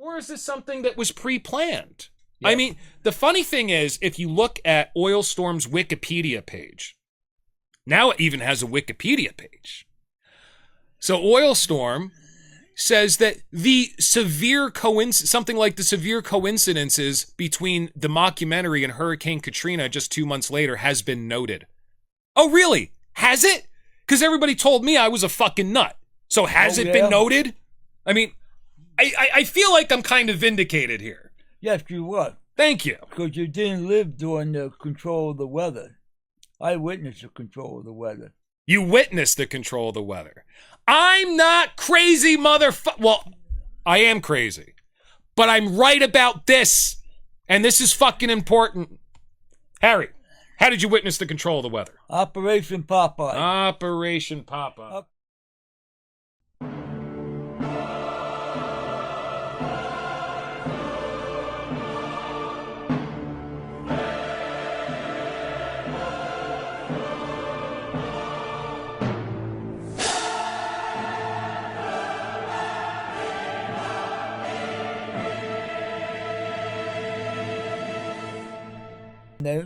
Or is this something that was pre-planned? Yep. I mean, the funny thing is, if you look at Oilstorm's Wikipedia page, now it even has a Wikipedia page. So Oilstorm says that something like the severe coincidences between the mockumentary and Hurricane Katrina just 2 months later has been noted. Oh, really? Has it? Because everybody told me I was a fucking nut. So has it been noted? I mean, I feel like I'm kind of vindicated here. Yes, you were. Thank you. Because you didn't live during the control of the weather. I witnessed the control of the weather. You witnessed the control of the weather. I'm not crazy, motherfucker. Well, I am crazy. But I'm right about this. And this is fucking important. Harry, how did you witness the control of the weather? Operation Popeye. Operation Popeye.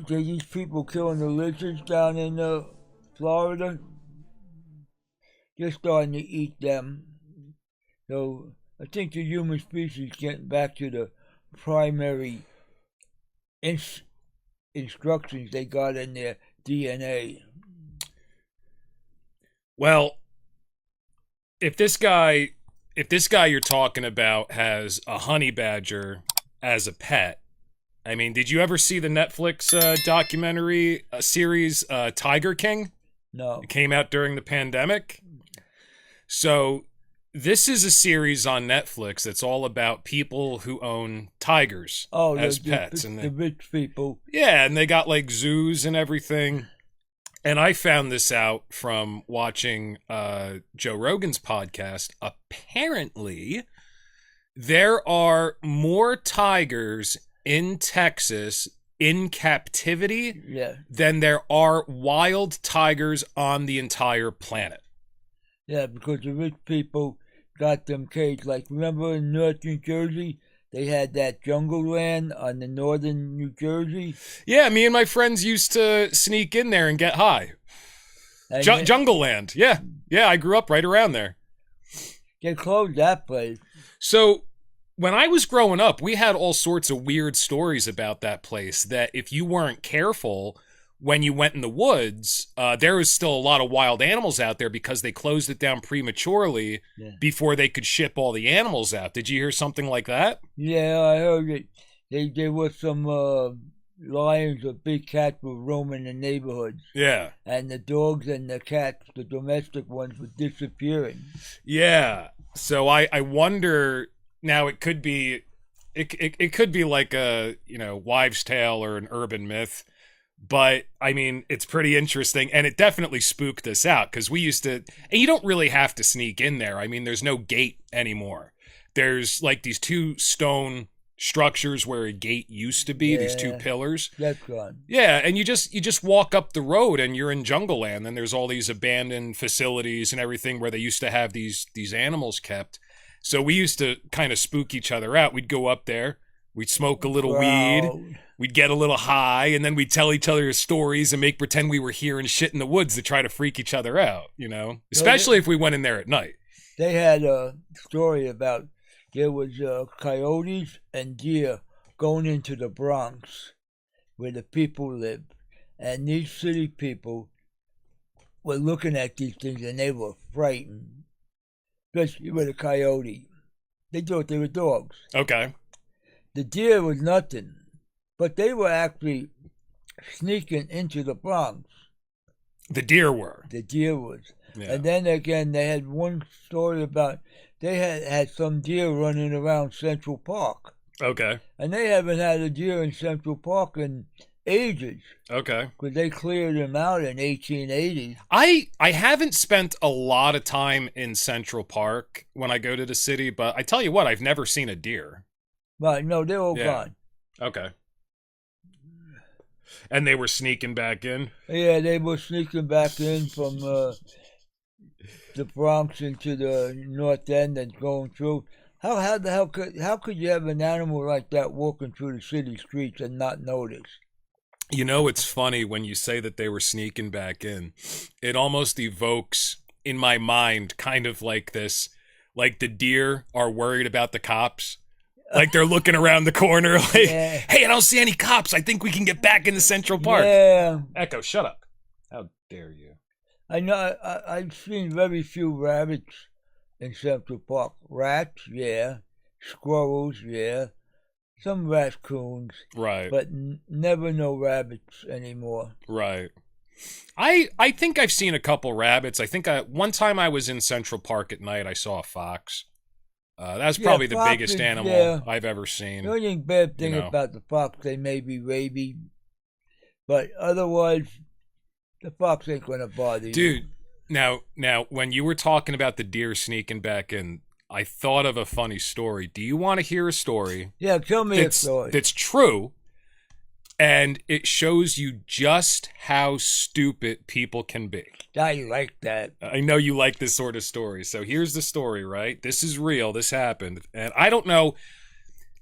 These people killing the lizards down in Florida. They're starting to eat them. So I think the human species is getting back to the primary instructions they got in their DNA. Well, if this guy you're talking about has a honey badger as a pet, I mean, did you ever see the Netflix documentary series Tiger King? No. It came out during the pandemic. So this is a series on Netflix that's all about people who own tigers as pets. The rich people. Yeah, and they got like zoos and everything. And I found this out from watching Joe Rogan's podcast. Apparently, there are more tigers in Texas in captivity than there are wild tigers on the entire planet. Yeah, because the rich people got them caged. Like, remember in North New Jersey, they had that jungle land on the northern New Jersey? Yeah, me and my friends used to sneak in there and get high. Jungle land, yeah. Yeah, I grew up right around there. They closed that place. So when I was growing up, we had all sorts of weird stories about that place that if you weren't careful when you went in the woods, there was still a lot of wild animals out there because they closed it down prematurely before they could ship all the animals out. Did you hear something like that? Yeah, I heard it. There was some lions or big cats were roaming the neighborhoods. Yeah. And the dogs and the cats, the domestic ones, were disappearing. Yeah. So I wonder... Now it could be like a, wives' tale or an urban myth, but I mean, it's pretty interesting, and it definitely spooked us out because we used to, and you don't really have to sneak in there. I mean, there's no gate anymore. There's like these two stone structures where a gate used to be, these two pillars. That's gone. Yeah, and you just walk up the road and you're in jungle land, and there's all these abandoned facilities and everything where they used to have these animals kept. So we used to kind of spook each other out. We'd go up there, we'd smoke a little weed, we'd get a little high, and then we'd tell each other stories and make pretend we were hearing shit in the woods to try to freak each other out, Especially if we went in there at night. They had a story about there was coyotes and deer going into the Bronx where the people lived. And these city people were looking at these things and they were frightened. Especially with a coyote. They thought they were dogs. Okay. The deer was nothing. But they were actually sneaking into the Bronx. The deer were? The deer was. Yeah. And then again, they had one story about they had some deer running around Central Park. Okay. And they haven't had a deer in Central Park in ages. Okay. Because they cleared them out in 1880. I haven't spent a lot of time in Central Park when I go to the city, but I tell you what, I've never seen a deer. Right, no, they're all gone. Okay. And they were sneaking back in? Yeah, they were sneaking back in from the Bronx into the North End and going through. How the hell could you have an animal like that walking through the city streets and not notice? You know, it's funny when you say that they were sneaking back in. It almost evokes in my mind kind of like this, like the deer are worried about the cops. Like they're looking around the corner like, Yeah. hey, I don't see any cops. I think we can get back into Central Park. Yeah. Echo, shut up. How dare you? I know. I've seen very few rabbits in Central Park. Rats, yeah. Squirrels, yeah. Some raccoons, Right, but never no rabbits anymore. right. I think I've seen a couple rabbits. I think one time I was in Central Park at night, I saw a fox. That's Yeah, probably the biggest foxes, animal yeah. I've ever seen. The only bad thing You know. about the fox, they may be rabid, but otherwise, the fox ain't gonna bother you. Dude, now, when you were talking about the deer sneaking back in, I thought of a funny story. Do you want to hear a story Yeah, tell me a story. that's true, and it shows you just how stupid people can be? I like that. I know you like this sort of story. So here's the story, right? This is real. This happened. And I don't know.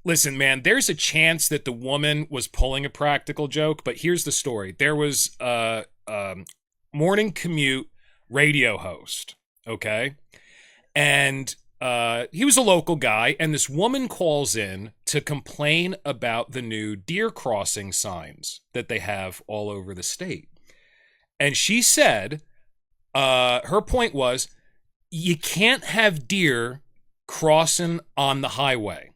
Listen, man, there's a chance that the woman was pulling a practical joke, but here's the story. There was a morning commute radio host, okay? And he was a local guy, and this woman calls in to complain about the new deer crossing signs that they have all over the state. And she said, her point was, you can't have deer crossing on the highway.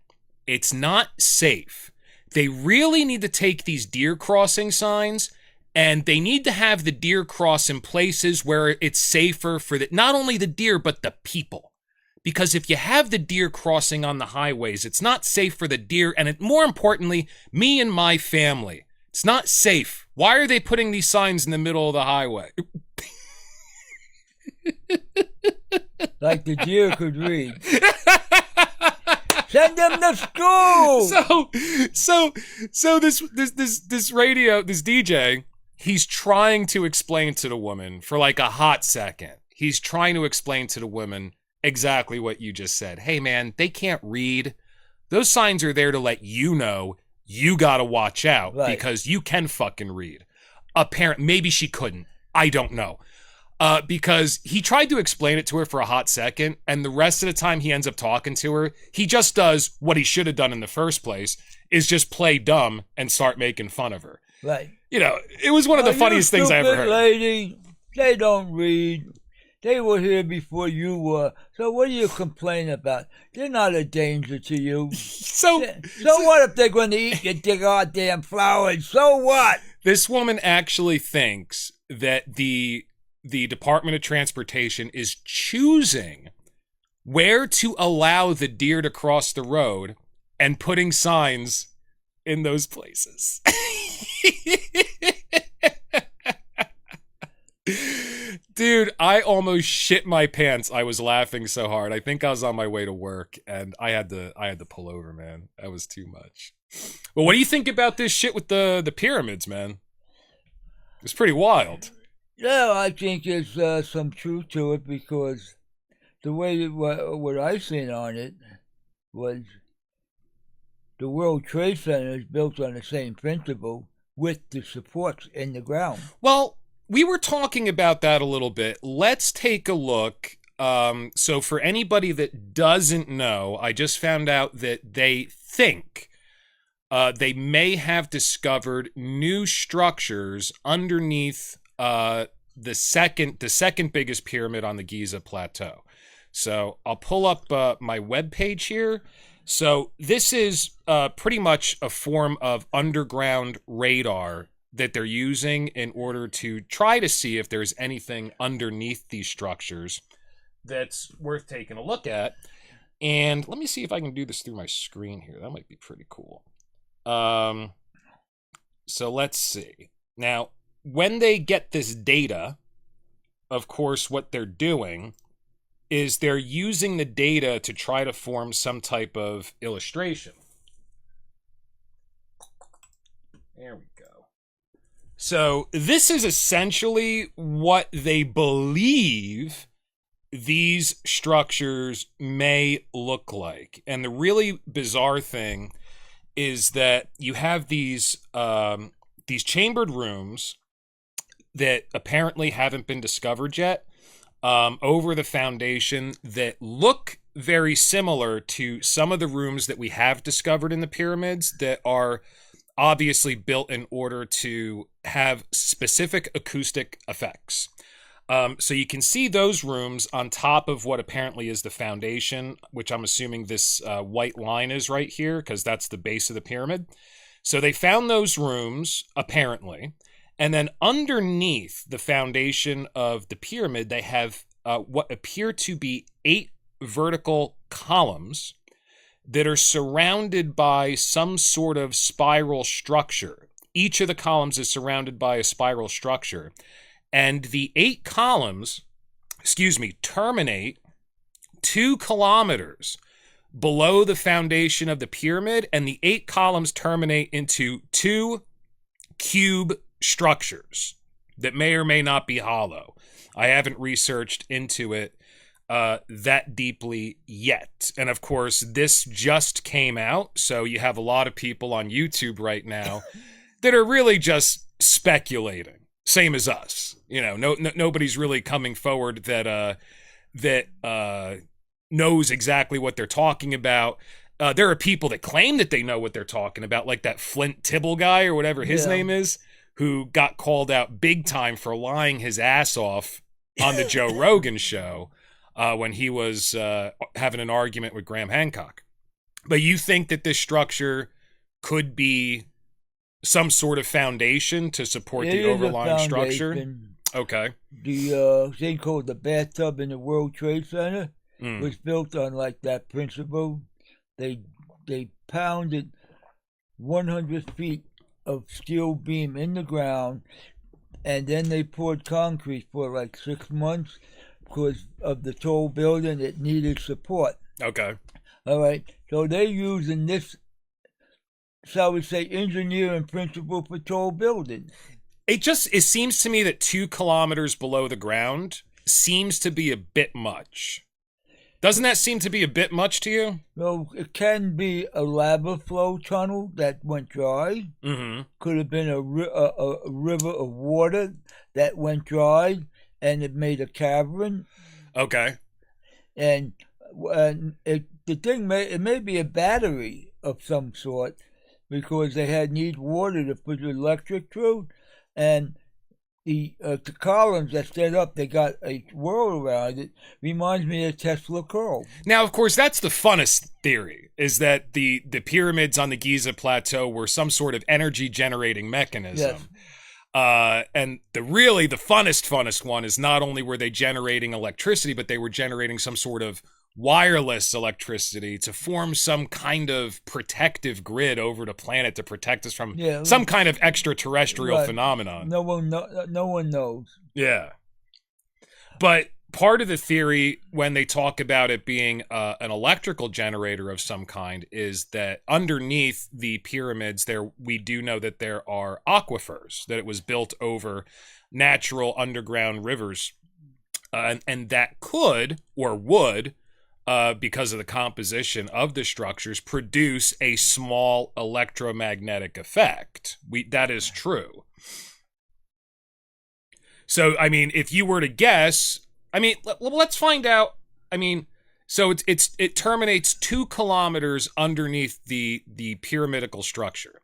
It's not safe. They really need to take these deer crossing signs and they need to have the deer cross in places where it's safer for not only the deer, but the people. Because if you have the deer crossing on the highways, it's not safe for the deer and more importantly, me and my family. It's not safe. Why are they putting these signs in the middle of the highway? Like the deer could read. Send them to school. So this DJ, he's trying to explain to the woman for like a hot second. He's trying to explain to the woman exactly what you just said. Hey man, they can't read. Those signs are there to let you know you gotta watch out because you can fucking read. Maybe she couldn't. I don't know. Because he tried to explain it to her for a hot second, and the rest of the time he ends up talking to her, he just does what he should have done in the first place, is just play dumb and start making fun of her. Right. You know, it was one of the funniest things I ever heard. Lady, they don't read. They were here before you were. So what do you complain about? They're not a danger to you. So what if they're going to eat your goddamn flowers? So what? This woman actually thinks that the Department of Transportation is choosing where to allow the deer to cross the road and putting signs in those places. Dude, I almost shit my pants. I was laughing so hard. I think I was on my way to work and I had to pull over, man. That was too much. But what do you think about this shit with the pyramids, man? It's pretty wild. Yeah, I think there's some truth to it because the way what I seen on it was the World Trade Center is built on the same principle with the supports in the ground. Well, we were talking about that a little bit. Let's take a look. So for anybody that doesn't know, I just found out that they think they may have discovered new structures underneath the second biggest pyramid on the Giza Plateau. So I'll pull up my webpage here. So this is pretty much a form of underground radar that they're using in order to try to see if there's anything underneath these structures that's worth taking a look at. And let me see if I can do this through my screen here. That might be pretty cool. So let's see. Now, when they get this data, of course, what they're doing is they're using the data to try to form some type of illustration. There we go. So this is essentially what they believe these structures may look like. And the really bizarre thing is that you have these chambered rooms that apparently haven't been discovered yet, over the foundation, that look very similar to some of the rooms that we have discovered in the pyramids that are obviously built in order to have specific acoustic effects. So you can see those rooms on top of what apparently is the foundation, which I'm assuming this white line is right here, because that's the base of the pyramid. So they found those rooms, apparently, and then underneath the foundation of the pyramid, they have what appear to be 8 vertical columns that are surrounded by some sort of spiral structure. Each of the columns is surrounded by a spiral structure. And the 8 columns, terminate 2 kilometers below the foundation of the pyramid, and the 8 columns terminate into 2 cube structures that may or may not be hollow. I haven't researched into it that deeply yet. And of course, this just came out, so you have a lot of people on YouTube right now that are really just speculating, same as us. You know, nobody's really coming forward that knows exactly what they're talking about. There are people that claim that they know what they're talking about, like that Flint Tibble guy or whatever his name is, who got called out big time for lying his ass off on the Joe Rogan show when he was having an argument with Graham Hancock. But you think that this structure could be some sort of foundation to support the overlying structure? Okay. The thing called the bathtub in the World Trade Center was built on like that principle. They pounded 100 feet of steel beam in the ground, and then they poured concrete for like 6 months because of the tall building. It needed support. Okay. All right. So they're using this, so I would say, engineering principle for tall buildings. It seems to me that 2 kilometers below the ground seems to be a bit much. Doesn't that seem to be a bit much to you? Well, it can be a lava flow tunnel that went dry. Mm-hmm. Could have been a river of water that went dry, and it made a cavern. Okay. And it may be a battery of some sort, because they need water to put the electric through, and the columns that set up, they got a whirl around it. Reminds me of Tesla curl. Now, of course, that's the funnest theory, is that the pyramids on the Giza Plateau were some sort of energy generating mechanism. Yes. And the funnest one is not only were they generating electricity, but they were generating some sort of wireless electricity to form some kind of protective grid over the planet to protect us from some kind of extraterrestrial phenomenon. No one knows. Yeah. But part of the theory, when they talk about it being an electrical generator of some kind, is that underneath the pyramids, we do know that there are aquifers, that it was built over natural underground rivers, and that could or would, because of the composition of the structures, produce a small electromagnetic effect. That is true. So, I mean, if you were to guess, I mean, let's find out. I mean, so it terminates 2 kilometers underneath the pyramidical structure.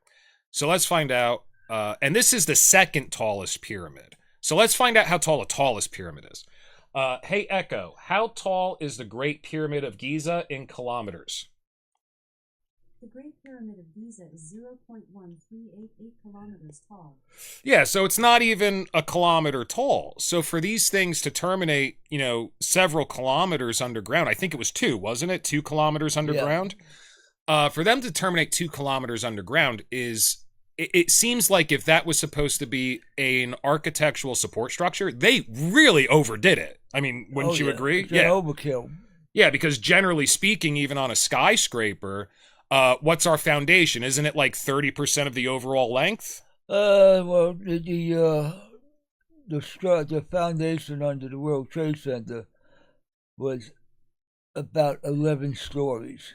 So let's find out. And this is the second tallest pyramid. So let's find out how tall the tallest pyramid is. Hey, Echo, how tall is the Great Pyramid of Giza in kilometers? The Great Pyramid of Giza is 0.1388 kilometers tall. Yeah, so it's not even a kilometer tall. So for these things to terminate, several kilometers underground, I think it was 2, wasn't it? 2 kilometers underground? Yeah. For them to terminate 2 kilometers underground it seems like if that was supposed to be an architectural support structure, they really overdid it. I mean, wouldn't you agree? It's an overkill. Yeah, because generally speaking, even on a skyscraper, what's our foundation? Isn't it like 30% of the overall length? Well, the foundation under the World Trade Center was about 11 stories.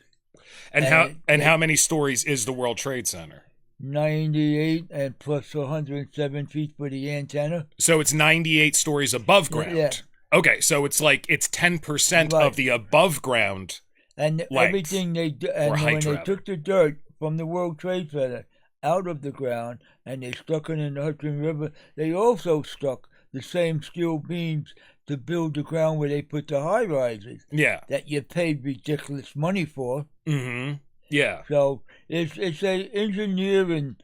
And how many stories is the World Trade Center? 98 and plus 107 feet for the antenna. So it's 98 stories above ground. Yeah. Okay, so it's like it's 10% Right. of the above ground. And length, everything they do, and or when height, they rather. took the dirt from the World Trade Center out of the ground and they stuck it in the Hudson River, they also stuck the same steel beams to build the ground where they put the high rises. Yeah. That you paid ridiculous money for. Mm-hmm. Yeah. So it's a engineering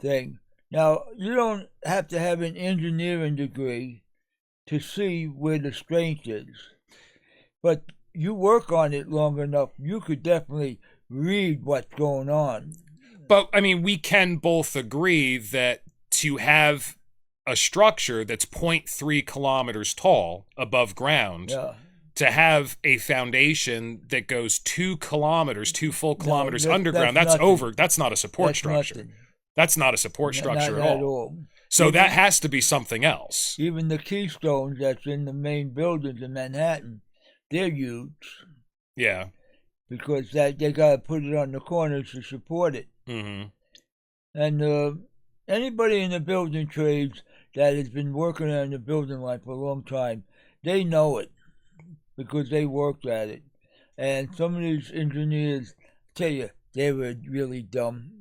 thing. Now you don't have to have an engineering degree to see where the strength is, but you work on it long enough, you could definitely read what's going on. But I mean, we can both agree that to have a structure that's 0.3 kilometers tall above ground, Yeah. to have a foundation that goes 2 kilometers, 2 full kilometers underground, that's that's nothing. over. That's not a support That's structure. nothing. That's not a support structure Not at all. So that has to be something else. Even the keystones that's in the main buildings in Manhattan, they're huge Yeah. because they got to put it on the corners to support it. Mm-hmm. And anybody in the building trades that has been working on the building line for a long time, they know it because they worked at it. And some of these engineers tell you they were really dumb.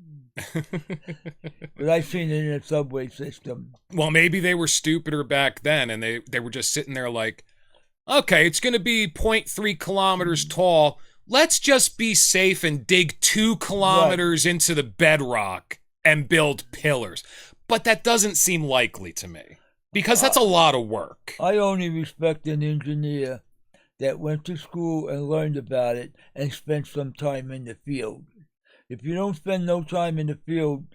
But I've seen it in the subway system. Well, maybe they were stupider back then, and they were just sitting there like, okay, it's going to be 0.3 kilometers tall. Let's just be safe and dig 2 kilometers into the bedrock and build pillars. But that doesn't seem likely to me, because that's a lot of work. I only respect an engineer that went to school and learned about it and spent some time in the field. If you don't spend no time in the field,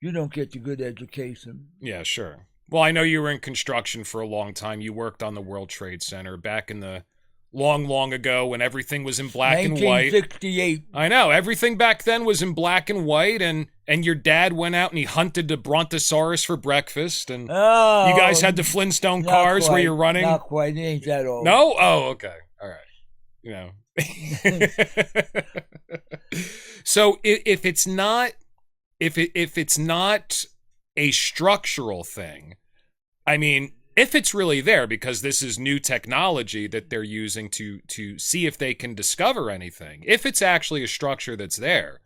you don't get a good education. Yeah, sure. Well, I know you were in construction for a long time. You worked on the World Trade Center back in the long ago when everything was in black and white. 1968. I know. Everything back then was in black and white, and your dad went out and he hunted the brontosaurus for breakfast, and Oh, you guys had the Flintstone cars where you're running? Not quite. It ain't that old. No? Oh, okay. All right. You know. So if it's not a structural thing, I mean, if it's really there, because this is new technology that they're using to see if they can discover anything, if it's actually a structure that's there,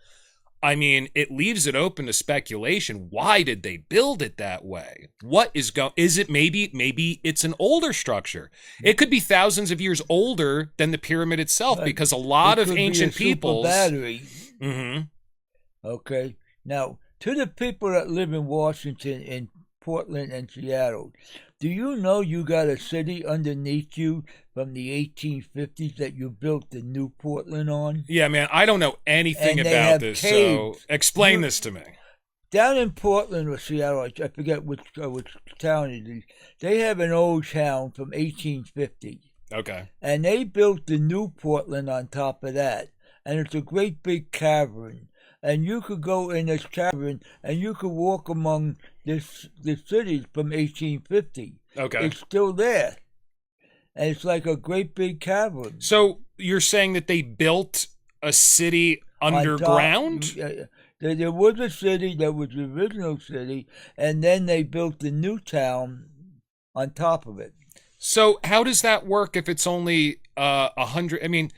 I mean, it leaves it open to speculation. Why did they build it that way? What is is it maybe it's an older structure? It could be thousands of years older than the pyramid itself, because a lot of ancient peoples. Battery. Mm-hmm. Okay. Now, to the people that live in Washington, in Portland, and Seattle, do you know you got a city underneath you from the 1850s that you built the new Portland on? Yeah, man, I don't know anything And they about have this, caves. so explain this to me. Down in Portland or Seattle, I forget which town it is, they have an old town from 1850. Okay. And they built the new Portland on top of that. And it's a great big cavern. And you could go in this cavern and you could walk among the cities from 1850. Okay. It's still there. And it's like a great big cavern. So you're saying that they built a city underground? There was a city that was the original city, and then they built the new town on top of it. So how does that work if it's only 100? I mean,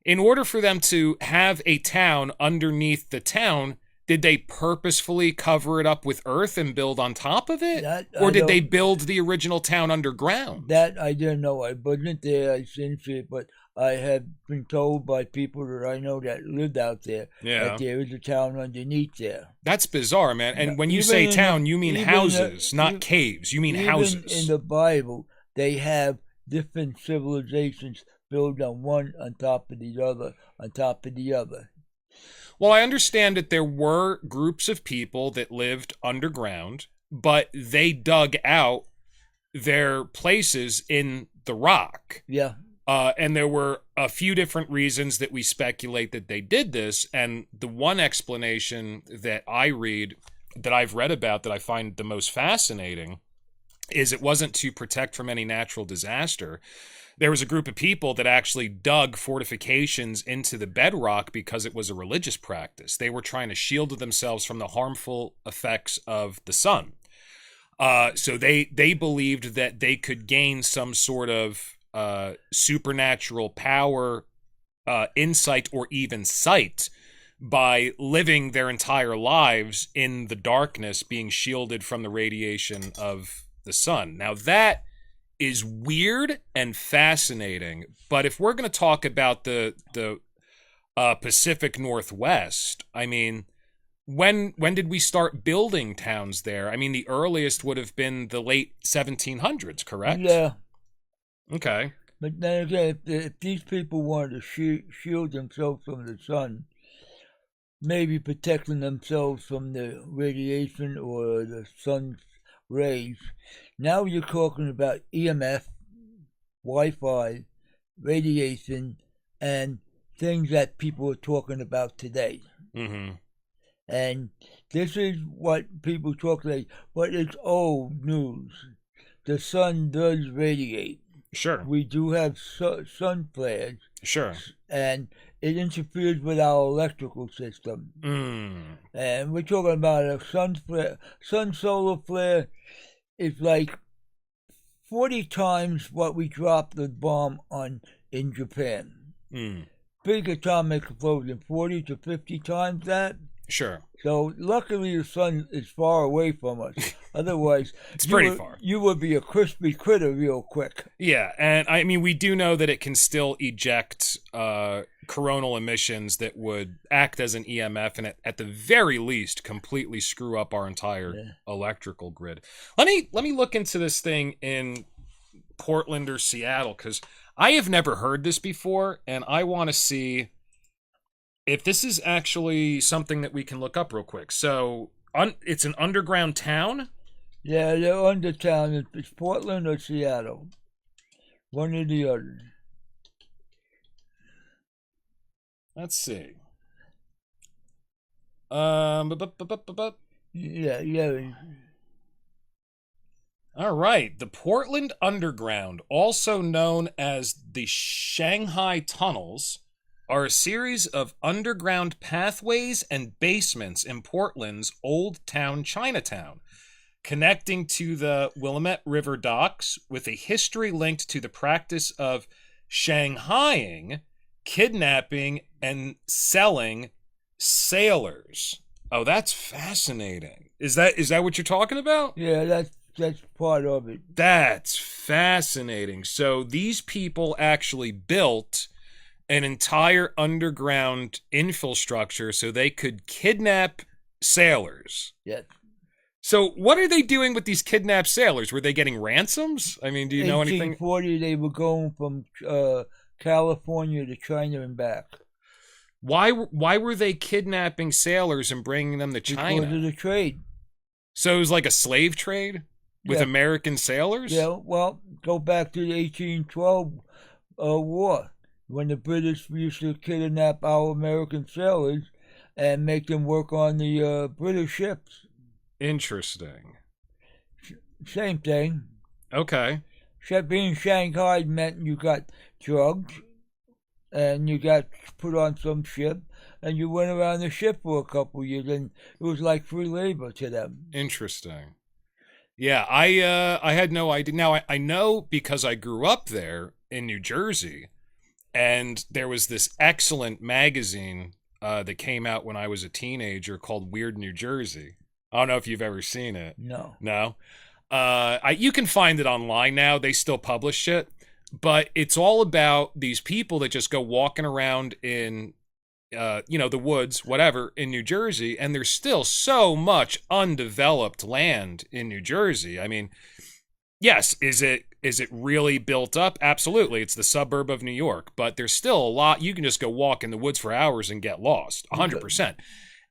in order for them to have a town underneath the town, did they purposefully cover it up with earth and build on top of it? Or did they build the original town underground? That I didn't know. I wasn't there. I didn't see it, but I have been told by people that I know that lived out there that there is a town underneath there. That's bizarre, man. And when you say town, you mean houses, not caves. You mean houses. In the Bible, they have different civilizations built on one on top of the other, on top of the other. Well, I understand that there were groups of people that lived underground, but they dug out their places in the rock. Yeah. And there were a few different reasons that we speculate that they did this. And the one explanation that I've read about that I find the most fascinating is it wasn't to protect from any natural disaster. there was a group of people that actually dug fortifications into the bedrock because it was a religious practice. They were trying to shield themselves from the harmful effects of the sun. So they believed that they could gain some sort of supernatural power, insight, or even sight by living their entire lives in the darkness, being shielded from the radiation of the sun. Now that is weird and fascinating, but if we're going to talk about the Pacific Northwest, I mean, when did we start building towns there? I mean, the earliest would have been the late 1700s, correct? Yeah. Okay. But then again, if these people wanted to shield themselves from the sun, maybe protecting themselves from the radiation or the sun's rays, now you're talking about EMF, Wi-Fi, radiation, and things that people are talking about today. Mm-hmm. And this is what people talk today, but it's old news. The sun does radiate. Sure. We do have sun flares. Sure. And it interferes with our electrical system. Mm. And we're talking about a sun solar flare is like 40 times what we dropped the bomb on in Japan. Mm. Big atomic explosion, 40 to 50 times that. Sure. So luckily the sun is far away from us. Otherwise, it's pretty far. You would be a crispy critter real quick. Yeah, and I mean, we do know that it can still eject coronal emissions that would act as an EMF and at the very least completely screw up our entire electrical grid. Let me look into this thing in Portland or Seattle, because I have never heard this before, and I want to see if this is actually something that we can look up real quick. So, it's an underground town? Yeah, they're under town. It's Portland or Seattle. One or the other. Let's see. Yeah. All right. The Portland Underground, also known as the Shanghai Tunnels, are a series of underground pathways and basements in Portland's Old Town Chinatown, connecting to the Willamette River docks with a history linked to the practice of Shanghaiing, kidnapping, and selling sailors. Oh, that's fascinating. Is that what you're talking about? Yeah, that's part of it. That's fascinating. So these people actually built an entire underground infrastructure so they could kidnap sailors. Yes. So what are they doing with these kidnapped sailors? Were they getting ransoms? I mean, do you know anything? 1840, they were going from California to China and back. Why were they kidnapping sailors and bringing them to China? Because of the trade. So it was like a slave trade with American sailors? Yeah, well, go back to the 1812 war, when the British used to kidnap our American sailors and make them work on the British ships. Interesting. Same thing. Okay. Being Shanghai meant you got drugged and you got put on some ship and you went around the ship for a couple of years, and it was like free labor to them. Interesting. Yeah, I had no idea. Now, I know because I grew up there in New Jersey, and there was this excellent magazine that came out when I was a teenager called Weird New Jersey. I don't know if you've ever seen it. No. No? You can find it online now. They still publish it. But it's all about these people that just go walking around in, the woods, whatever, in New Jersey. And there's still so much undeveloped land in New Jersey. I mean, yes, is it really built up? Absolutely. It's the suburb of New York. But there's still a lot. You can just go walk in the woods for hours and get lost. 100%.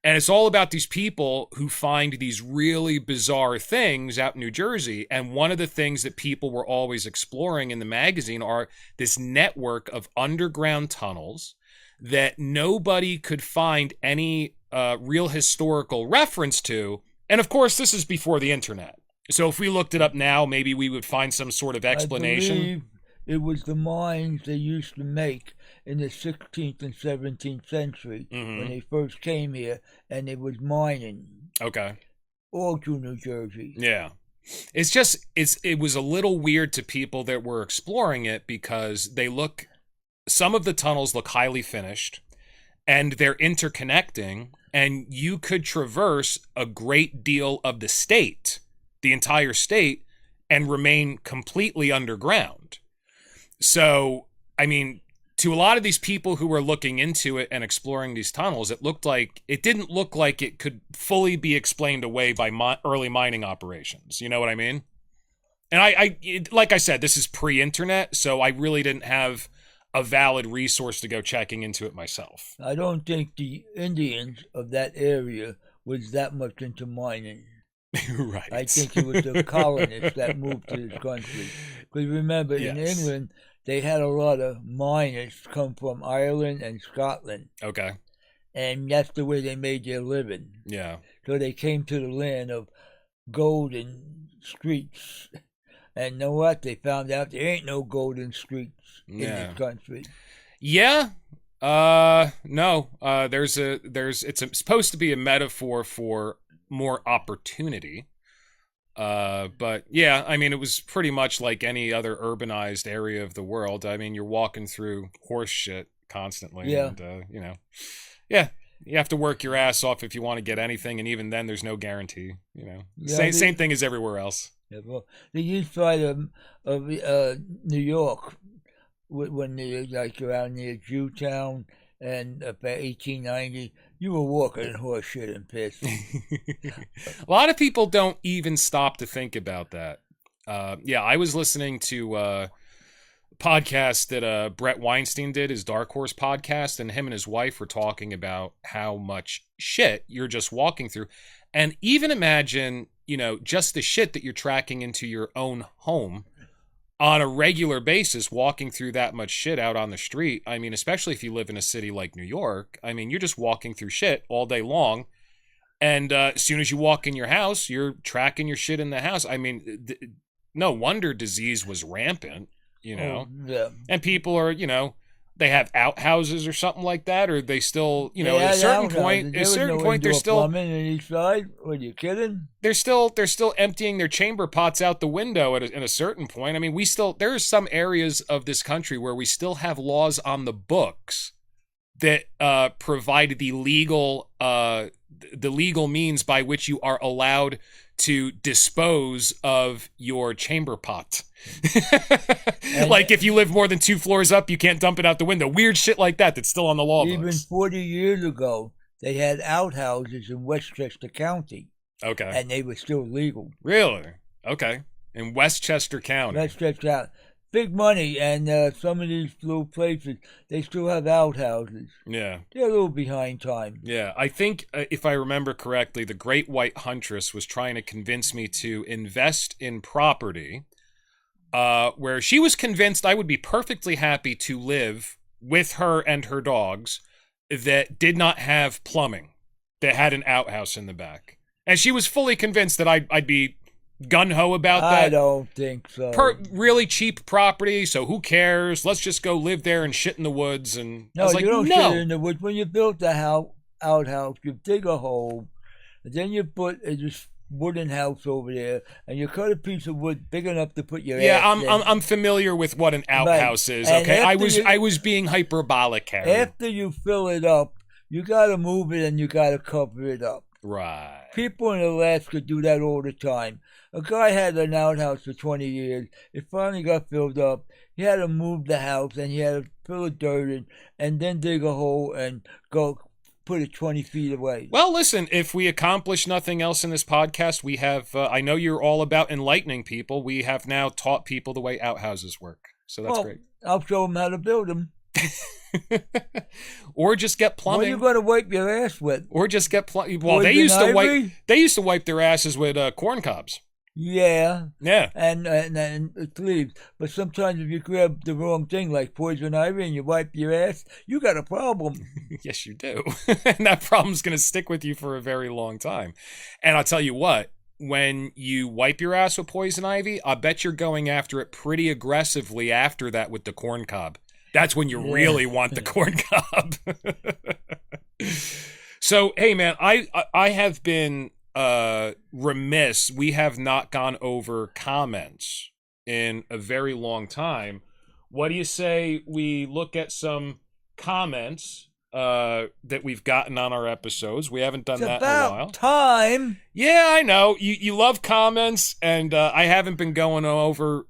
And it's all about these people who find these really bizarre things out in New Jersey. And one of the things that people were always exploring in the magazine are this network of underground tunnels that nobody could find any real historical reference to. And of course, this is before the internet. So if we looked it up now, maybe we would find some sort of explanation. I believe It was the mines they used to make in the 16th and 17th century when they first came here, and it was mining Okay. all through New Jersey. Yeah. It's just it was a little weird to people that were exploring it because some of the tunnels look highly finished and they're interconnecting, and you could traverse a great deal of the state, the entire state, and remain completely underground. So, I mean, to a lot of these people who were looking into it and exploring these tunnels, it didn't look like it could fully be explained away by early mining operations. You know what I mean? And like I said, this is pre-internet, so I really didn't have a valid resource to go checking into it myself. I don't think the Indians of that area was that much into mining. Right. I think it was the colonists that moved to this country. Because remember, in England, they had a lot of miners come from Ireland and Scotland. Okay. And that's the way they made their living. Yeah. So they came to the land of golden streets. And you know what? They found out there ain't no golden streets in this country. Yeah. No. It's supposed to be a metaphor for more opportunity. But yeah, I mean, it was pretty much like any other urbanized area of the world. I mean, you're walking through horse shit constantly. Yeah. And, yeah, you have to work your ass off if you want to get anything. And even then there's no guarantee, Yeah, same thing as everywhere else. Yeah, well, the east side of New York, when they like around near Jewtown and about 1890, you were walking in horse shit and piss. A lot of people don't even stop to think about that. I was listening to a podcast that Brett Weinstein did, his Dark Horse podcast, and him and his wife were talking about how much shit you're just walking through. And even imagine, just the shit that you're tracking into your own home on a regular basis, walking through that much shit out on the street. I mean, especially if you live in a city like New York, I mean, you're just walking through shit all day long. And as soon as you walk in your house, you're tracking your shit in the house. I mean, no wonder disease was rampant, Yeah. And people are, they have outhouses or something like that, or they still, They at a had certain outhouses. point, There was no they're indoor still plumbing on each side. Are you kidding? they're still emptying their chamber pots out the window at a certain point. I mean, there are some areas of this country where we still have laws on the books that provide the legal means by which you are allowed to dispose of your chamber pot. Like if you live more than 2 floors up, you can't dump it out the window. Weird shit like that's still on the law Even books. 40 years ago, they had outhouses in Westchester County. Okay. And they were still legal. Really? Okay. In Westchester County. Westchester County. Big money, and some of these little places, they still have outhouses. Yeah. They're a little behind time. Yeah, I think, if I remember correctly, the Great White Huntress was trying to convince me to invest in property where she was convinced I would be perfectly happy to live with her and her dogs that did not have plumbing, that had an outhouse in the back. And she was fully convinced that I'd be gun-ho about that. I don't think so. Really cheap property, so who cares? Let's just go live there and shit in the woods. And No, I was like, you don't no. shit in the woods. When you build the outhouse, you dig a hole, and then you put this wooden house over there, and you cut a piece of wood big enough to put your ass in. I'm familiar with what an outhouse is. And Okay, I was being hyperbolic, Harry. After you fill it up, you got to move it and you got to cover it up. Right. People in Alaska do that all the time. A guy had an outhouse for 20 years. It finally got filled up. He had to move the house and he had to fill it dirt in and then dig a hole and go put it 20 feet away. Well, listen, if we accomplish nothing else in this podcast, we have, I know you're all about enlightening people. We have now taught people the way outhouses work. So that's great. I'll show them how to build them. Or just get plumbing. What are you going to wipe your ass with? Or just get plumbing. Well, Poison they used to wipe their asses with corn cobs. Yeah. Yeah. And it leaves. But sometimes if you grab the wrong thing like poison ivy and you wipe your ass, you got a problem. Yes, you do. And that problem's going to stick with you for a very long time. And I'll tell you what, when you wipe your ass with poison ivy, I bet you're going after it pretty aggressively after that with the corn cob. That's when you really want the corn cob. So, hey man, I have been remiss. We have not gone over comments in a very long time. What do you say we look at some comments that we've gotten on our episodes? We haven't done that in a while. Time. Yeah, I know. You love comments, and I haven't been going over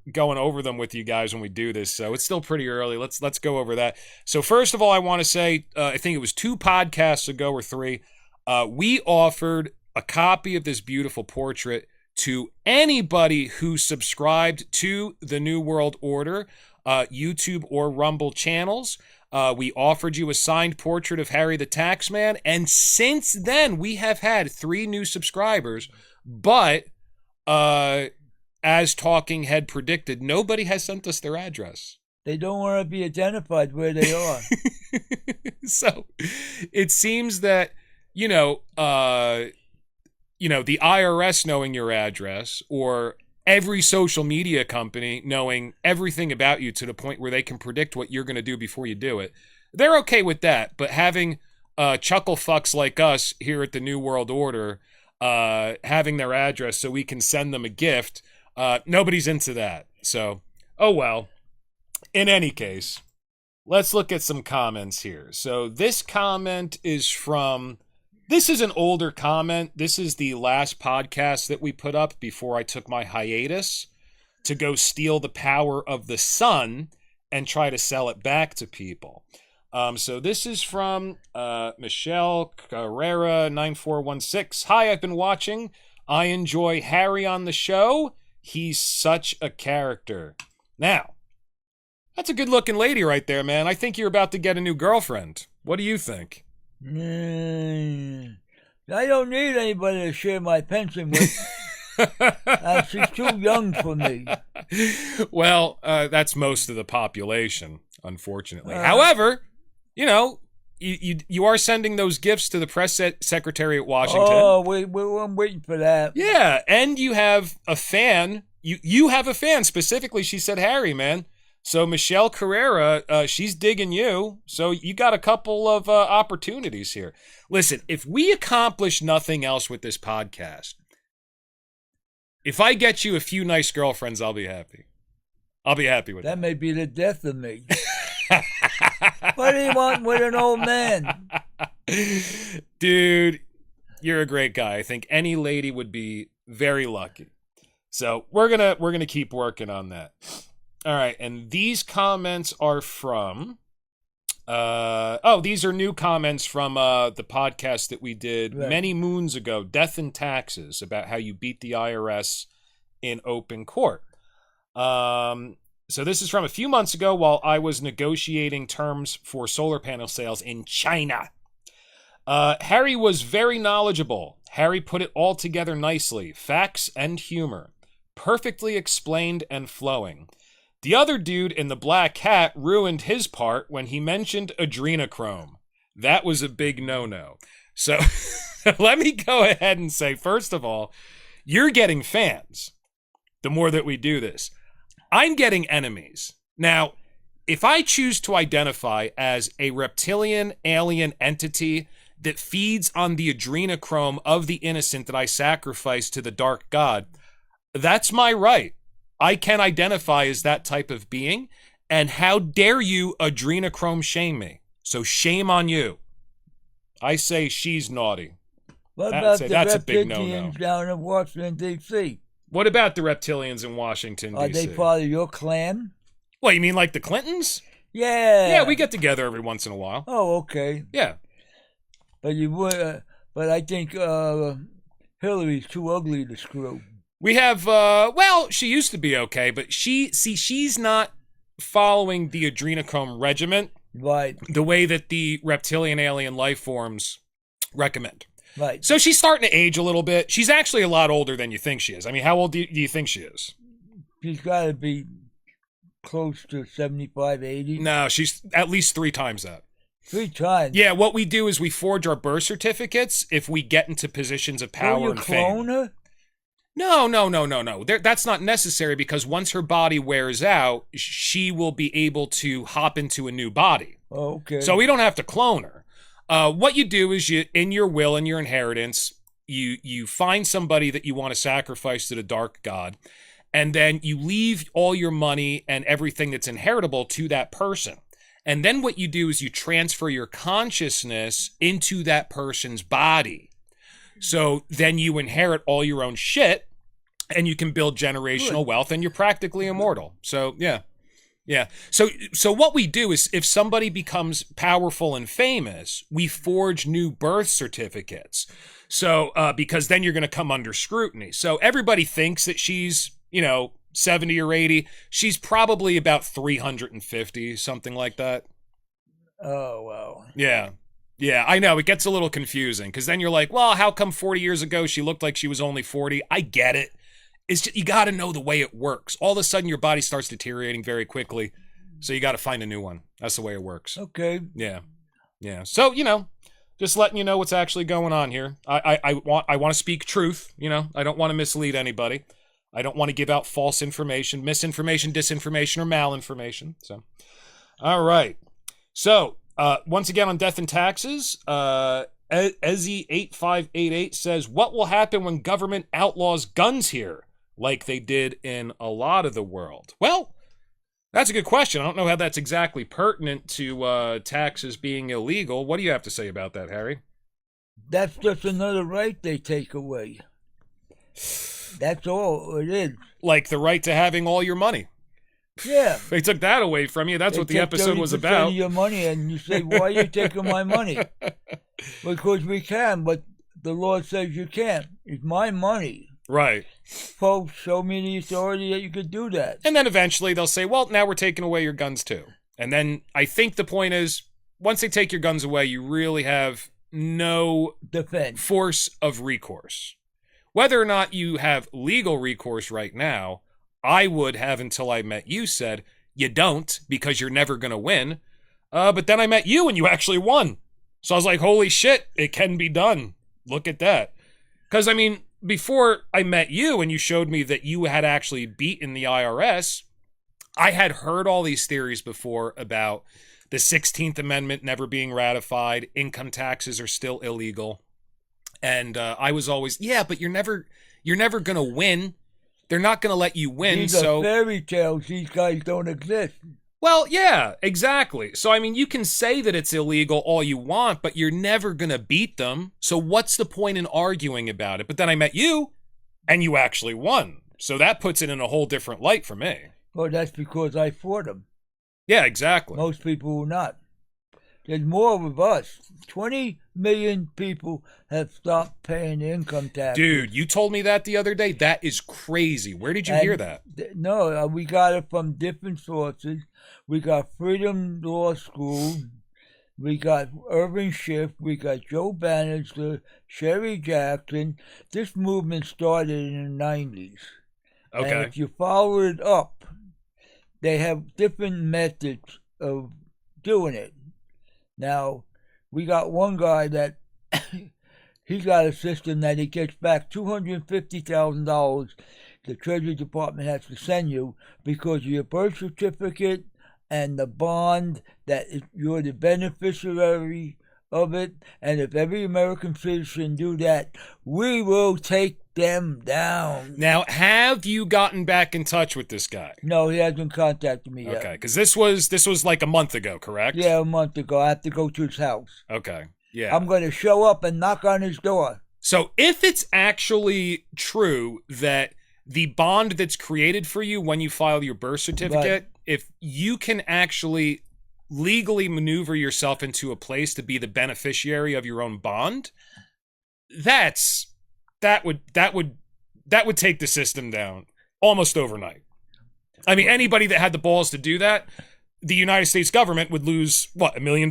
them with you guys when we do this, so it's still pretty early. Let's go over that. So first of all, I want to say, I think it was 2 podcasts ago or 3, we offered a copy of this beautiful portrait to anybody who subscribed to the New World Order, YouTube or Rumble channels. We offered you a signed portrait of Harry the Taxman, and since then we have had 3 new subscribers, but as Talking Head predicted, nobody has sent us their address. They don't want to be identified where they are. So it seems that, the IRS knowing your address, or every social media company knowing everything about you to the point where they can predict what you're going to do before you do it, they're okay with that. But having chuckle fucks like us here at the New World Order having their address so we can send them a gift, nobody's into that. So, oh well. In any case, let's look at some comments here. So this comment is from... This is an older comment. This is the last podcast that we put up before I took my hiatus to go steal the power of the sun and try to sell it back to people. So this is from Michelle Carrera 9416. Hi, I've been watching. I enjoy Harry on the show. He's such a character. Now, that's a good-looking lady right there, man. I think you're about to get a new girlfriend. What do you think? I don't need anybody to share my pension with. She's too young for me. Well, that's most of the population, unfortunately. However, you are sending those gifts to the press secretary at Washington. Oh, I'm waiting for that. Yeah, and you have a fan. You have a fan specifically. She said, Harry, man. So Michelle Carrera, she's digging you. So you got a couple of opportunities here. Listen, if we accomplish nothing else with this podcast, if I get you a few nice girlfriends, I'll be happy. I'll be happy with that. That may be the death of me. What do you want with an old man? Dude, you're a great guy. I think any lady would be very lucky. So we're gonna keep working on that. All right, and these comments are from... these are new comments from the podcast that we did many moons ago, Death and Taxes, about how you beat the IRS in open court. So this is from a few months ago while I was negotiating terms for solar panel sales in China. Harry was very knowledgeable. Harry put it all together nicely, facts and humor, perfectly explained and flowing. The other dude in the black hat ruined his part when he mentioned adrenochrome. That was a big no-no. So let me go ahead and say, first of all, you're getting fans the more that we do this. I'm getting enemies. Now, if I choose to identify as a reptilian alien entity that feeds on the adrenochrome of the innocent that I sacrifice to the dark god, that's my right. I can identify as that type of being, and how dare you adrenochrome shame me? So shame on you. I say she's naughty. What about the that's a big no-no. reptilians down in Washington, D.C.? What about the reptilians in Washington, D.C.? Are they part of your clan? What, you mean like the Clintons? Yeah. Yeah, we get together every once in a while. Oh, okay. Yeah. But you would. But I think Hillary's too ugly to screw. We have, she used to be okay, but she's not following the adrenochrome regimen. Right. The way that the reptilian alien life forms recommend. Right. So she's starting to age a little bit. She's actually a lot older than you think she is. I mean, how old do you think she is? She's got to be close to 75, 80. No, she's at least 3 times that. 3 times? Yeah, what we do is we forge our birth certificates if we get into positions of power and fame. You clone her? No. That's not necessary because once her body wears out, she will be able to hop into a new body. Okay. So we don't have to clone her. What you do is you, in your will and your inheritance, you find somebody that you want to sacrifice to the dark god, and then you leave all your money and everything that's inheritable to that person. And then what you do is you transfer your consciousness into that person's body. So then you inherit all your own shit and you can build generational wealth and you're practically immortal. So, yeah. Yeah. So what we do is if somebody becomes powerful and famous, we forge new birth certificates. So, because then you're going to come under scrutiny. So everybody thinks that she's, 70 or 80. She's probably about 350, something like that. Oh, wow. Yeah. Yeah, I know. It gets a little confusing because then you're like, well, how come 40 years ago she looked like she was only 40? I get it. It's just, you got to know the way it works. All of a sudden your body starts deteriorating very quickly. So you got to find a new one. That's the way it works. Okay. Yeah. Yeah. So, just letting you know what's actually going on here. I want to speak truth, I don't want to mislead anybody. I don't want to give out false information, misinformation, disinformation, or malinformation. So, all right. So, once again on death and taxes, Ezzy8588 says, what will happen when government outlaws guns here, like they did in a lot of the world? Well, that's a good question. I don't know how that's exactly pertinent to taxes being illegal. What do you have to say about that, Harry? That's just another right they take away. That's all it is. Like the right to having all your money. Yeah. They took that away from you. That's what the episode was about. Of your money, and you say, why are you taking my money? Because we can, but the Lord says you can't. It's my money. Right. Folks, show me the authority that you could do that. And then eventually they'll say, well, now we're taking away your guns too. And then I think the point is, once they take your guns away, you really have no defense, force of recourse. Whether or not you have legal recourse right now, I would have until I met you said, you don't because you're never going to win. But then I met you and you actually won. So I was like, holy shit, it can be done. Look at that. Because, before I met you and you showed me that you had actually beaten the IRS, I had heard all these theories before about the 16th Amendment never being ratified, income taxes are still illegal. And I was always, yeah, but you're never going to win. They're not going to let you win. These are fairy tales. These guys don't exist. Well, yeah, exactly. So, you can say that it's illegal all you want, but you're never going to beat them. So what's the point in arguing about it? But then I met you, and you actually won. So that puts it in a whole different light for me. Well, that's because I fought them. Yeah, exactly. Most people will not. There's more of us. 20 million people have stopped paying income tax. Dude, you told me that the other day. That is crazy. Where did you hear that? No, we got it from different sources. We got Freedom Law School. We got Irving Schiff. We got Joe Bannister, Sherry Jackson. This movement started in the 90s. Okay. And if you follow it up, they have different methods of doing it. Now, we got one guy that he got a system that he gets back $250,000 the Treasury Department has to send you because of your birth certificate and the bond that you're the beneficiary of it. And if every American citizen do that, we will take them down. Now, have you gotten back in touch with this guy? No, he hasn't contacted me yet. Okay, because this was like a month ago, correct? Yeah, a month ago. I have to go to his house. Okay, yeah. I'm going to show up and knock on his door. So if it's actually true that the bond that's created for you when you file your birth certificate, right, if you can actually legally maneuver yourself into a place to be the beneficiary of your own bond, that would take the system down almost overnight. Anybody that had the balls to do that, the United States government would lose what, $1 million?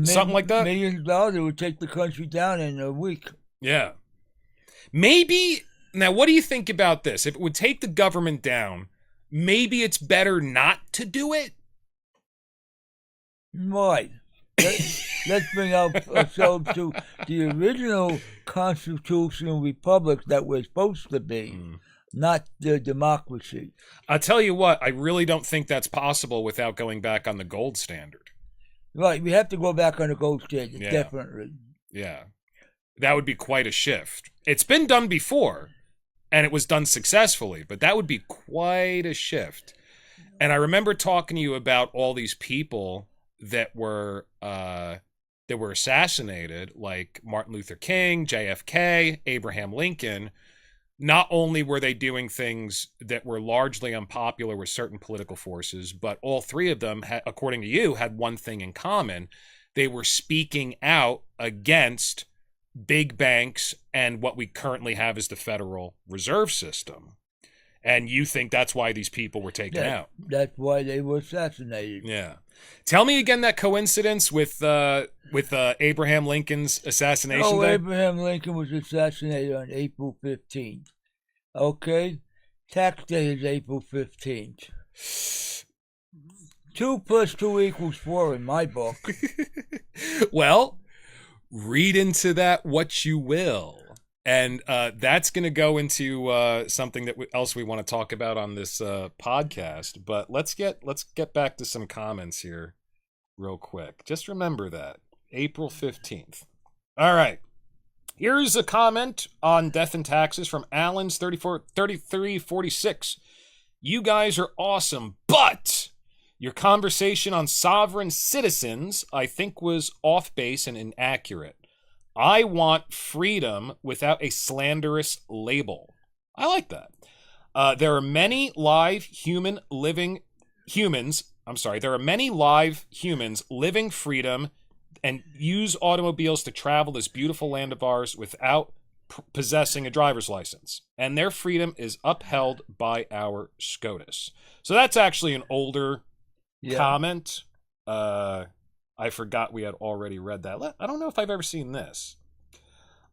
Something like that? $1 million, it would take the country down in a week. Yeah. Maybe, now what do you think about this? If it would take the government down, maybe it's better not to do it? Right. let's bring ourselves to the original constitutional republic that we're supposed to be, not the democracy. I'll tell you what, I really don't think that's possible without going back on the gold standard. Right, we have to go back on the gold standard, Yeah. definitely. Yeah. That would be quite a shift. It's been done before, and it was done successfully, but that would be quite a shift. And I remember talking to you about all these people that were assassinated, like Martin Luther King, JFK, Abraham Lincoln. Not only were they doing things that were largely unpopular with certain political forces, but all three of them, according to you, had one thing in common. They were speaking out against big banks and what we currently have as the Federal Reserve System. And you think that's why these people were taken out. That's why they were assassinated. Yeah. Tell me again that coincidence with Abraham Lincoln's assassination day. Abraham Lincoln was assassinated on April 15th. Okay? Tax day is April 15th. 2 + 2 = 4 in my book. Well, read into that what you will. And that's going to go into something else we want to talk about on this podcast. But let's get back to some comments here real quick. Just remember that. April 15th. All right. Here's a comment on death and taxes from Alan's 3346. You guys are awesome, but your conversation on sovereign citizens, I think, was off base and inaccurate. I want freedom without a slanderous label. I like that. There are many live humans living freedom and use automobiles to travel this beautiful land of ours without possessing a driver's license. And their freedom is upheld by our SCOTUS. So that's actually an older comment. I forgot we had already read that. I don't know if I've ever seen this.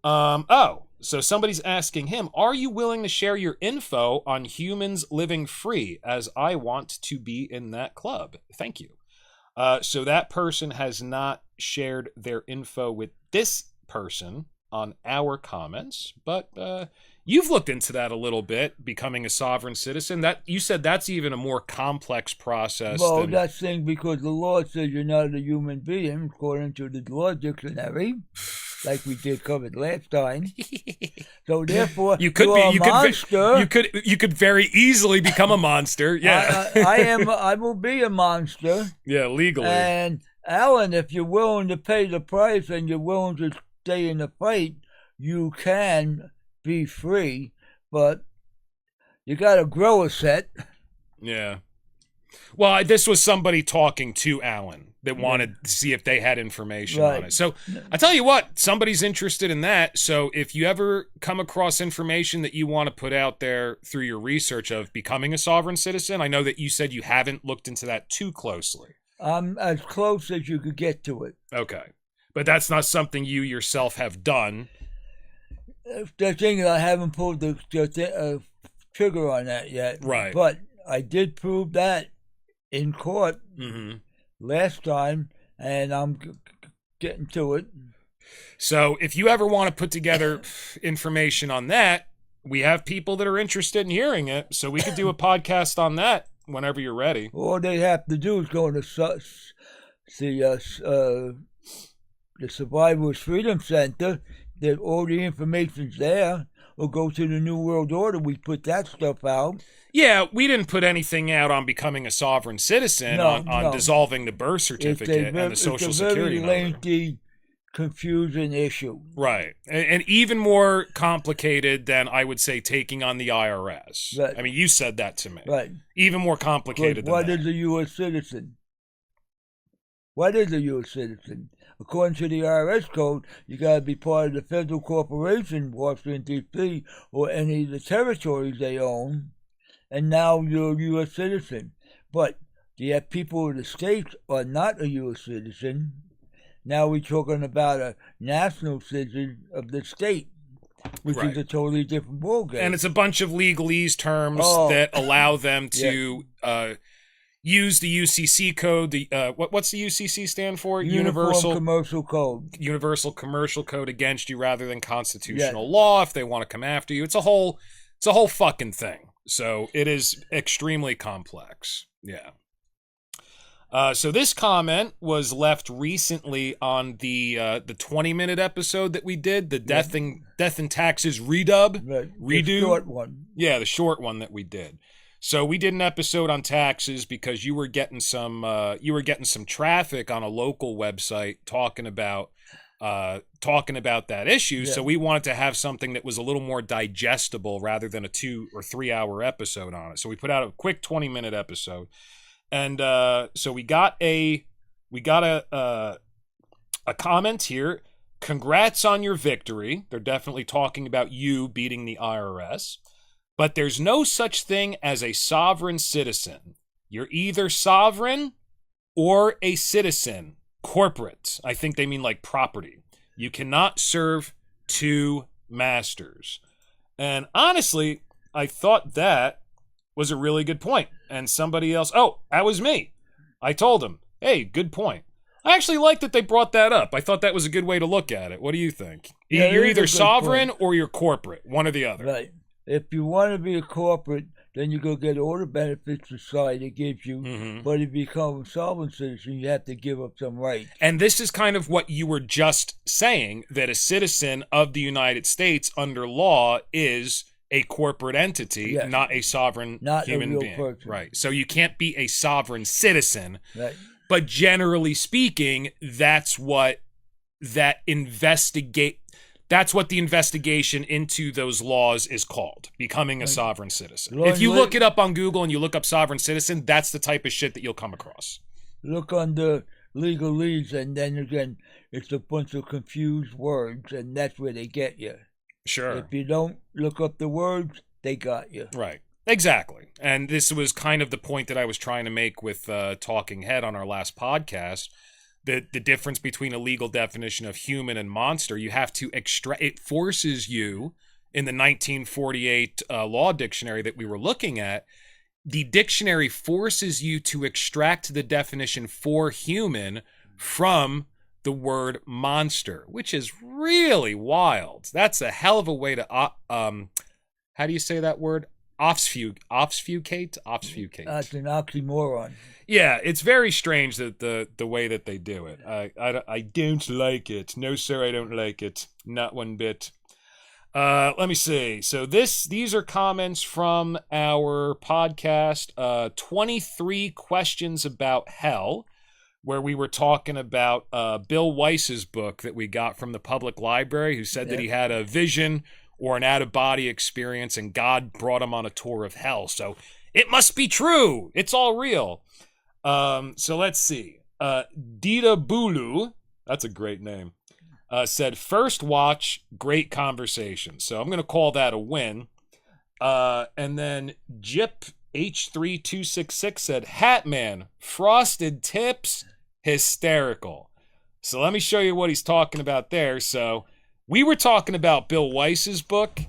So somebody's asking him, are you willing to share your info on humans living free, as I want to be in that club? Thank you. So that person has not shared their info with this person on our comments, but you've looked into that a little bit, becoming a sovereign citizen. That you said that's even a more complex process. Well, that's thing because the law says you're not a human being, according to the law dictionary, like we did covered last time. So therefore, you could be a monster. You could very easily become a monster. Yeah, I will be a monster. Yeah, legally. And Alan, if you're willing to pay the price and you're willing to stay in the fight, you can be free, but you got to grow a set. Yeah. Well, this was somebody talking to Alan that wanted to see if they had information on it. So I tell you what, somebody's interested in that. So if you ever come across information that you want to put out there through your research of becoming a sovereign citizen, I know that you said you haven't looked into that too closely. I'm as close as you could get to it. Okay. But that's not something you yourself have done. The thing is, I haven't pulled the trigger on that yet. Right. But I did prove that in court last time, and I'm getting to it. So if you ever want to put together information on that, we have people that are interested in hearing it, so we could do a podcast on that whenever you're ready. All they have to do is go to the Survivors Freedom Center. That all the information's there, or go to the New World Order. We put that stuff out. Yeah, we didn't put anything out on becoming a sovereign citizen, on dissolving the birth certificate and the Social Security number. It's a very lengthy, confusing issue. Right, and even more complicated than, I would say, taking on the IRS. Right. I mean, you said that to me. Right. Even more complicated than that. What is a U.S. citizen? What is a U.S. citizen? According to the IRS code, you got to be part of the federal corporation, Washington, D.C., or any of the territories they own, and now you're a U.S. citizen. But the people of the states are not a U.S. citizen. Now we're talking about a national citizen of the state, which is a totally different ballgame. And it's a bunch of legalese terms that allow them to... use the UCC code. The what's the UCC stand for? Uniform Commercial Code. Universal Commercial Code against you rather than constitutional law if they want to come after you. It's a whole fucking thing. So it is extremely complex. Yeah. So this comment was left recently on the 20-minute episode that we did, the Death and Taxes redo. The short one. Yeah, the short one that we did. So we did an episode on taxes because you were getting some traffic on a local website talking about that issue. Yeah. So we wanted to have something that was a little more digestible rather than a 2 or 3 hour episode on it. So we put out a quick 20-minute episode. And so we got a comment here. Congrats on your victory. They're definitely talking about you beating the IRS. But there's no such thing as a sovereign citizen. You're either sovereign or a citizen. Corporate. I think they mean like property. You cannot serve two masters. And honestly, I thought that was a really good point. And somebody else, that was me. I told him, hey, good point. I actually like that they brought that up. I thought that was a good way to look at it. What do you think? Yeah, you're either sovereign or you're corporate, one or the other. Right. If you want to be a corporate, then you go get all the benefits society gives you. Mm-hmm. But if you become a sovereign citizen, you have to give up some rights. And this is kind of what you were just saying, that a citizen of the United States under law is a corporate entity, yes, not a sovereign human being. Person. Right. So you can't be a sovereign citizen. Right. But generally speaking, that's what the investigation into those laws is called, becoming a sovereign citizen. If you look it up on Google and you look up sovereign citizen, that's the type of shit that you'll come across. Look on the legalese, and then again, it's a bunch of confused words, and that's where they get you. Sure. If you don't look up the words, they got you. Right. Exactly. And this was kind of the point that I was trying to make with Talking Head on our last podcast. The difference between a legal definition of human and monster, you have to it forces you, in the 1948 law dictionary that we were looking at, the dictionary forces you to extract the definition for human from the word monster, which is really wild. That's a hell of a way to, how do you say that word? Obfuscate. That's an oxymoron. Yeah, it's very strange that the way that they do it. I don't like it. No, sir, I don't like it. Not one bit. Let me see. So these are comments from our podcast, 23 Questions About Hell, where we were talking about Bill Weiss's book that we got from the public library, who said that he had a vision or an out-of-body experience, and God brought him on a tour of hell. So it must be true. It's all real. So let's see. Dita Bulu, that's a great name, said, first watch, great conversation. So I'm going to call that a win. And then Jip H3266 said, Hatman, frosted tips, hysterical. So let me show you what he's talking about there. So we were talking about Bill Weiss's book,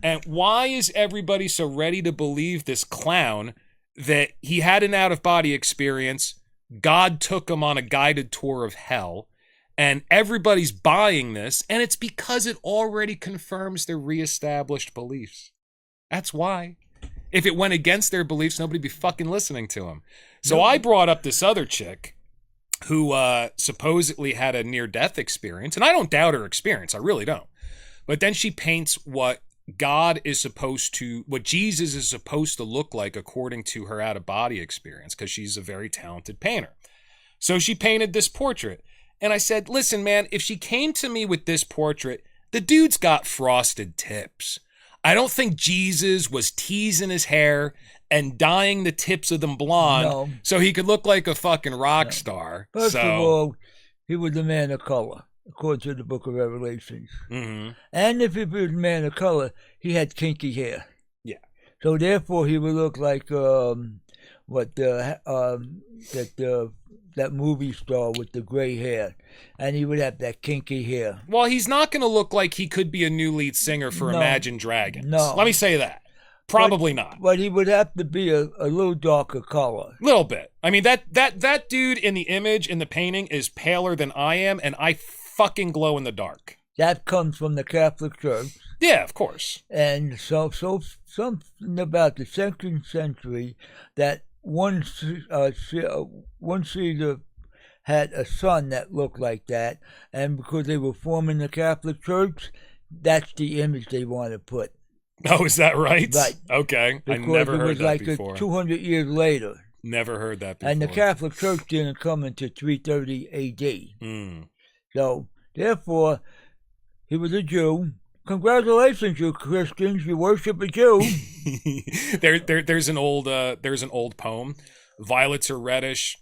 and why is everybody so ready to believe this clown that he had an out-of-body experience, God took him on a guided tour of hell, and everybody's buying this, and it's because it already confirms their reestablished beliefs. That's why. If it went against their beliefs, nobody'd be fucking listening to him. So I brought up this other chick who supposedly had a near-death experience, and I don't doubt her experience, I really don't. But then she paints what Jesus is supposed to look like according to her out-of-body experience, because she's a very talented painter. So she painted this portrait, and I said, listen, man, if she came to me with this portrait, the dude's got frosted tips. I don't think Jesus was teasing his hair and dyeing the tips of them blonde so he could look like a fucking rock star. First of all, he was a man of color, according to the book of Revelations. Mm-hmm. And if he was a man of color, he had kinky hair. Yeah. So therefore, he would look like that movie star with the gray hair, and he would have that kinky hair. Well, he's not going to look like he could be a new lead singer for Imagine Dragons. No. Let me say that. Probably not. But he would have to be a little darker color. Little bit. I mean, that dude in the image, in the painting, is paler than I am, and I fucking glow in the dark. That comes from the Catholic Church. Yeah, of course. And so something about the 2nd century that one Caesar had a son that looked like that, and because they were forming the Catholic Church, that's the image they want to put. Oh, is that right? Right. Okay. Because I never heard that like before. 200 years later. Never heard that before. And the Catholic Church didn't come until 330 A.D. So, therefore, he was a Jew. Congratulations, you Christians! You worship a Jew. There's an old poem. Violets are reddish.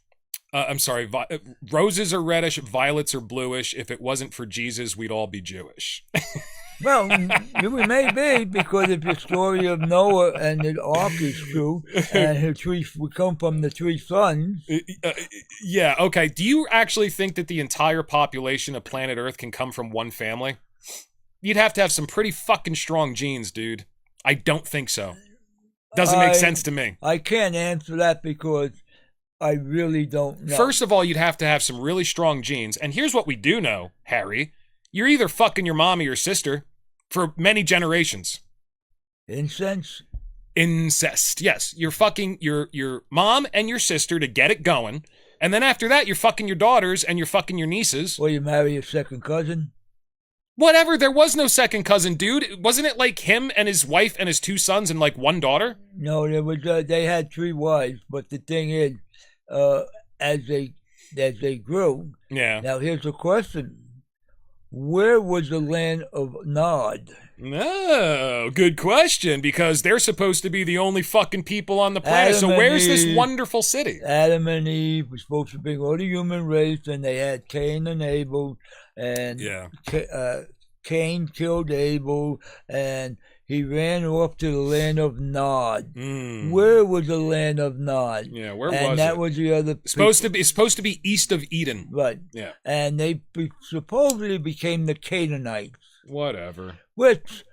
I'm sorry. Roses are reddish. Violets are bluish. If it wasn't for Jesus, we'd all be Jewish. Well, we may be, because if the story of Noah and the ark is true, and we come from the 3 sons. Yeah. Okay. Do you actually think that the entire population of planet Earth can come from one family? You'd have to have some pretty fucking strong genes, dude. I don't think so. Doesn't make sense to me. I can't answer that because I really don't know. First of all, you'd have to have some really strong genes. And here's what we do know, Harry. You're either fucking your mom or your sister for many generations. Incest? Incest, yes. You're fucking your mom and your sister to get it going. And then after that, you're fucking your daughters and you're fucking your nieces. Or you marry a second cousin? Whatever, there was no second cousin, dude. Wasn't it like him and his wife and his 2 sons and like 1 daughter? No, there was. They had 3 wives, but the thing is, as they grew. Yeah. Now here's a question: where was the land of Nod? No, good question, because they're supposed to be the only fucking people on the planet. So where's this wonderful city? Adam and Eve were supposed to bring all the human race, and they had Cain and Abel, and Cain killed Abel, and he ran off to the land of Nod. Where was the land of Nod? Yeah, where was it? And that was the other. It's supposed to be east of Eden. Right. Yeah. And they supposedly became the Canaanites. Whatever. Which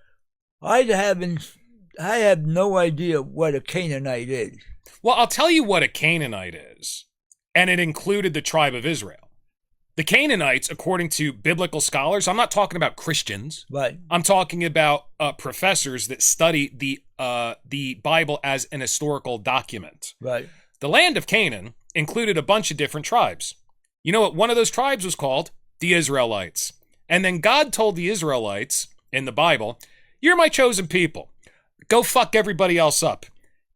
I have no idea what a Canaanite is. Well, I'll tell you what a Canaanite is, and it included the tribe of Israel. The Canaanites, according to biblical scholars, I'm not talking about Christians. Right. I'm talking about professors that study the Bible as an historical document. Right. The land of Canaan included a bunch of different tribes. You know what one of those tribes was called? The Israelites. And then God told the Israelites in the Bible, "You're my chosen people. Go fuck everybody else up."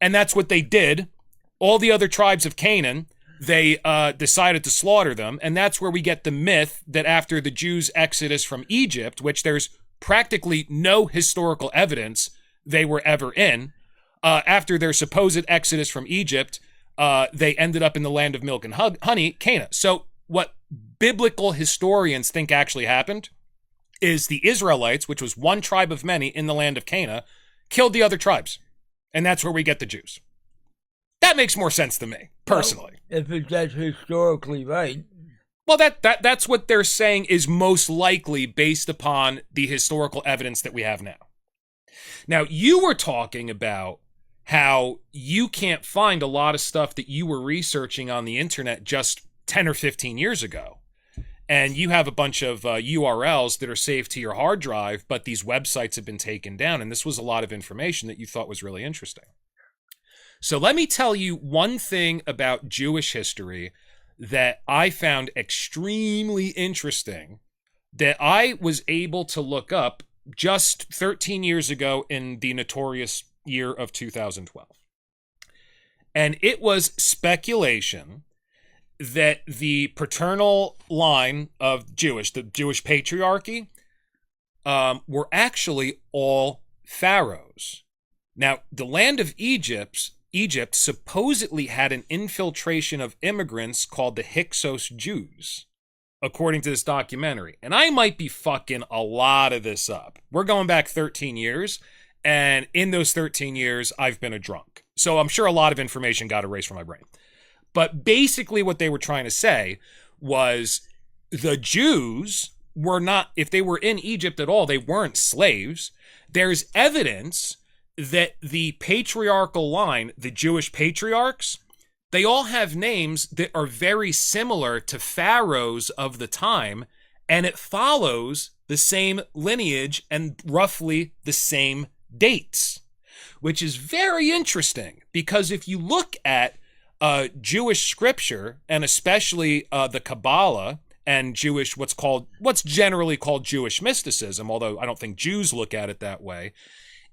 And that's what they did. All the other tribes of Canaan, they decided to slaughter them. And that's where we get the myth that after the Jews' exodus from Egypt, which there's practically no historical evidence they were ever in, after their supposed exodus from Egypt, they ended up in the land of milk and honey, Canaan. So what biblical historians think actually happened is the Israelites, which was one tribe of many in the land of Canaan, killed the other tribes. And that's where we get the Jews. That makes more sense to me, personally. Well, if that's historically right. Well, that's what they're saying is most likely based upon the historical evidence that we have now. Now, you were talking about how you can't find a lot of stuff that you were researching on the internet just 10 or 15 years ago. And you have a bunch of URLs that are saved to your hard drive, but these websites have been taken down. And this was a lot of information that you thought was really interesting. So let me tell you one thing about Jewish history that I found extremely interesting that I was able to look up just 13 years ago in the notorious year of 2012. And it was speculation that the paternal line of the Jewish patriarchy, were actually all pharaohs. Now, the land of Egypt supposedly had an infiltration of immigrants called the Hyksos Jews, according to this documentary. And I might be fucking a lot of this up. We're going back 13 years, and in those 13 years, I've been a drunk. So I'm sure a lot of information got erased from my brain. But basically what they were trying to say was the Jews were not, if they were in Egypt at all, they weren't slaves. There's evidence that the patriarchal line, the Jewish patriarchs, they all have names that are very similar to pharaohs of the time, and it follows the same lineage and roughly the same dates, which is very interesting because if you look at Jewish scripture, and especially the Kabbalah and Jewish, what's generally called Jewish mysticism, although I don't think Jews look at it that way,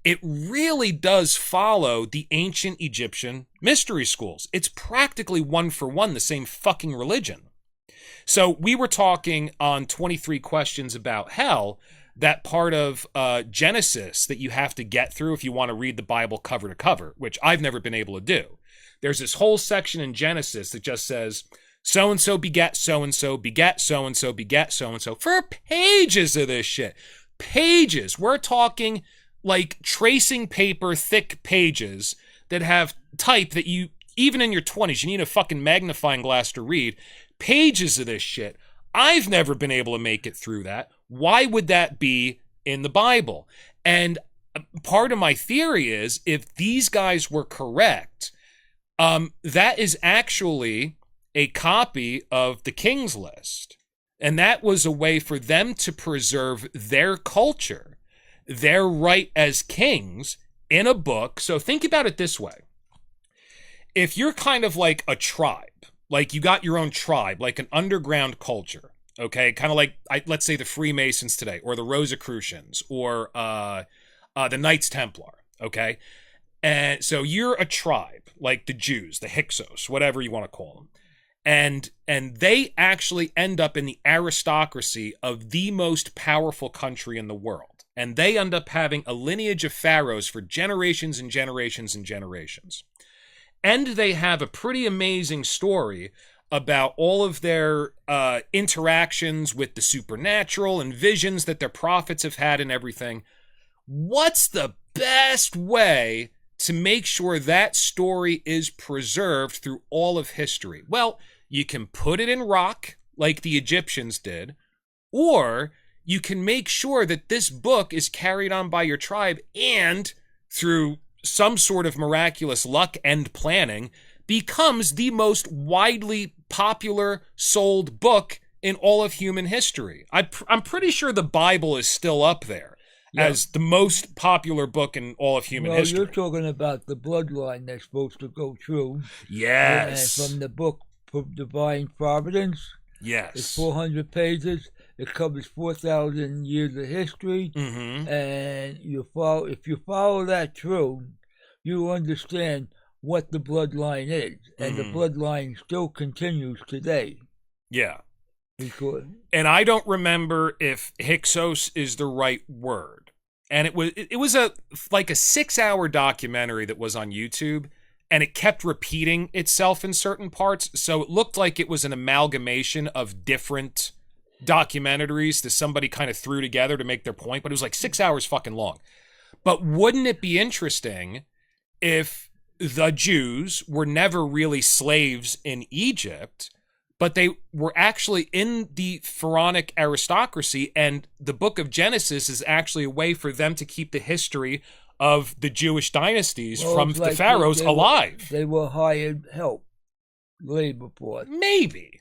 it really does follow the ancient Egyptian mystery schools. It's practically one for one the same fucking religion. So we were talking on 23 Questions About Hell, that part of Genesis that you have to get through if you want to read the Bible cover to cover, which I've never been able to do. There's this whole section in Genesis that just says, so-and-so begat so-and-so, begat so-and-so, begat so-and-so, for pages of this shit. Pages. We're talking like tracing paper, thick pages that have type that you, even in your 20s, you need a fucking magnifying glass to read. Pages of this shit. I've never been able to make it through that. Why would that be in the Bible? And part of my theory is, if these guys were correct, that is actually a copy of the King's List. And that was a way for them to preserve their culture, their right as kings, in a book. So think about it this way. If you're kind of like a tribe, like you got your own tribe, like an underground culture, okay? Kind of like, let's say the Freemasons today, or the Rosicrucians, or the Knights Templar, okay? And so you're a tribe, like the Jews, the Hyksos, whatever you want to call them. And they actually end up in the aristocracy of the most powerful country in the world. And they end up having a lineage of pharaohs for generations and generations and generations. And they have a pretty amazing story about all of their interactions with the supernatural and visions that their prophets have had and everything. What's the best way to make sure that story is preserved through all of history? Well, you can put it in rock, like the Egyptians did, or you can make sure that this book is carried on by your tribe and, through some sort of miraculous luck and planning, becomes the most widely popular sold book in all of human history. I'm pretty sure the Bible is still up there as the most popular book in all of human history. You're talking about the bloodline that's supposed to go through. Yes. And from the book Divine Providence. Yes. It's 400 pages. It covers 4,000 years of history. Mm-hmm. And if you follow that through, you understand what the bloodline is. And the bloodline still continues today. Yeah. And I don't remember if Hyksos is the right word. And it was like a 6-hour documentary that was on YouTube, and it kept repeating itself in certain parts. So it looked like it was an amalgamation of different documentaries that somebody kind of threw together to make their point, but it was like 6 hours fucking long. But wouldn't it be interesting if the Jews were never really slaves in Egypt, but they were actually in the pharaonic aristocracy, and the book of Genesis is actually a way for them to keep the history of the Jewish dynasties from the pharaohs alive. They were hired help, labor force. Maybe.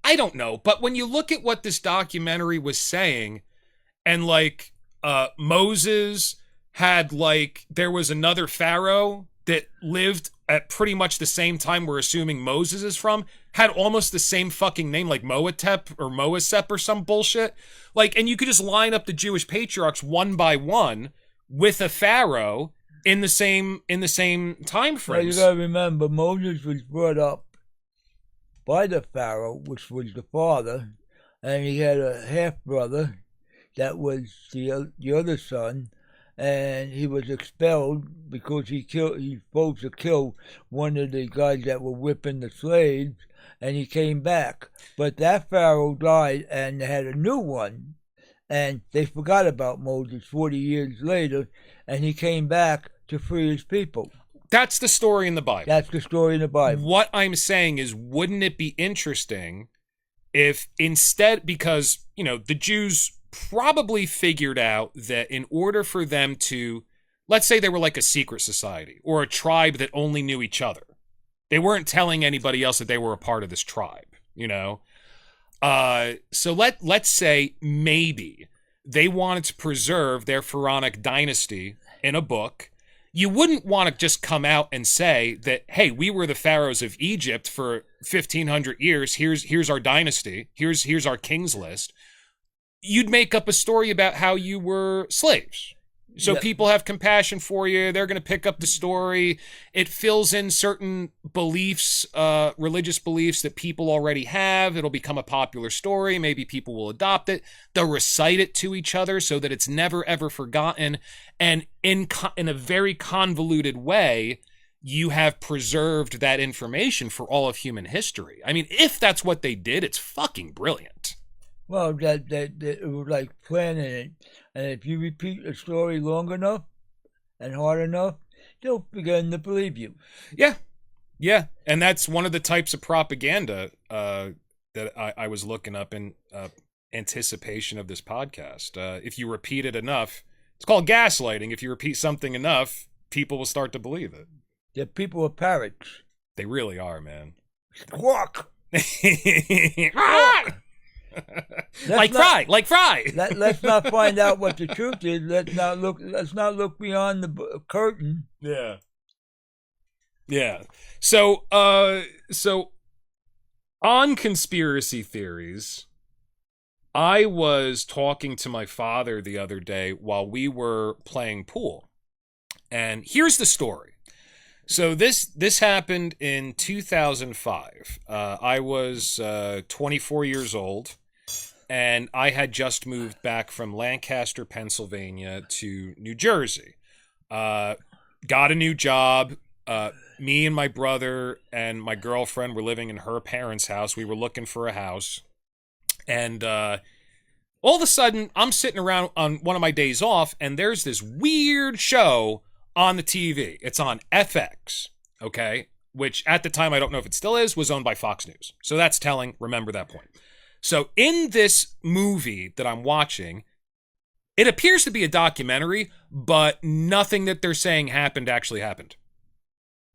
I don't know. But when you look at what this documentary was saying, and like Moses had, like, there was another pharaoh that lived at pretty much the same time we're assuming Moses is from, had almost the same fucking name, like Moatep or Moasep or some bullshit. Like, and you could just line up the Jewish patriarchs one by one with a pharaoh in the same time frames. Well, you gotta remember, Moses was brought up by the pharaoh, which was the father, and he had a half brother that was the other son. And he was expelled because he supposed to kill one of the guys that were whipping the slaves, and he came back. But that pharaoh died, and they had a new one, and they forgot about Moses 40 years later, and he came back to free his people. That's the story in the Bible. That's the story in the Bible. What I'm saying is, wouldn't it be interesting if instead, because, you know, the Jews probably figured out that in order for them to, let's say they were like a secret society or a tribe that only knew each other, they weren't telling anybody else that they were a part of this tribe, you know? So let's say maybe they wanted to preserve their pharaonic dynasty in a book. You wouldn't want to just come out and say that, hey, we were the pharaohs of Egypt for 1,500 years. Here's our dynasty. Here's our king's list. You'd make up a story about how you were slaves. So people have compassion for you. They're going to pick up the story. It fills in certain beliefs, religious beliefs that people already have. It'll become a popular story. Maybe people will adopt it. They'll recite it to each other so that it's never, ever forgotten. And in a very convoluted way, you have preserved that information for all of human history. I mean, if that's what they did, it's fucking brilliant. Well, that it was like planning it. And if you repeat a story long enough and hard enough, they'll begin to believe you. Yeah. Yeah. And that's one of the types of propaganda that I was looking up in anticipation of this podcast. If you repeat it enough, it's called gaslighting. If you repeat something enough, people will start to believe it. The people are parrots. They really are, man. Squawk! Like Fry. Let's not find out what the truth is. Let's not look beyond the curtain. Yeah. Yeah. So on conspiracy theories, I was talking to my father the other day while we were playing pool. And here's the story. So this happened in 2005. I was 24 years old, and I had just moved back from Lancaster, Pennsylvania to New Jersey. Got a new job. Me and my brother and my girlfriend were living in her parents' house. We were looking for a house. And all of a sudden, I'm sitting around on one of my days off, and there's this weird show on the TV. It's on FX, okay? Which at the time, I don't know if it still is, was owned by Fox News. So that's telling. Remember that point. So in this movie that I'm watching, it appears to be a documentary, but nothing that they're saying actually happened.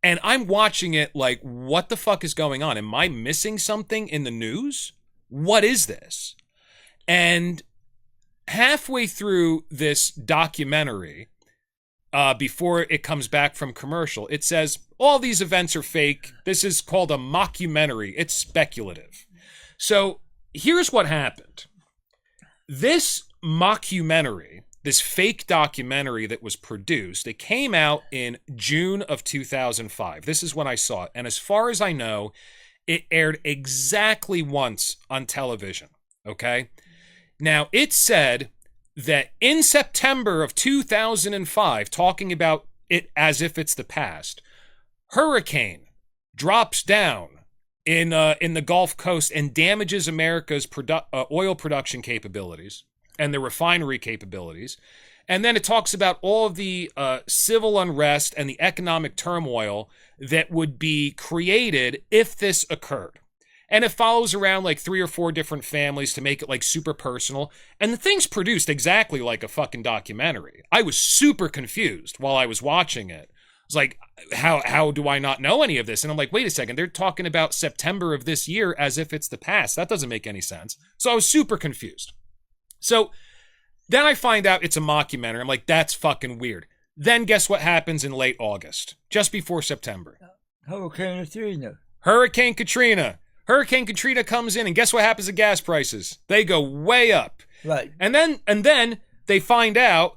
And I'm watching it like, what the fuck is going on? Am I missing something in the news? What is this? And halfway through this documentary, before it comes back from commercial, it says, all these events are fake. This is called a mockumentary. It's speculative. So here's what happened. This mockumentary, this fake documentary that was produced, it came out in June of 2005. This is when I saw it. And as far as I know, it aired exactly once on television. Okay? Now, it said that in September of 2005, talking about it as if it's the past, hurricane drops down in the Gulf Coast and damages America's oil production capabilities and the refinery capabilities. And then it talks about all of the civil unrest and the economic turmoil that would be created if this occurred. And it follows around like 3 or 4 different families to make it like super personal. And the thing's produced exactly like a fucking documentary. I was super confused while I was watching it. I was like, how do I not know any of this? And I'm like, wait a second, they're talking about September of this year as if it's the past. That doesn't make any sense. So I was super confused. So then I find out it's a mockumentary. I'm like, that's fucking weird. Then guess what happens in late August, just before September? Hurricane Katrina. Hurricane Katrina. Hurricane Katrina comes in, and guess what happens to gas prices? They go way up. Right. And then they find out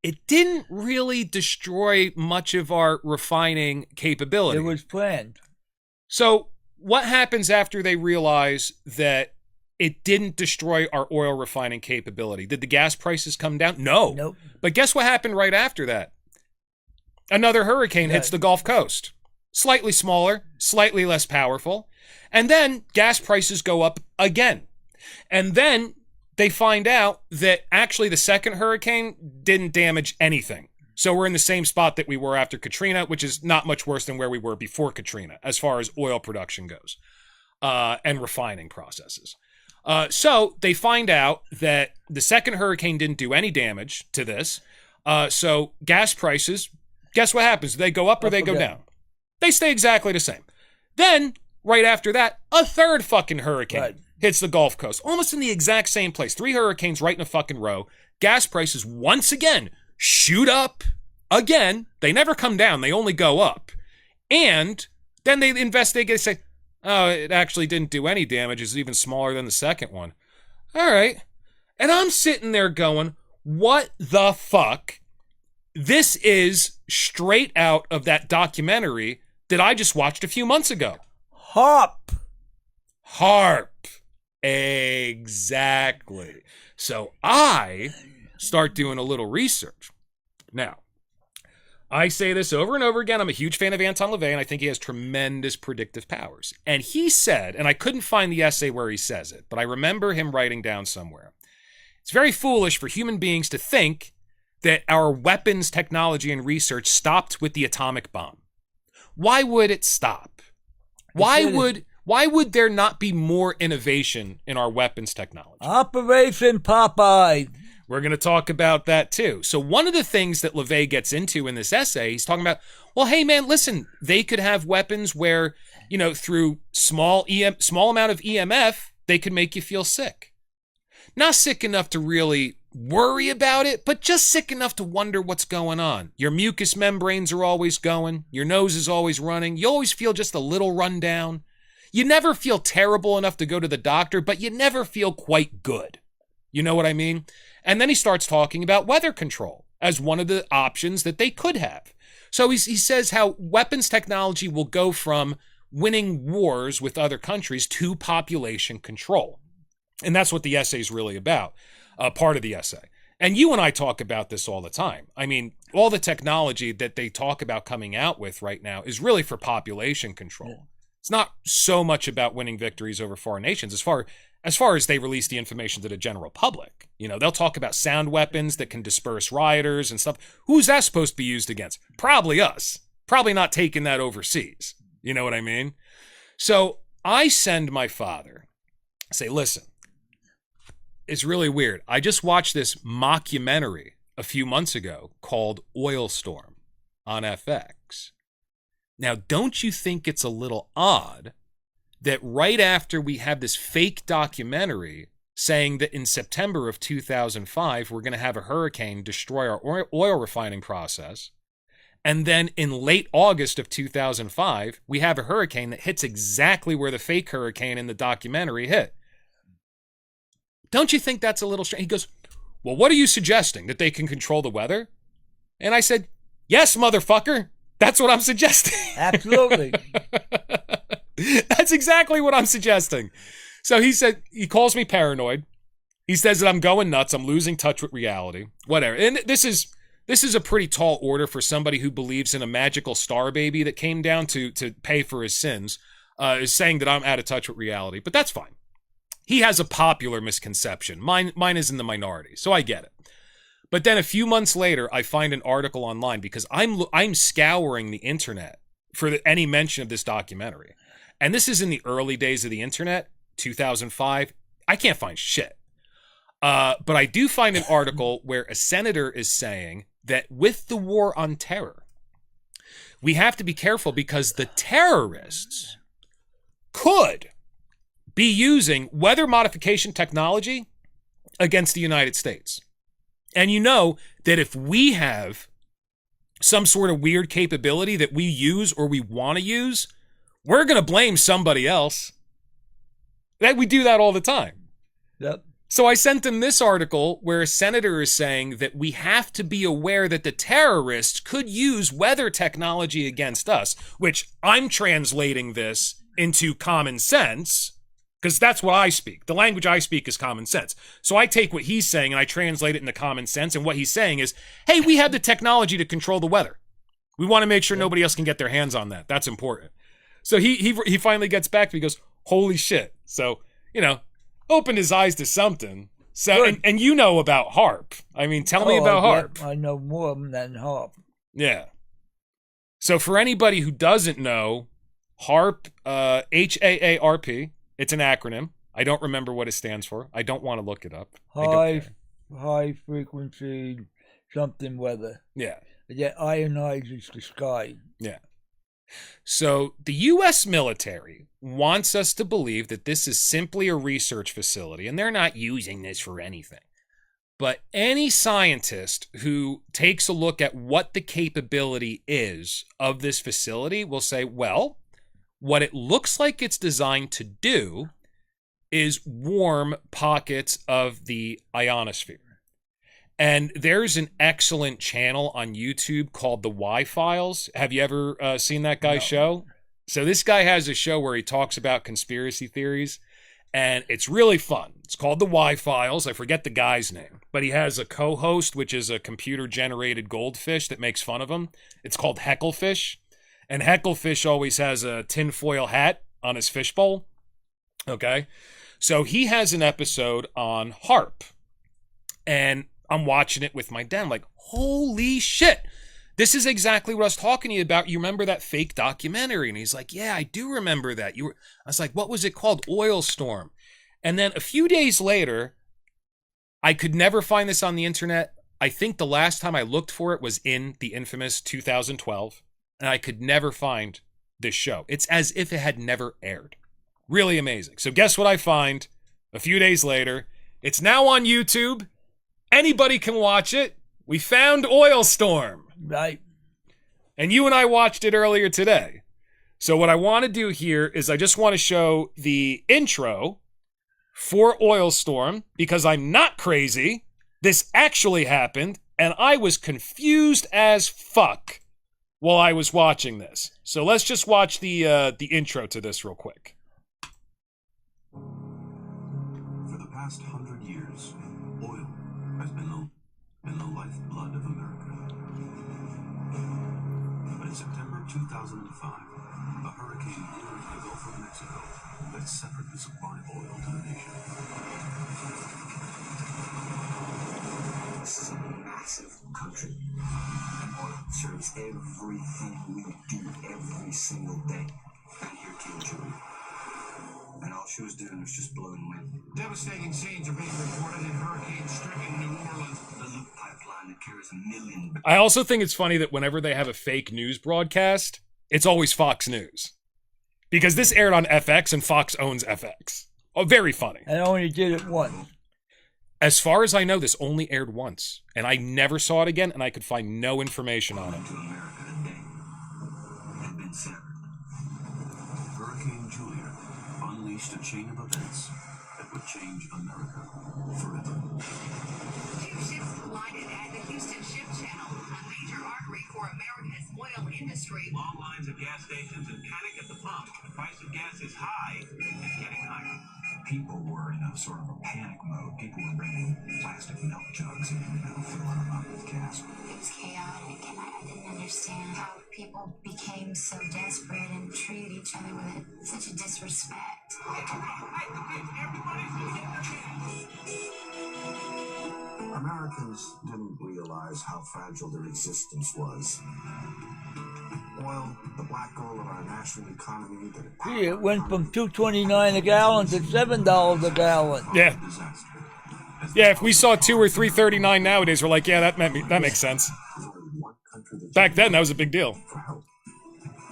it didn't really destroy much of our refining capability. It was planned. So what happens after they realize that it didn't destroy our oil refining capability? Did the gas prices come down? No. Nope. But guess what happened right after that? Another hurricane hits the Gulf Coast. Slightly smaller, slightly less powerful. And then gas prices go up again. And then they find out that actually the second hurricane didn't damage anything. So we're in the same spot that we were after Katrina, which is not much worse than where we were before Katrina as far as oil production goes and refining processes. So they find out that the second hurricane didn't do any damage to this. So gas prices, guess what happens? Do they go up or they go down? They stay exactly the same. Then, right after that, a third fucking hurricane hits the Gulf Coast, almost in the exact same place. 3 hurricanes right in a fucking row. Gas prices once again shoot up again. They never come down. They only go up. And then they investigate and say, oh, it actually didn't do any damage. It's even smaller than the second one. All right. And I'm sitting there going, what the fuck? This is straight out of that documentary that I just watched a few months ago. HAARP. Exactly. So I start doing a little research. Now, I say this over and over again. I'm a huge fan of Anton LaVey, and I think he has tremendous predictive powers. And he said, and I couldn't find the essay where he says it, but I remember him writing down somewhere, it's very foolish for human beings to think that our weapons technology and research stopped with the atomic bomb. Why would it stop? Why would there not be more innovation in our weapons technology? Operation Popeye. We're going to talk about that too. So one of the things that LaVey gets into in this essay, he's talking about, well, hey man, listen, they could have weapons where, you know, through small amount of EMF, they could make you feel sick. Not sick enough to really worry about it, but just sick enough to wonder what's going on. Your mucous membranes are always going. Your nose is always running. You always feel just a little run down. You never feel terrible enough to go to the doctor, but you never feel quite good. You know what I mean? And then he starts talking about weather control as one of the options that they could have. So he says how weapons technology will go from winning wars with other countries to population control. And that's what the essay is really about, part of the essay. And you and I talk about this all the time. I mean, all the technology that they talk about coming out with right now is really for population control. Yeah. It's not so much about winning victories over foreign nations as far as they release the information to the general public. You know, they'll talk about sound weapons that can disperse rioters and stuff. Who's that supposed to be used against? Probably us. Probably not taking that overseas. You know what I mean? So I send my father, say, listen, it's really weird. I just watched this mockumentary a few months ago called Oil Storm on FX. Now, don't you think it's a little odd that right after we have this fake documentary saying that in September of 2005, we're going to have a hurricane destroy our oil refining process, and then in late August of 2005, we have a hurricane that hits exactly where the fake hurricane in the documentary hit? Don't you think that's a little strange? He goes, well, what are you suggesting? That they can control the weather? And I said, yes, motherfucker. That's what I'm suggesting. Absolutely. That's exactly what I'm suggesting. So he said, he calls me paranoid. He says that I'm going nuts. I'm losing touch with reality. Whatever. And this is a pretty tall order for somebody who believes in a magical star baby that came down to pay for his sins, is saying that I'm out of touch with reality. But that's fine. He has a popular misconception. Mine is in the minority, so I get it. But then a few months later, I find an article online because I'm scouring the internet for any mention of this documentary. And this is in the early days of the internet, 2005. I can't find shit. But I do find an article where a senator is saying that with the war on terror, we have to be careful because the terrorists could be using weather modification technology against the United States. And you know that if we have some sort of weird capability that we use or we want to use, we're going to blame somebody else. That we do that all the time. Yep. So I sent him this article where a senator is saying that we have to be aware that the terrorists could use weather technology against us, which I'm translating this into common sense. Because that's what I speak. The language I speak is common sense. So I take what he's saying and I translate it into common sense. And what he's saying is, hey, we have the technology to control the weather. We want to make sure nobody else can get their hands on that. That's important. So he finally gets back to me. He goes, holy shit. So, you know, opened his eyes to something. So and you know about HAARP. I mean, tell me about HAARP. I know more than HAARP. Yeah. So for anybody who doesn't know, HAARP, HAARP, it's an acronym. I don't remember what it stands for. I don't want to look it up. I don't care. High frequency something weather. Yeah. That ionizes the sky. Yeah. So the U.S. military wants us to believe that this is simply a research facility, and they're not using this for anything. But any scientist who takes a look at what the capability is of this facility will say, well, what it looks like it's designed to do is warm pockets of the ionosphere. And there's an excellent channel on YouTube called The Y-Files. Have you ever seen that guy's show? So this guy has a show where he talks about conspiracy theories, and it's really fun. It's called The Y-Files. I forget the guy's name, but he has a co-host, which is a computer-generated goldfish that makes fun of him. It's called Hecklefish, and Hecklefish always has a tinfoil hat on his fishbowl. Okay? So he has an episode on HAARP, and I'm watching it with my dad. I'm like, holy shit. This is exactly what I was talking to you about. You remember that fake documentary? And he's like, yeah, I do remember that. I was like, what was it called? Oil Storm. And then a few days later, I could never find this on the internet. I think the last time I looked for it was in the infamous 2012. And I could never find this show. It's as if it had never aired. Really amazing. So guess what I find a few days later? It's now on YouTube. Anybody can watch it. We found Oil Storm. Right. And you and I watched it earlier today. So what I want to do here is I just want to show the intro for Oil Storm because I'm not crazy. This actually happened, and I was confused as fuck while I was watching this. So let's just watch the intro to this real quick. For the past 100 years, oil has been the lifeblood of America. But in September 2005, a hurricane blew into the Gulf of Mexico that severed the supply of oil to the nation. This is a massive country, and oil serves everything we do every single day. And here came Julie. And all she was doing was just blowing wind. Devastating scenes are being reported in hurricane-stricken New Orleans. The loop pipeline that carries 1 million... I also think it's funny that whenever they have a fake news broadcast, it's always Fox News. Because this aired on FX, and Fox owns FX. Oh, very funny. And only did it once. As far as I know, this only aired once. And I never saw it again, and I could find no information on it. ...to America today had been severed. Hurricane Julia unleashed a chain of events that would change America forever. Two ships collided at the Houston Ship Channel, a major artery for America's oil industry. Long lines of gas stations and panic at the pump. The price of gas is high and getting higher. People were in a sort of a panic mode. People were bringing plastic milk jugs and filling them up with gas. It was chaotic, and I didn't understand how people became so desperate and treated each other with such a disrespect. Americans didn't realize how fragile their existence was. Oil, the black gold of our national economy, It went from $2.29 a gallon to $7 a gallon. Yeah. Yeah, if we saw $2 or $3.39 nowadays, we're like, yeah, that makes sense. Back then, that was a big deal.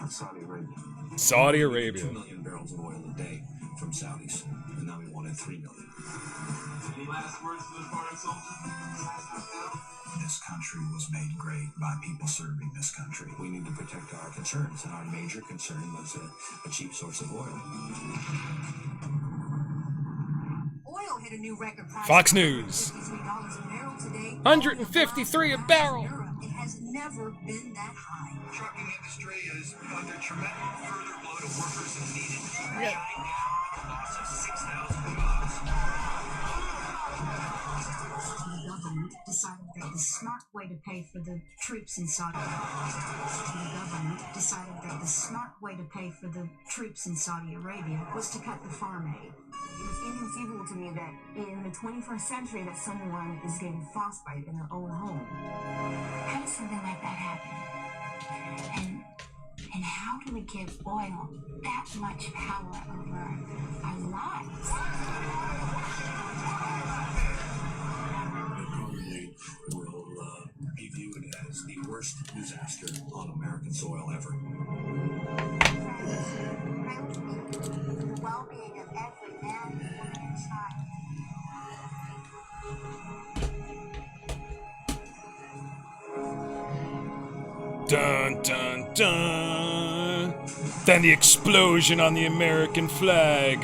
Saudi Arabia. Saudi Arabia. 2 million barrels of oil a day from Saudis, and now we wanted 3 million. Any last words to the foreign soldiers? This country was made great by people serving this country. We need to protect our concerns, and our major concern was a cheap source of oil. Oil hit a new record price. Fox News. $53 a barrel today. 153 a barrel. It has never been that high. Trucking industry is under tremendous further blow to workers and needed a loss of 6,000 jobs. The government decided that the smart way to pay for the troops in Saudi Arabia was to cut the farm aid. It's inconceivable to me that in the 21st century that someone is getting frostbite in their own home. How does something like that happen? And And how do we give oil that much power over our lives? Probably will be viewed as the worst disaster on American soil ever. I would think the well-being of every man, woman, and child. Dun, dun, dun. Then the explosion on the American flag.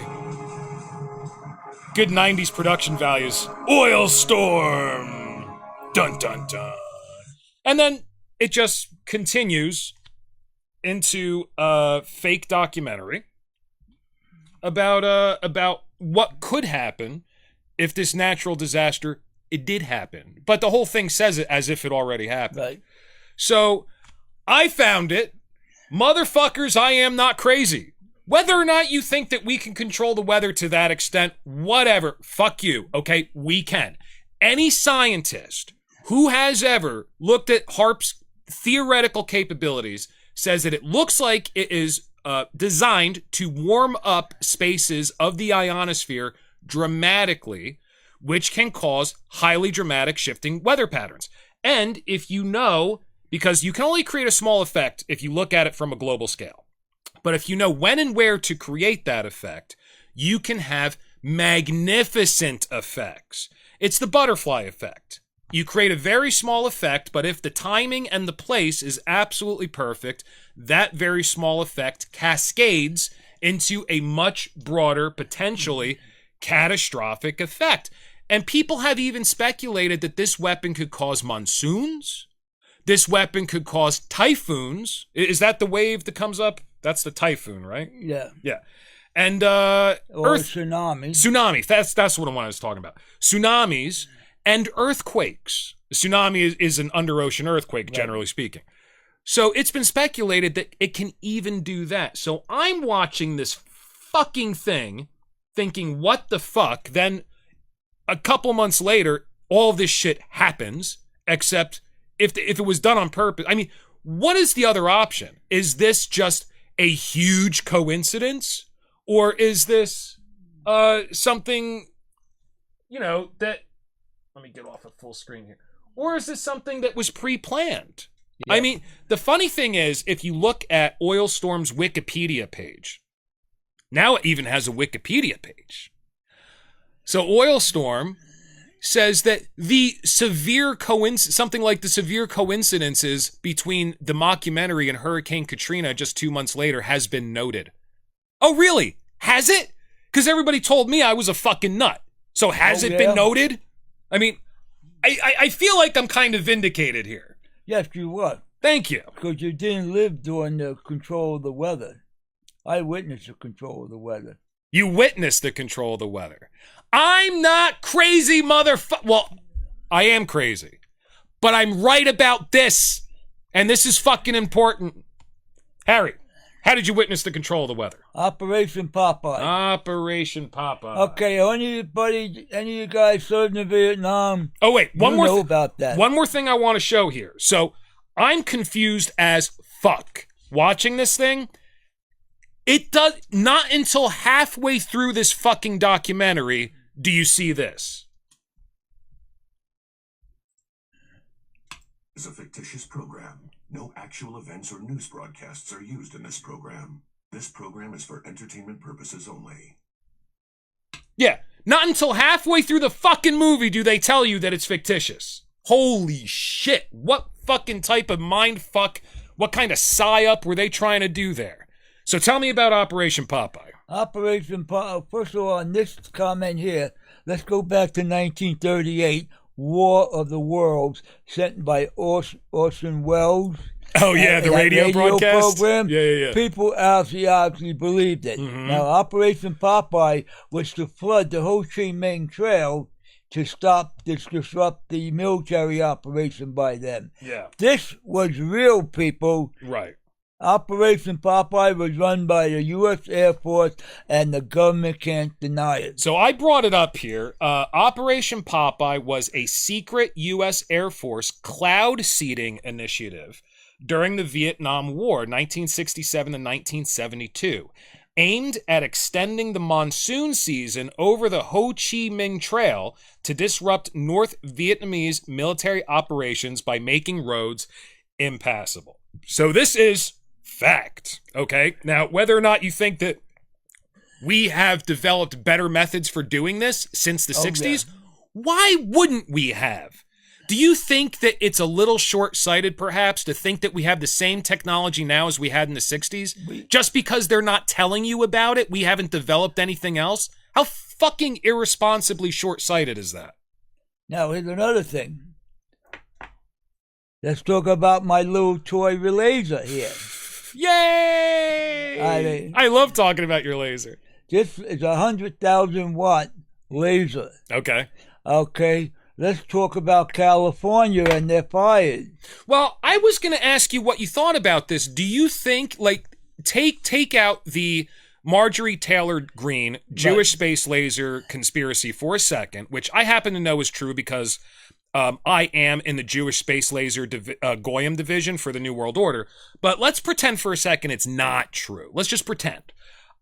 Good 90s production values. Oil storm. Dun, dun, dun. And then it just continues into a fake documentary about what could happen if this natural disaster, it did happen. But the whole thing says it as if it already happened. Right. So I found it. Motherfuckers, I am not crazy. Whether or not you think that we can control the weather to that extent, whatever, fuck you, okay? We can. Any scientist who has ever looked at HAARP's theoretical capabilities says that it looks like it is designed to warm up spaces of the ionosphere dramatically, which can cause highly dramatic shifting weather patterns. And if you know, because you can only create a small effect if you look at it from a global scale. But if you know when and where to create that effect, you can have magnificent effects. It's the butterfly effect. You create a very small effect, but if the timing and the place is absolutely perfect, that very small effect cascades into a much broader, potentially catastrophic effect. And people have even speculated that this weapon could cause monsoons. This weapon could cause typhoons. Is that the wave that comes up? That's the typhoon, right? Yeah. Yeah. And Or earth tsunami. tsunamis. That's what I was talking about. Tsunamis and earthquakes. A tsunami is an under-ocean earthquake, generally speaking. So it's been speculated that it can even do that. So I'm watching this fucking thing, thinking, what the fuck? Then a couple months later, all of this shit happens, except if it was done on purpose. I mean, what is the other option? Is this just a huge coincidence? Or is this something, that... Let me get off of full screen here. Or is this something that was pre-planned? Yeah. I mean, the funny thing is, if you look at Oil Storm's Wikipedia page, now it even has a Wikipedia page. So Oil Storm says that something like the severe coincidences between the mockumentary and Hurricane Katrina just 2 months later has been noted. Oh, really? Has it? Because everybody told me I was a fucking nut. So has it been noted? I mean, I feel like I'm kind of vindicated here. Yes, you were. Thank you. Because you didn't live during the control of the weather. I witnessed the control of the weather. You witnessed the control of the weather. I'm not crazy, motherfucker. Well, I am crazy. But I'm right about this. And this is fucking important. Harry, how did you witness the control of the weather? Operation Popeye. Operation Popeye. Okay, any of you guys served in Vietnam? Oh, wait. One more know about that. One more thing I want to show here. So, I'm confused as fuck. Watching this thing, it does not until halfway through this fucking documentary do you see this. Is a fictitious program. No actual events or news broadcasts are used in this program. This program is for entertainment purposes only. Yeah, not until halfway through the fucking movie do they tell you that it's fictitious. Holy shit, what fucking type of mindfuck, what kind of psyop were they trying to do there? So tell me about Operation Popeye. Operation Popeye, first of all, on this comment here, let's go back to 1938, War of the Worlds, sent by Orson Welles. Oh, yeah, the radio broadcast? Program. Yeah. People obviously believed it. Mm-hmm. Now, Operation Popeye was to flood the Ho Chi Minh Trail to disrupt the military operation by them. Yeah. This was real, people. Right. Operation Popeye was run by the U.S. Air Force, and the government can't deny it. So I brought it up here. Operation Popeye was a secret U.S. Air Force cloud seeding initiative during the Vietnam War, 1967 to 1972, aimed at extending the monsoon season over the Ho Chi Minh Trail to disrupt North Vietnamese military operations by making roads impassable. So this is fact, okay? Now, whether or not you think that we have developed better methods for doing this since the 60s, why wouldn't we have? Do you think that it's a little short-sighted, perhaps, to think that we have the same technology now as we had in the 60s? Just because they're not telling you about it, we haven't developed anything else? How fucking irresponsibly short-sighted is that? Now, here's another thing. Let's talk about my little toy laser here. Yay! I love talking about your laser. This is a 100,000 watt laser. Okay. Okay. Let's talk about California and their fires. Well, I was going to ask you what you thought about this. Do you think, like, take out the Marjorie Taylor Greene Jewish space laser conspiracy for a second, which I happen to know is true because I am in the Jewish space laser Goyim division for the New World Order. But let's pretend for a second it's not true. Let's just pretend.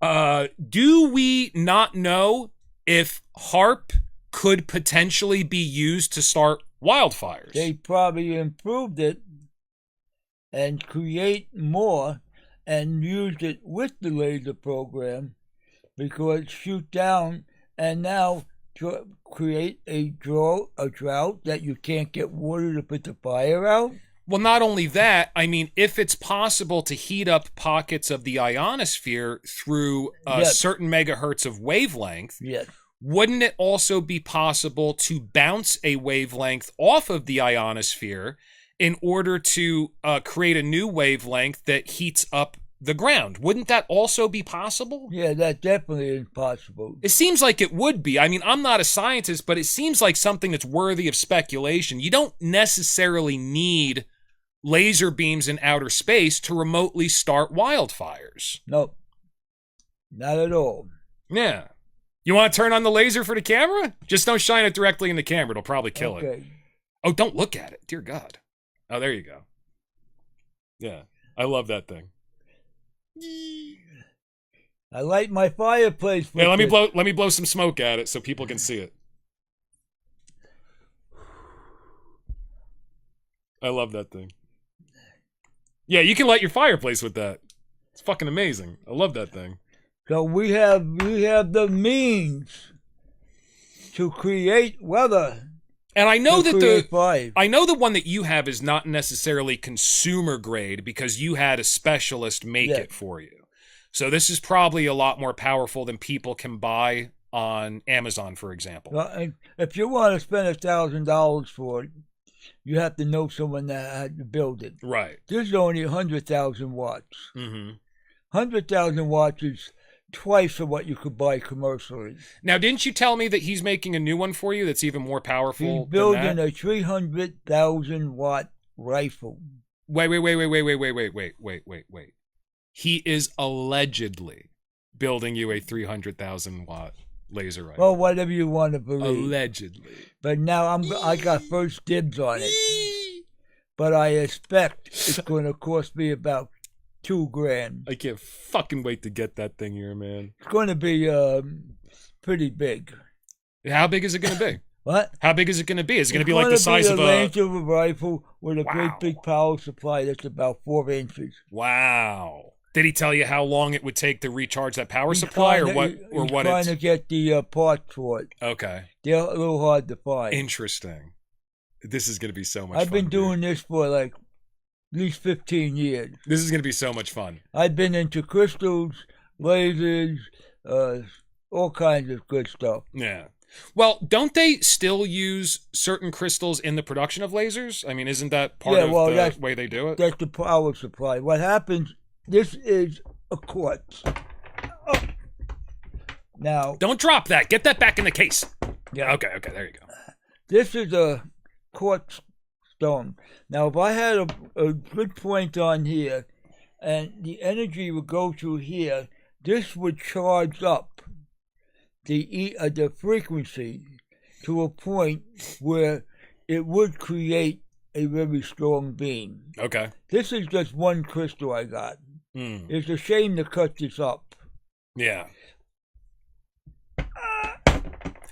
Do we not know if HARP could potentially be used to start wildfires? They probably improved it and create more and used it with the laser program because shoot down and now create a drought that you can't get water to put the fire out. Well, not only that, I mean, if it's possible to heat up pockets of the ionosphere through certain megahertz of wavelength, yes, wouldn't it also be possible to bounce a wavelength off of the ionosphere in order to create a new wavelength that heats up the ground? Wouldn't that also be possible? Yeah, that definitely is possible. It seems like it would be. I mean, I'm not a scientist, but it seems like something that's worthy of speculation. You don't necessarily need laser beams in outer space to remotely start wildfires. Nope. Not at all. Yeah. You want to turn on the laser for the camera? Just don't shine it directly in the camera. It'll probably kill it. Oh, don't look at it. Dear God. Oh, there you go. Yeah. I love that thing. I light my fireplace with let me blow some smoke at it so people can see it. I love that thing. Yeah, you can light your fireplace with that. It's fucking amazing. I love that thing. So we have the means to create weather. And I know that the one that you have is not necessarily consumer grade because you had a specialist make it for you. So this is probably a lot more powerful than people can buy on Amazon, for example. Well, if you want to spend $1,000 for it, you have to know someone that had to build it. Right. This is only 100,000 watts. Mm-hmm. 100,000 watts is twice of what you could buy commercially. Now, didn't you tell me that he's making a new one for you that's even more powerful? He's building a 300,000 watt rifle. Wait. He is allegedly building you a 300,000 watt laser rifle. Well, whatever you want to believe. Allegedly. But now I got first dibs on it. But I expect it's going to cost me about $2,000. I can't fucking wait to get that thing here, man. It's going to be pretty big. How big is it going to be? What? How big is it going to be? Is it going to be like the size of a range of a rifle with a great big power supply that's about 4 inches. Wow. Did he tell you how long it would take to recharge that power supply, or what? He's trying to get the parts for it. Okay. They're a little hard to find. Interesting. This is going to be so much fun. I've been doing this for like at least 15 years. This is going to be so much fun. I've been into crystals, lasers, all kinds of good stuff. Yeah. Well, don't they still use certain crystals in the production of lasers? I mean, isn't that part of the way they do it? That's the power supply. What happens, this is a quartz. Oh. Now, don't drop that. Get that back in the case. Yeah. Okay, there you go. This is a quartz stone. Now, if I had a good point on here, and the energy would go through here, this would charge up the frequency to a point where it would create a very strong being. Okay. This is just one crystal I got. Mm. It's a shame to cut this up. Yeah.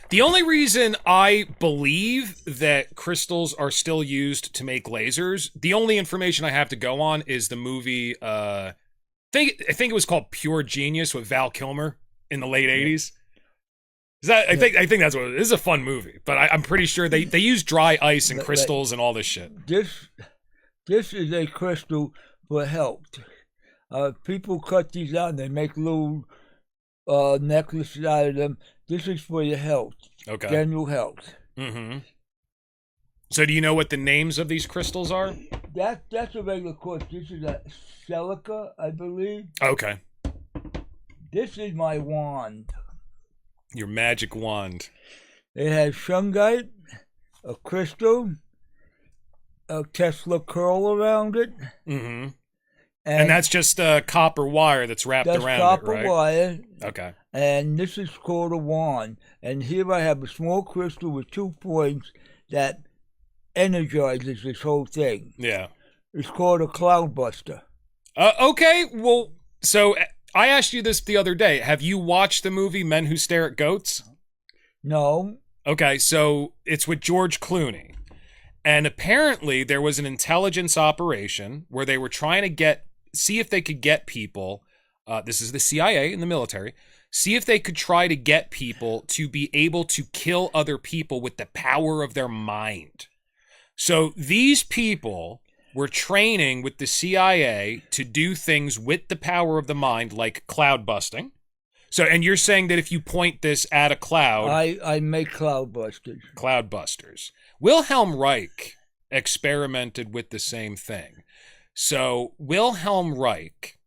The only reason I believe that crystals are still used to make lasers, the only information I have to go on is the movie, I think it was called Pure Genius with Val Kilmer in the late 80s. Is that, I think that's what it is. This is a fun movie, but I'm pretty sure they use dry ice and crystals and all this shit. This is a crystal for health. People cut these out and they make little necklaces out of them. This is for your health. Okay. General health. Mm-hmm. So do you know what the names of these crystals are? That's a regular quartz. This is a silica, I believe. Okay. This is my wand. Your magic wand. It has shungite, a crystal, a Tesla curl around it. Mm-hmm. And that's just copper wire that's wrapped around it, right? That's copper wire. Okay. And this is called a wand. And here I have a small crystal with 2 points that energizes this whole thing. Yeah. It's called a cloudbuster. Okay, well, so I asked you this the other day. Have you watched the movie Men Who Stare at Goats? No. Okay, so it's with George Clooney. And apparently there was an intelligence operation where they were trying to see if they could get people, this is the CIA and the military, see if they could try to get people to be able to kill other people with the power of their mind. So these people were training with the CIA to do things with the power of the mind, like cloud busting. So, and you're saying that if you point this at a cloud... I make cloudbusters. Cloudbusters. Wilhelm Reich experimented with the same thing. So Wilhelm Reich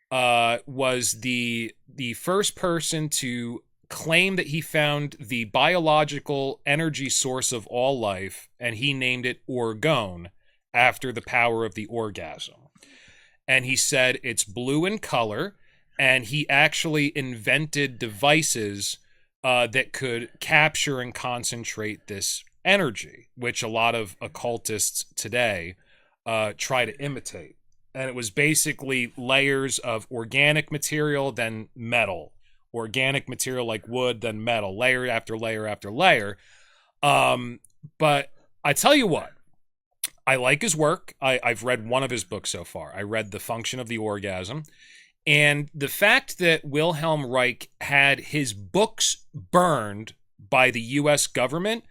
was the first person to claim that he found the biological energy source of all life, and he named it orgone after the power of the orgasm. And he said it's blue in color, and he actually invented devices that could capture and concentrate this energy, which a lot of occultists today try to imitate. And it was basically layers of organic material, then metal. Organic material like wood, then metal. Layer after layer after layer. But I tell you what, I like his work. I've read one of his books so far. I read The Function of the Orgasm. And the fact that Wilhelm Reich had his books burned by the U.S. government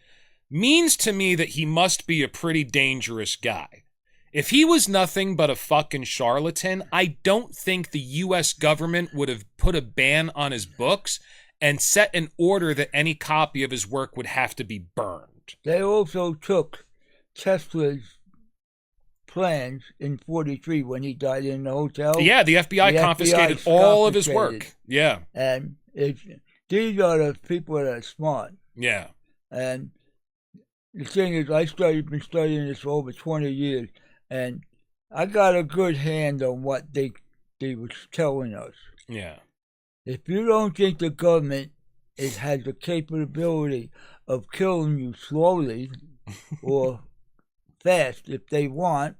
means to me that he must be a pretty dangerous guy. If he was nothing but a fucking charlatan, I don't think the U.S. government would have put a ban on his books and set an order that any copy of his work would have to be burned. They also took Tesla's plans in 43 when he died in the hotel. Yeah, the FBI confiscated all of his work. Yeah. And these are the people that are smart. Yeah. And the thing is, been studying this for over 20 years, and I got a good hand on what they was telling us. Yeah. If you don't think the government has the capability of killing you slowly or fast if they want,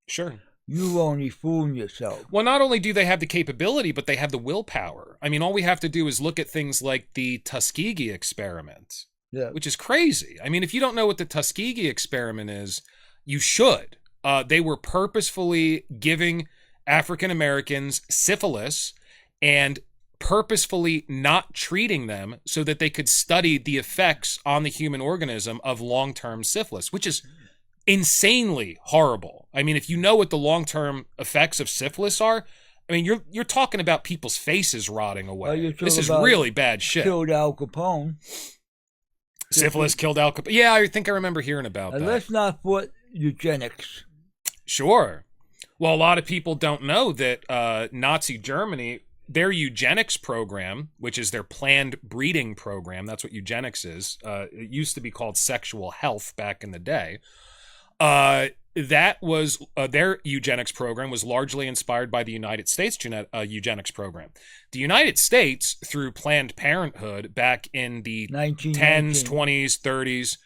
sure, you only fooling yourself. Well, not only do they have the capability, but they have the willpower. I mean, all we have to do is look at things like the Tuskegee experiment, which is crazy. I mean, if you don't know what the Tuskegee experiment is, you should. They were purposefully giving African Americans syphilis and purposefully not treating them so that they could study the effects on the human organism of long-term syphilis, which is insanely horrible. I mean, if you know what the long-term effects of syphilis are, I mean, you're talking about people's faces rotting away. This is really bad shit. Killed Al Capone. Syphilis killed Al Capone. Yeah, I think I remember hearing about that. Let's not put eugenics. Sure. Well, a lot of people don't know that Nazi Germany, their eugenics program, which is their planned breeding program, that's what eugenics is. It used to be called sexual health back in the day. That was their eugenics program was largely inspired by the United States eugenics program. The United States, through Planned Parenthood back in the 10s, 20s, 30s,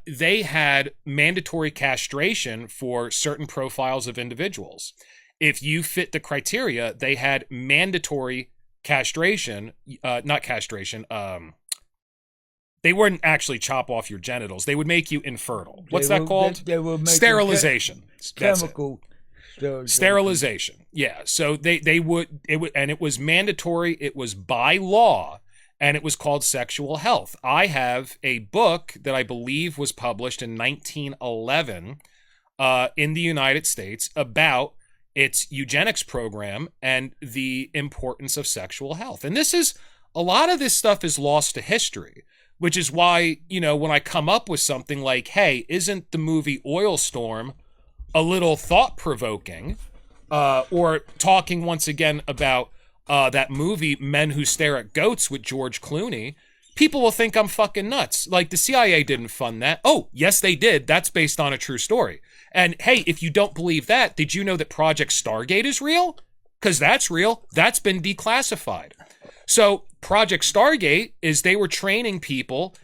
they had mandatory castration for certain profiles of individuals. If you fit the criteria, they had mandatory castration, not castration. They wouldn't actually chop off your genitals. They would make you infertile. What's that called? They were making Sterilization. chemical sterilization. Yeah. So they would, and it was mandatory. It was by law, and it was called sexual health. I have a book that I believe was published in 1911 in the United States about its eugenics program and the importance of sexual health. And a lot of this stuff is lost to history, which is why, when I come up with something like, hey, isn't the movie Oil Storm a little thought-provoking? Or talking once again about that movie Men Who Stare at Goats with George Clooney, people will think I'm fucking nuts. Like, the CIA didn't fund that. Oh, yes, they did. That's based on a true story. And hey, if you don't believe that, did you know that Project Stargate is real? Because that's real. That's been declassified. So Project Stargate is they were training people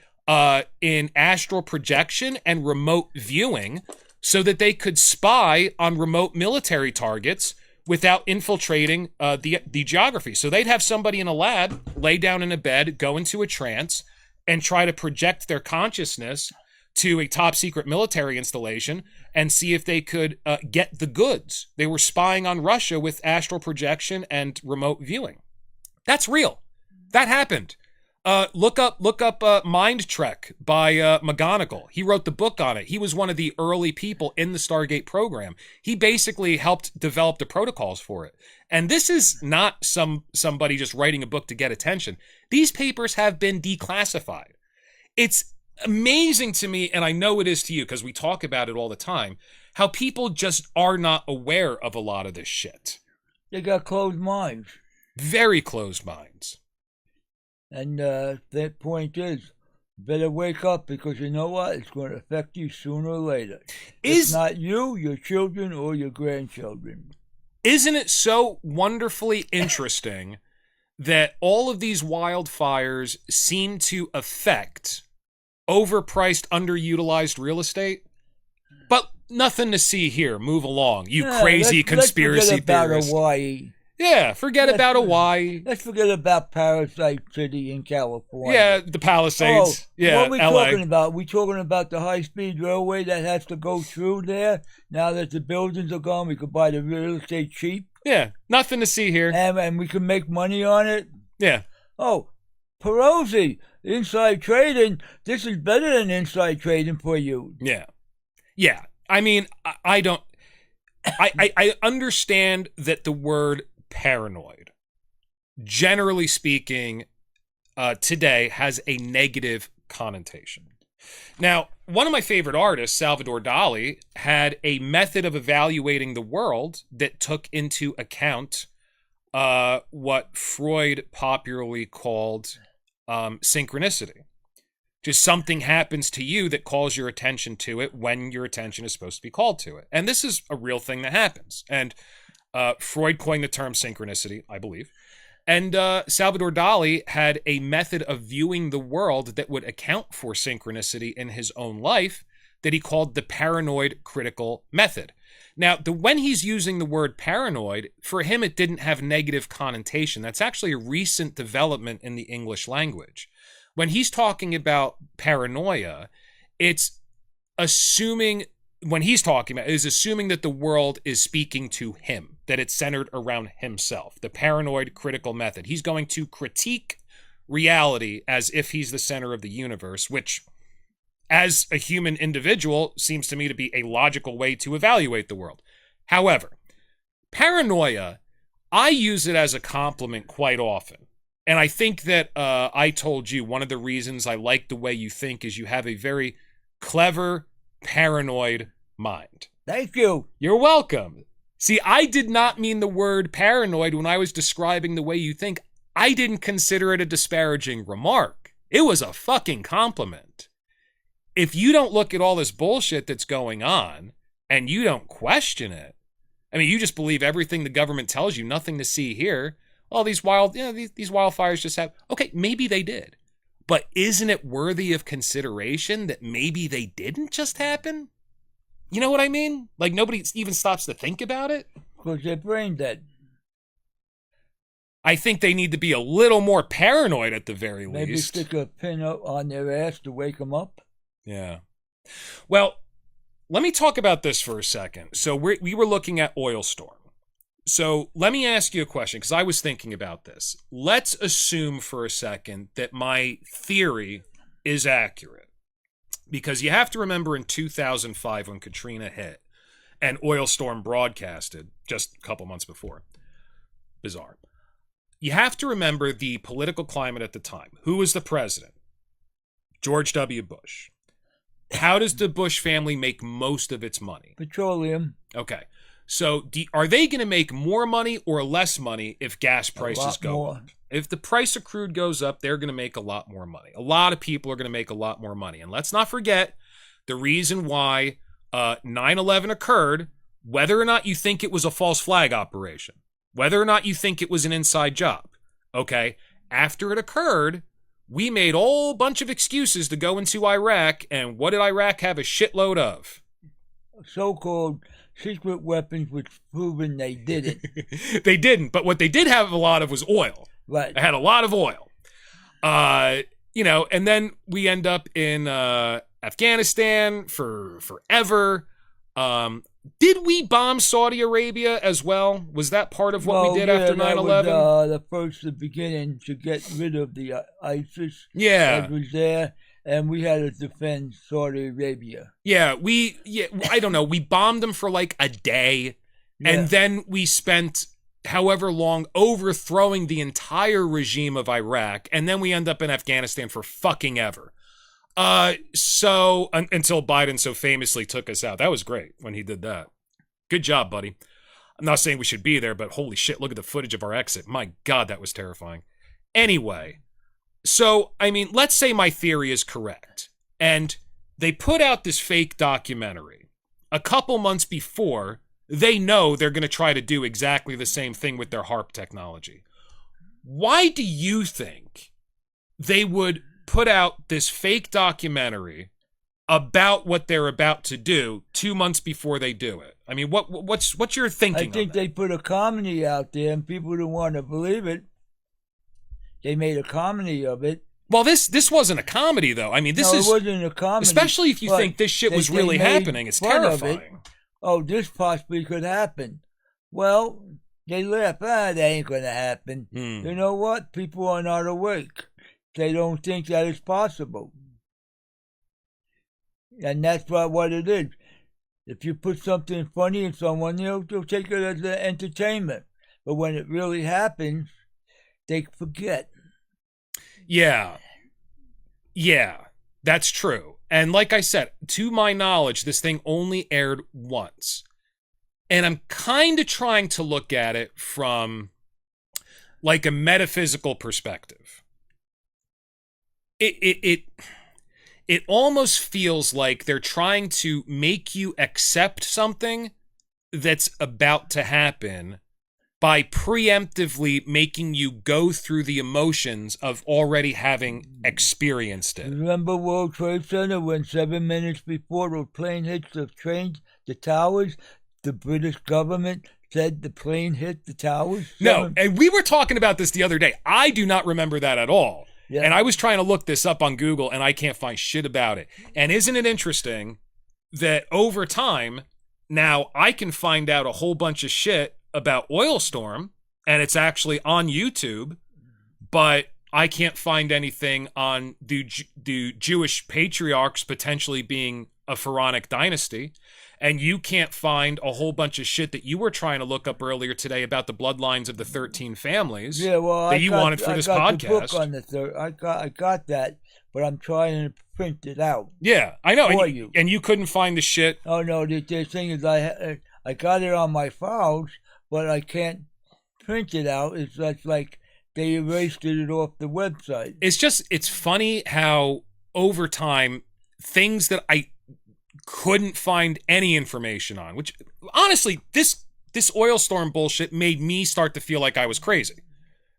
in astral projection and remote viewing so that they could spy on remote military targets without infiltrating the geography. So they'd have somebody in a lab lay down in a bed, go into a trance, and try to project their consciousness to a top secret military installation and see if they could get the goods. They were spying on Russia with astral projection and remote viewing. That's real. That happened. Look up Mind Trek by McGonagall. He wrote the book on it. He was one of the early people in the Stargate program. He basically helped develop the protocols for it. And this is not somebody just writing a book to get attention. These papers have been declassified. It's amazing to me, and I know it is to you because we talk about it all the time, how people just are not aware of a lot of this shit. They got closed minds. Very closed minds. And the point is, better wake up, because you know what? It's going to affect you sooner or later. It's not you, your children, or your grandchildren. Isn't it so wonderfully interesting that all of these wildfires seem to affect overpriced, underutilized real estate? But nothing to see here. Move along, you crazy conspiracy let's forget theorist. About Hawaii. Yeah, forget about Hawaii. Let's forget about Parasite City in California. Yeah, the Palisades. What are we LA. talking about? We talking about the high-speed railway that has to go through there? Now that the buildings are gone, we could buy the real estate cheap. Yeah, nothing to see here. And we can make money on it. Yeah. Oh, Perosi, inside trading. This is better than inside trading for you. Yeah. Yeah. I mean, I don't... I understand that the word paranoid, generally speaking, today has a negative connotation. Now, one of my favorite artists, Salvador Dali, had a method of evaluating the world that took into account what Freud popularly called synchronicity. Just something happens to you that calls your attention to it when your attention is supposed to be called to it. And this is a real thing that happens. And Freud coined the term synchronicity, I believe. And Salvador Dali had a method of viewing the world that would account for synchronicity in his own life that he called the paranoid critical method. Now, when he's using the word paranoid, for him it didn't have negative connotation. That's actually a recent development in the English language. When he's talking about paranoia, it's assuming, when he's talking about, is assuming that the world is speaking to him, that it's centered around himself. The paranoid critical method. He's going to critique reality as if he's the center of the universe, which, as a human individual, seems to me to be a logical way to evaluate the world. However, paranoia, I use it as a compliment quite often. And I think that I told you one of the reasons I like the way you think is you have a very clever, paranoid mind. Thank you. You're welcome. See, I did not mean the word paranoid when I was describing the way you think. I didn't consider it a disparaging remark. It was a fucking compliment. If you don't look at all this bullshit that's going on and you don't question it, I mean, you just believe everything the government tells you, nothing to see here. Oh, these wildfires just have... Okay, maybe they did. But isn't it worthy of consideration that maybe they didn't just happen? You know what I mean? Like, nobody even stops to think about it? Because they're brain dead. I think they need to be a little more paranoid at the very Maybe least. stick a pin up on their ass to wake them up. Yeah. Well, let me talk about this for a second. So we were looking at Oil Storm. So let me ask you a question, because I was thinking about this. Let's assume for a second that my theory is accurate. Because you have to remember in 2005 when Katrina hit and Oil Storm broadcasted just a couple months before. Bizarre. You have to remember the political climate at the time. Who was the president? George W. Bush. How does the Bush family make most of its money? Petroleum. Okay. So are they going to make more money or less money if gas prices go up? If the price of crude goes up, they're going to make a lot more money. A lot of people are going to make a lot more money. And let's not forget the reason why 9/11 occurred, whether or not you think it was a false flag operation, whether or not you think it was an inside job, okay? After it occurred, we made a whole bunch of excuses to go into Iraq, and what did Iraq have a shitload of? So-called secret weapons, which proven they didn't. They didn't, but what they did have a lot of was oil. Right. They had a lot of oil. And then we end up in Afghanistan for forever. Did we bomb Saudi Arabia as well? Was that part of what we did after 9/11? That was the beginning to get rid of the ISIS. Yeah. That was there, and we had to defend Saudi Arabia. Yeah, I don't know. We bombed them for like a day, and then we spent however long overthrowing the entire regime of Iraq, and then we end up in Afghanistan for fucking ever. So until Biden so famously took us out. That was great when he did that. Good job, buddy. I'm not saying we should be there, but holy shit, look at the footage of our exit. My God, that was terrifying. Anyway, so, I mean, let's say my theory is correct. And they put out this fake documentary a couple months before they know they're going to try to do exactly the same thing with their HARP technology. Why do you think they would put out this fake documentary about what they're about to do 2 months before they do it? I mean, what's your thinking? I think they put a comedy out there, and people didn't want to believe it. They made a comedy of it. Well, this wasn't a comedy, though. I mean, it wasn't a comedy. Especially if you think this shit was really happening. It's terrifying. Oh, this possibly could happen. Well, they laugh. That ain't going to happen. You know what? People are not awake. They don't think that it's possible. And that's what it is. If you put something funny in someone, they'll take it as an entertainment. But when it really happens, they forget. Yeah, that's true. And like I said, to my knowledge, this thing only aired once. And I'm kind of trying to look at it from like a metaphysical perspective. It almost feels like they're trying to make you accept something that's about to happen by preemptively making you go through the emotions of already having experienced it. Remember World Trade Center when 7 minutes before the plane hits the towers, the British government said the plane hit the towers? No, and we were talking about this the other day. I do not remember that at all. Yeah. And I was trying to look this up on Google, and I can't find shit about it. And isn't it interesting that over time, now I can find out a whole bunch of shit about Oil Storm, and it's actually on YouTube, but I can't find anything on the Jewish patriarchs potentially being a pharaonic dynasty, and you can't find a whole bunch of shit that you were trying to look up earlier today about the bloodlines of the 13 families that you wanted for this podcast. The book on I got that, but I'm trying to print it out. Yeah, I know. For you. And you couldn't find the shit. Oh no, the thing is, I got it on my files, but I can't print it out. It's like they erased it off the website. It's funny how over time things that I couldn't find any information on, which honestly, this Oil Storm bullshit made me start to feel like I was crazy.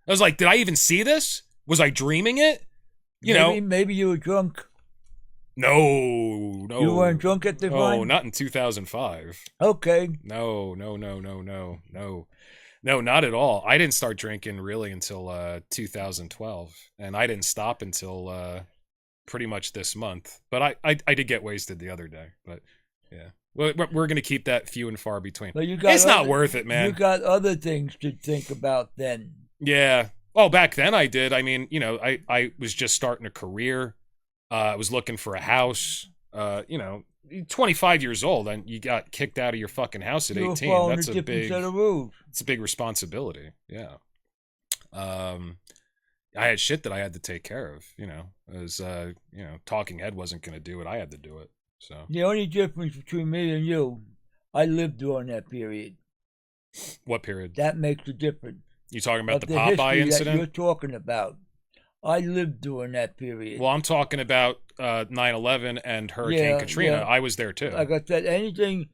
I was like, did I even see this? Was I dreaming it? Maybe you were drunk. No. You weren't drunk at the time? No, not in 2005. Okay. No, not at all. I didn't start drinking really until 2012, and I didn't stop until pretty much this month. But I did get wasted the other day. But yeah, we're gonna keep that few and far between. But it's not worth it, man. You got other things to think about then. Yeah. Well, back then I did. I mean, I was just starting a career. I was looking for a house. 25 years old, and you got kicked out of your fucking house at 18. That's a big set of rules. It's a big responsibility. Yeah. I had shit that I had to take care of. As Talking Head wasn't going to do it. I had to do it. So the only difference between me and you, I lived during that period. What period? That makes a difference. You talking about the Popeye incident? That you're talking about. I lived during that period. Well, I'm talking about 9/11 and Hurricane Katrina. Yeah. I was there too. Like I said, anything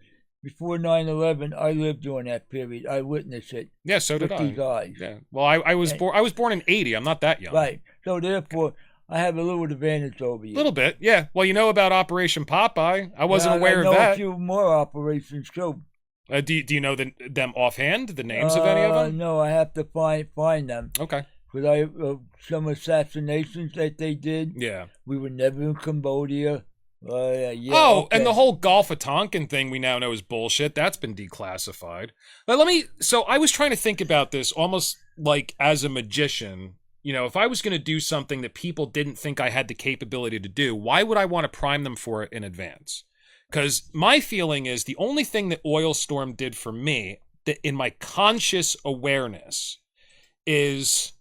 before 9/11, I lived during that period. I witnessed it. Yeah, so did I. These eyes. Yeah. Well, I was born in 80. I'm not that young. Right. So therefore, I have a little advantage over you. A little bit, yeah. Well, you know about Operation Popeye. I wasn't aware of that. I know a few more operations too. Do you know them offhand? The names of any of them? No, I have to find them. Okay. Because some assassinations that they did. Yeah. We were never in Cambodia. And the whole Gulf of Tonkin thing we now know is bullshit. That's been declassified. But so I was trying to think about this almost like as a magician. If I was going to do something that people didn't think I had the capability to do, why would I want to prime them for it in advance? Because my feeling is the only thing that Oil Storm did for me, that in my conscious awareness, is...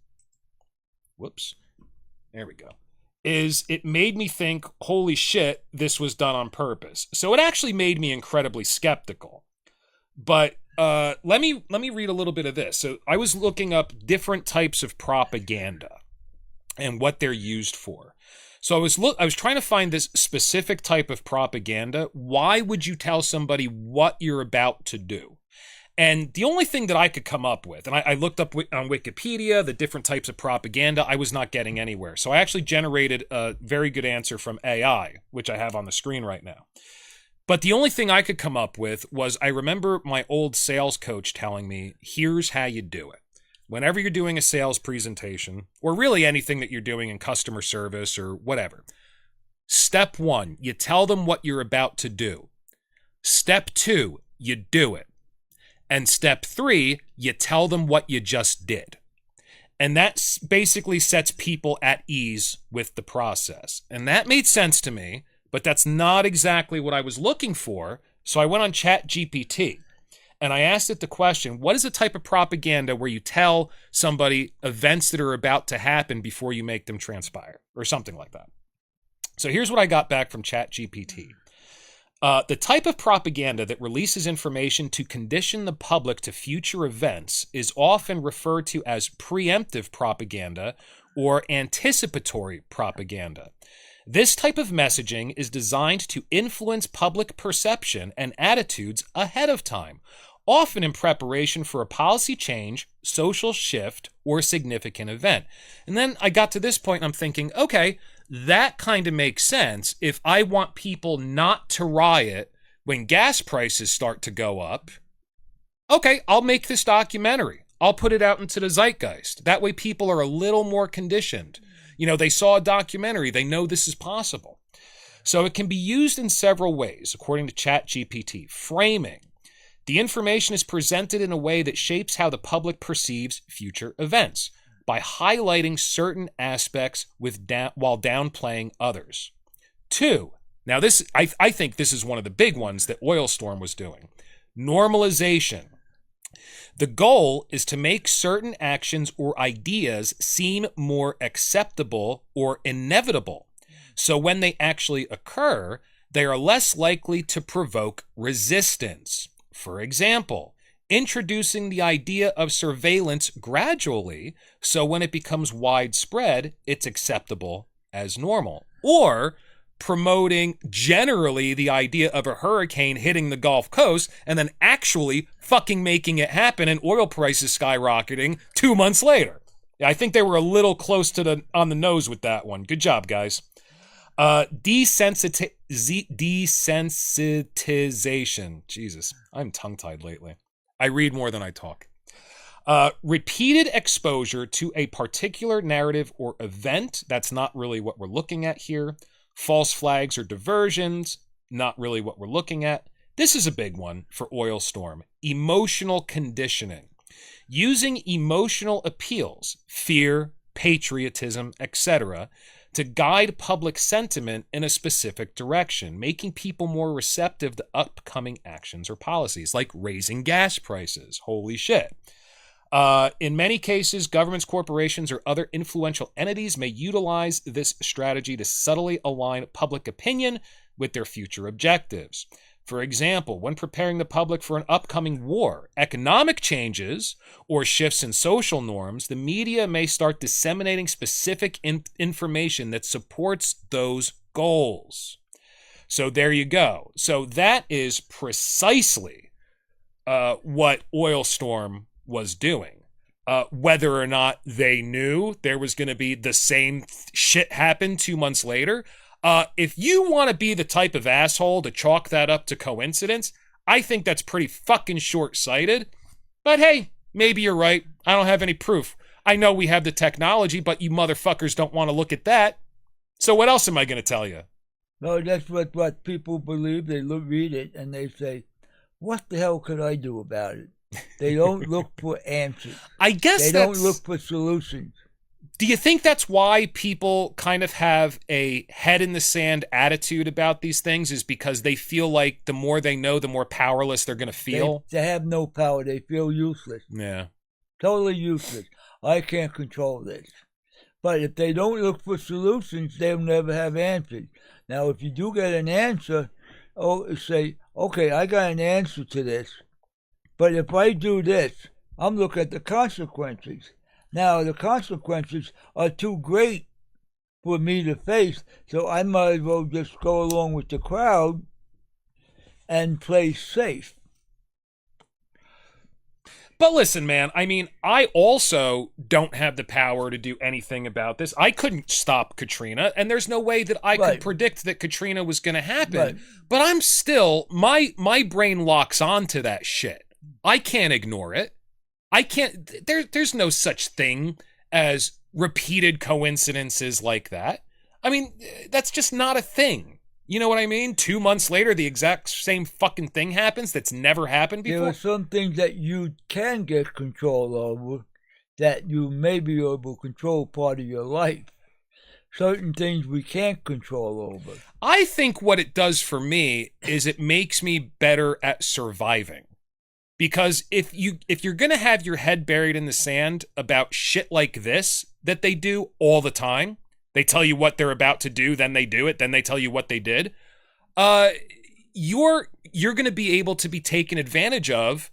Whoops. There we go. Is it made me think, holy shit, this was done on purpose. So it actually made me incredibly skeptical. But let me read a little bit of this. So I was looking up different types of propaganda and what they're used for. So I was trying to find this specific type of propaganda. Why would you tell somebody what you're about to do? And the only thing that I could come up with, and I looked up on Wikipedia the different types of propaganda, I was not getting anywhere. So I actually generated a very good answer from AI, which I have on the screen right now. But the only thing I could come up with was, I remember my old sales coach telling me, here's how you do it. Whenever you're doing a sales presentation, or really anything that you're doing in customer service or whatever, step 1, you tell them what you're about to do. Step 2, you do it. And step 3, you tell them what you just did. And that basically sets people at ease with the process. And that made sense to me, but that's not exactly what I was looking for. So I went on ChatGPT and I asked it the question, what is the type of propaganda where you tell somebody events that are about to happen before you make them transpire, or something like that? So here's what I got back from ChatGPT. The type of propaganda that releases information to condition the public to future events is often referred to as preemptive propaganda or anticipatory propaganda. This type of messaging is designed to influence public perception and attitudes ahead of time, often in preparation for a policy change, social shift, or significant event. And then I got to this point and I'm thinking, okay, that kind of makes sense. If I want people not to riot when gas prices start to go up, okay, I'll make this documentary. I'll put it out into the zeitgeist. That way people are a little more conditioned. They saw a documentary. They know this is possible. So it can be used in several ways, according to ChatGPT. Framing. The information is presented in a way that shapes how the public perceives future events, by highlighting certain aspects while downplaying others. 2, now this, I think this is one of the big ones that Oil Storm was doing. Normalization. The goal is to make certain actions or ideas seem more acceptable or inevitable. So when they actually occur, they are less likely to provoke resistance. For example, introducing the idea of surveillance gradually, so when it becomes widespread, it's acceptable as normal. Or promoting generally the idea of a hurricane hitting the Gulf Coast and then actually fucking making it happen and oil prices skyrocketing 2 months later. Yeah, I think they were a little close to the on the nose with that one. Good job, guys. Desensitization. Jesus, I'm tongue-tied lately. I read more than I talk. Repeated exposure to a particular narrative or event. That's not really what we're looking at here. False flags or diversions. Not really what we're looking at. This is a big one for Oil Storm. Emotional conditioning. Using emotional appeals, fear, patriotism, etc., to guide public sentiment in a specific direction, making people more receptive to upcoming actions or policies, like raising gas prices. Holy shit. In many cases, governments, corporations, or other influential entities may utilize this strategy to subtly align public opinion with their future objectives. For example, when preparing the public for an upcoming war, economic changes, or shifts in social norms, the media may start disseminating specific information that supports those goals. So there you go. So that is precisely what Oil Storm was doing. Whether or not they knew there was going to be the same shit happen 2 months later, if you want to be the type of asshole to chalk that up to coincidence, I think that's pretty fucking short-sighted. But hey, maybe you're right. I don't have any proof. I know we have the technology, but you motherfuckers don't want to look at that. So what else am I going to tell you? No, that's what people believe. They read it and they say, what the hell could I do about it? They don't look for answers. I guess they don't look for solutions. Do you think that's why people kind of have a head in the sand attitude about these things, is because they feel like the more they know, the more powerless they're going to feel? They have no power. They feel useless. Yeah. Totally useless. I can't control this. But if they don't look for solutions, they'll never have answers. Now, if you do get an answer, say, okay, I got an answer to this. But if I do this, I'm looking at the consequences. Now, the consequences are too great for me to face, so I might as well just go along with the crowd and play safe. But listen, man, I mean, I also don't have the power to do anything about this. I couldn't stop Katrina, and there's no way that I could predict that Katrina was going to happen. Right. But I'm still, my brain locks onto that shit. I can't ignore it. I can't, there's no such thing as repeated coincidences like that. I mean, that's just not a thing. You know what I mean? 2 months later, the exact same fucking thing happens that's never happened before. There are some things that you can get control over, that you may be able to control part of your life. Certain things we can't control over. I think what it does for me is it makes me better at surviving. Because if you're going to have your head buried in the sand about shit like this that they do all the time, they tell you what they're about to do, then they do it, then they tell you what they did, you're going to be able to be taken advantage of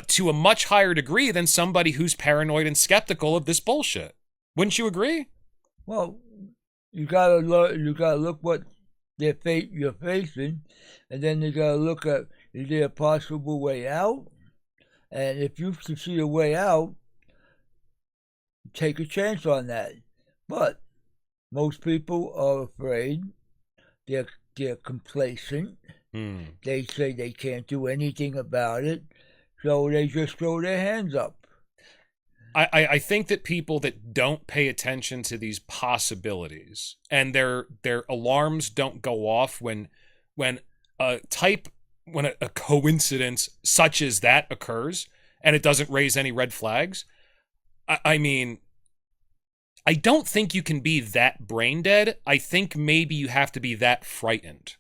to a much higher degree than somebody who's paranoid and skeptical of this bullshit. Wouldn't you agree? Well, you gotta look what you're facing, and then you gotta look at, is there a possible way out? And if you can see a way out, take a chance on that. But most people are afraid. They're complacent. They say they can't do anything about it, so they just throw their hands up. I think that people that don't pay attention to these possibilities and their alarms don't go off when a coincidence such as that occurs and it doesn't raise any red flags. I mean, I don't think you can be that brain dead. I think maybe you have to be that frightened.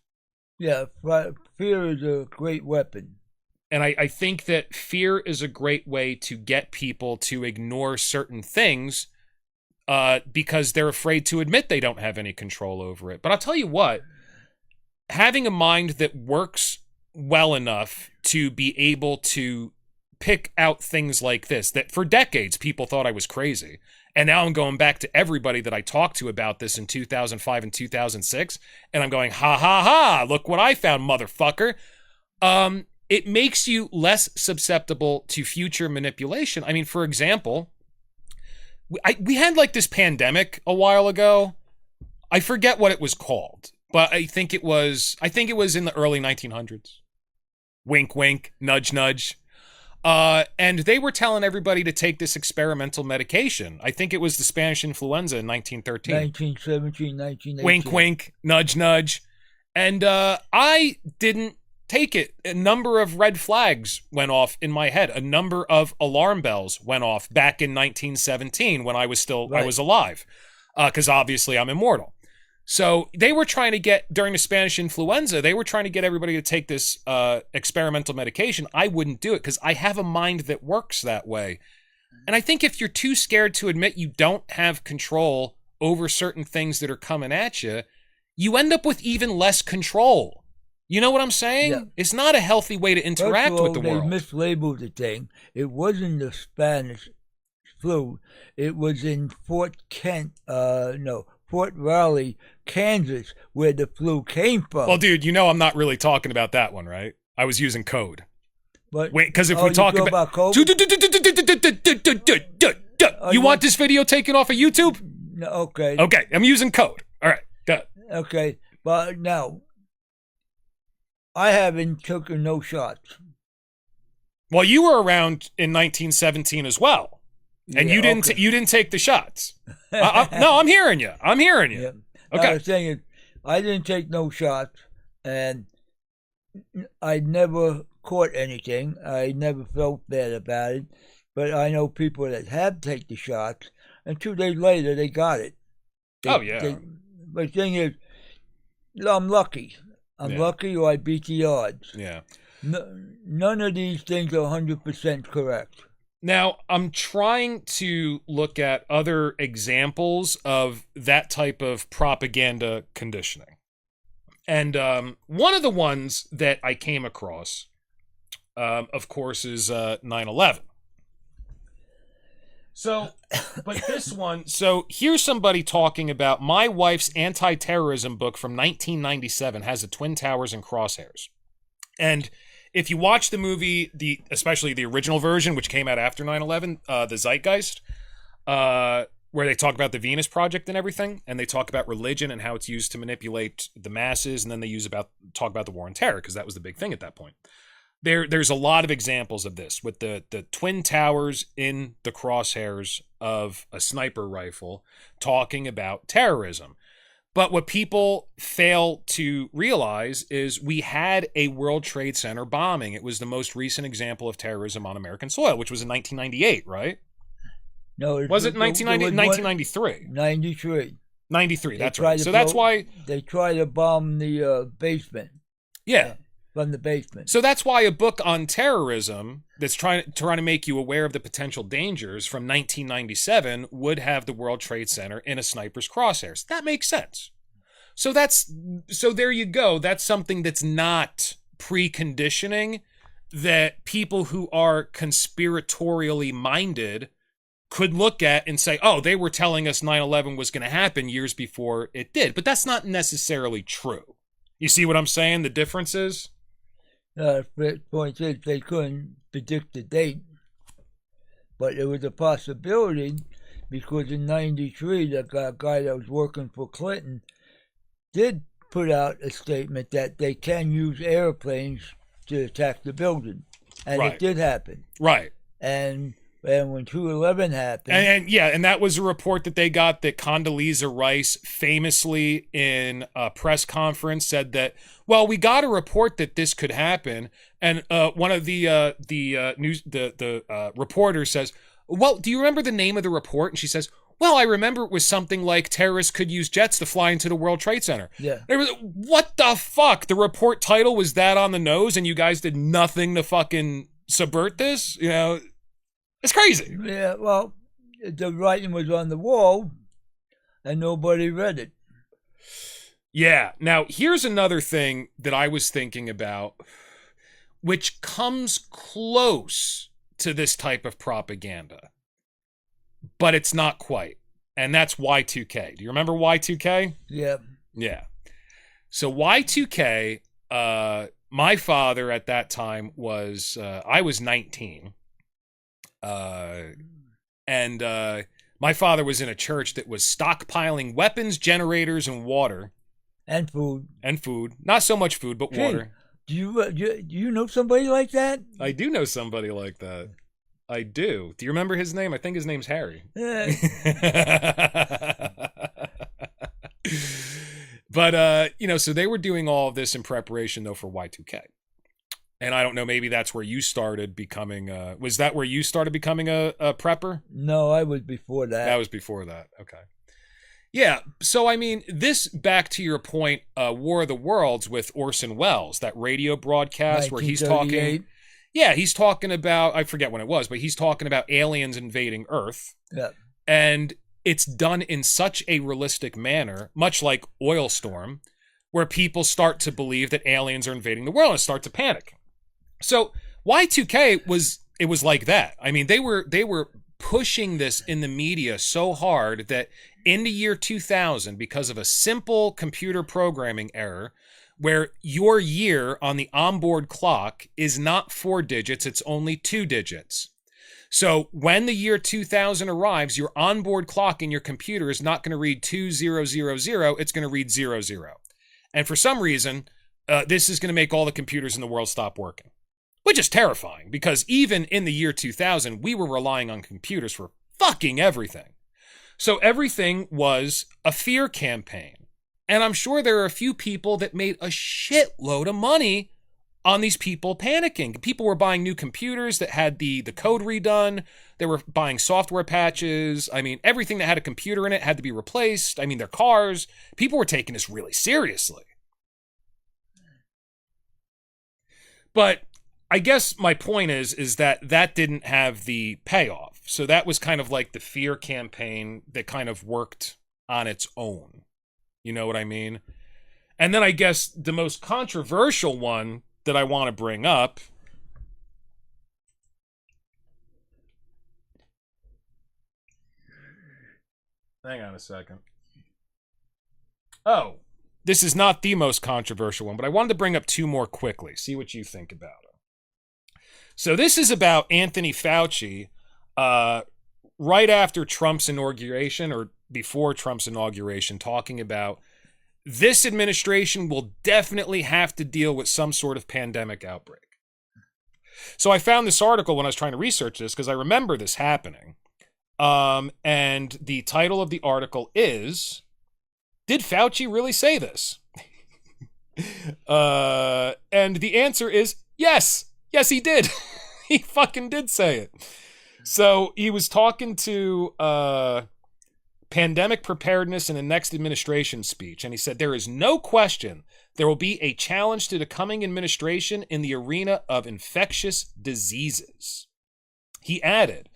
Yeah, fear is a great weapon. And I think that fear is a great way to get people to ignore certain things because they're afraid to admit they don't have any control over it. But I'll tell you what, having a mind that works well enough to be able to pick out things like this, that for decades people thought I was crazy. And now I'm going back to everybody that I talked to about this in 2005 and 2006, and I'm going, ha ha ha, look what I found, motherfucker. It makes you less susceptible to future manipulation. I mean, for example, we had like this pandemic a while ago. I forget what it was called, but I think it was in the early 1900s. Wink, wink, nudge, nudge. And they were telling everybody to take this experimental medication. I think it was the Spanish influenza in 1913. 1917, 1918. Wink, wink, nudge, nudge. And I didn't take it. A number of red flags went off in my head. A number of alarm bells went off back in 1917 when I was alive. Because obviously I'm immortal. So they were trying to get, during the Spanish influenza, they were trying to get everybody to take this experimental medication. I wouldn't do it because I have a mind that works that way. And I think if you're too scared to admit you don't have control over certain things that are coming at you, you end up with even less control. You know what I'm saying? Yeah. It's not a healthy way to interact with the world. They mislabeled the thing. It wasn't the Spanish flu. It was in Fort Riley, Kansas, where the flu came from. Well, dude, you know I'm not really talking about that one, right? I was using code. But wait, because if we're talking about code, you want this video taken off of YouTube? No, okay. Okay, I'm using code. All right, go. Okay, but now I haven't taken no shots. Well, you were around in 1917 as well. And you didn't take the shots. No, I'm hearing you. Yeah. Okay. I was saying I didn't take no shots, and I never caught anything. I never felt bad about it. But I know people that have taken the shots, and 2 days later they got it. But the thing is, I'm lucky. I'm lucky, or I beat the odds. Yeah. None of these things are 100% correct. Now, I'm trying to look at other examples of that type of propaganda conditioning. And one of the ones that I came across, of course, is 9/11. So, but this one, so here's somebody talking about my wife's anti-terrorism book from 1997 has the Twin Towers and crosshairs. And if you watch the movie, especially the original version, which came out after 9/11, the Zeitgeist, where they talk about the Venus Project and everything, and they talk about religion and how it's used to manipulate the masses, and then they talk about the war on terror, because that was the big thing at that point. There's a lot of examples of this, with the Twin Towers in the crosshairs of a sniper rifle talking about terrorism. But what people fail to realize is we had a World Trade Center bombing. It was the most recent example of terrorism on American soil, which was in 1998, right? No. Was it 1993? 93. 93, that's right. So that's why... They tried to bomb the basement. Yeah. From the basement. So that's why a book on terrorism that's trying to make you aware of the potential dangers from 1997 would have the World Trade Center in a sniper's crosshairs. That makes sense. So there you go. That's something that's not preconditioning that people who are conspiratorially minded could look at and say, oh, they were telling us 9/11 was going to happen years before it did. But that's not necessarily true. You see what I'm saying? The difference is? The point is they couldn't predict the date, but it was a possibility because in 93, the guy that was working for Clinton did put out a statement that they can use airplanes to attack the building, and it did happen. Right. And when 2/11 happened... And that was a report that they got that Condoleezza Rice famously in a press conference said that, well, we got a report that this could happen. And one of the reporters says, well, do you remember the name of the report? And she says, well, I remember it was something like terrorists could use jets to fly into the World Trade Center. Yeah. What the fuck? The report title was that on the nose and you guys did nothing to fucking subvert this? You know... It's crazy. Yeah, well, the writing was on the wall, and nobody read it. Yeah. Now, here's another thing that I was thinking about, which comes close to this type of propaganda, but it's not quite. And that's Y2K. Do you remember Y2K? Yeah. Yeah. So Y2K, my father at that time was, I was 19. And My father was in a church that was stockpiling weapons, generators, and water. And food. And food. Not so much food, but water. Do you know somebody like that? I do know somebody like that. I do. Do you remember his name? I think his name's Harry. Yeah. But, so they were doing all of this in preparation, though, for Y2K. And I don't know, maybe that's where you started becoming, was that where you started becoming a prepper? No, I was before that. That was before that. Okay. Yeah. So, I mean, this, back to your point, War of the Worlds with Orson Welles, that radio broadcast where he's talking. Yeah, he's talking about, I forget when it was, but he's talking about aliens invading Earth. Yeah. And it's done in such a realistic manner, much like Oil Storm, where people start to believe that aliens are invading the world and start to panic. So Y2K was like that. I mean, they were pushing this in the media so hard that in the year 2000, because of a simple computer programming error, where your year on the onboard clock is not 4 digits, it's only 2 digits. So when the year 2000 arrives, your onboard clock in your computer is not going to read 2000, it's going to read 00. And for some reason, this is going to make all the computers in the world stop working. Which is terrifying, because even in the year 2000, we were relying on computers for fucking everything. So everything was a fear campaign. And I'm sure there are a few people that made a shitload of money on these people panicking. People were buying new computers that had the code redone. They were buying software patches. I mean, everything that had a computer in it had to be replaced. I mean, their cars. People were taking this really seriously. But I guess my point is that didn't have the payoff. So that was kind of like the fear campaign that kind of worked on its own. You know what I mean? And then I guess the most controversial one that I want to bring up. Hang on a second. Oh, this is not the most controversial one, but I wanted to bring up 2 more quickly. See what you think about it. So this is about Anthony Fauci, right after Trump's inauguration, or before Trump's inauguration, talking about this administration will definitely have to deal with some sort of pandemic outbreak. So I found this article when I was trying to research this, because I remember this happening. And the title of the article is, Did Fauci Really Say This? And the answer is yes. Yes, he did. He fucking did say it. So he was talking to pandemic preparedness in the next administration speech, and he said, there is no question there will be a challenge to the coming administration in the arena of infectious diseases. He added,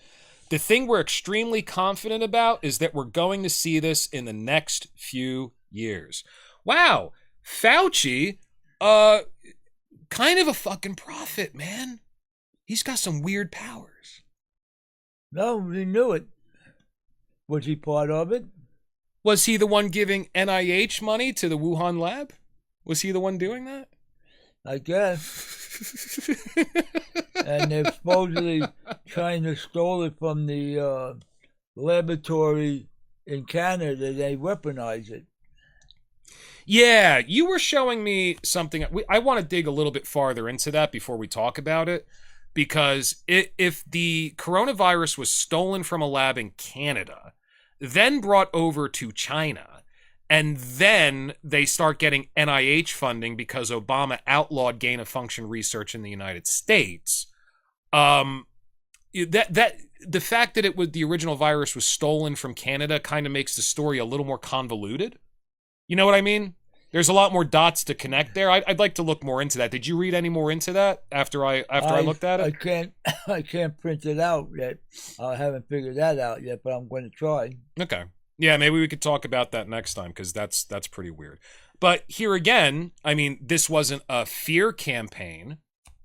the thing we're extremely confident about is that we're going to see this in the next few years. Wow. Fauci, kind of a fucking prophet, man. He's got some weird powers. No, we knew it. Was he part of it? Was he the one giving NIH money to the Wuhan lab? Was he the one doing that? I guess. And they're supposedly trying to steal it from the laboratory in Canada. They weaponize it. Yeah, you were showing me something. I want to dig a little bit farther into that before we talk about it. Because if the coronavirus was stolen from a lab in Canada, then brought over to China, and then they start getting NIH funding because Obama outlawed gain-of-function research in the United States, the fact that it was the original virus was stolen from Canada kind of makes the story a little more convoluted. You know what I mean? There's a lot more dots to connect there. I'd like to look more into that. Did you read any more into that after I looked at it? I can't print it out yet. I haven't figured that out yet, but I'm going to try. Okay. Yeah, maybe we could talk about that next time, because that's pretty weird. But here again, I mean, this wasn't a fear campaign,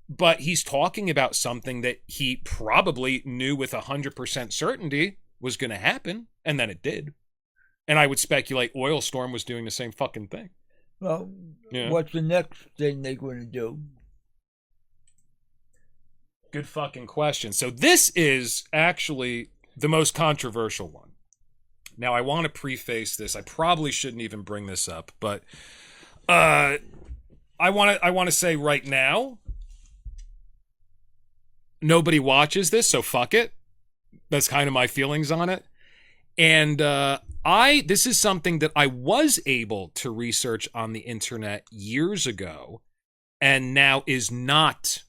but he's talking about something that he probably knew with 100% certainty was going to happen, and then it did. And I would speculate Oil Storm was doing the same fucking thing. Well, Yeah. What's the next thing they're going to do? Good fucking question. So this is actually the most controversial one. Now, I want to preface this. I probably shouldn't even bring this up, but I want to say right now, nobody watches this, so fuck it. That's kind of my feelings on it. And this is something that I was able to research on the internet years ago, and now is not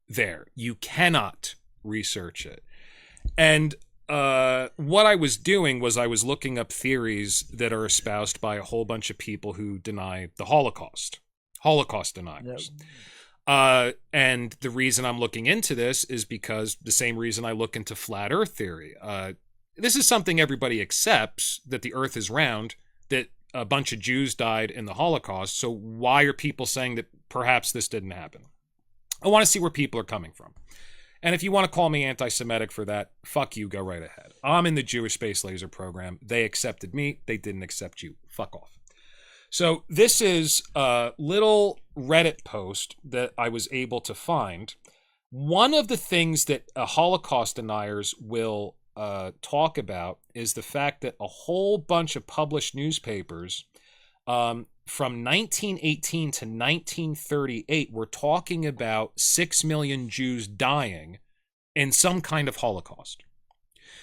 there. You cannot research it. And what I was doing was I was looking up theories that are espoused by a whole bunch of people who deny the Holocaust deniers. Yep. And the reason I'm looking into this is because the same reason I look into flat earth theory. This is something everybody accepts, that the earth is round, that a bunch of Jews died in the Holocaust. So why are people saying that perhaps this didn't happen? I want to see where people are coming from. And if you want to call me anti-Semitic for that, fuck you, go right ahead. I'm in the Jewish Space Laser program. They accepted me. They didn't accept you. Fuck off. So this is a little Reddit post that I was able to find. One of the things that Holocaust deniers will talk about is the fact that a whole bunch of published newspapers from 1918 to 1938 were talking about 6 million Jews dying in some kind of Holocaust.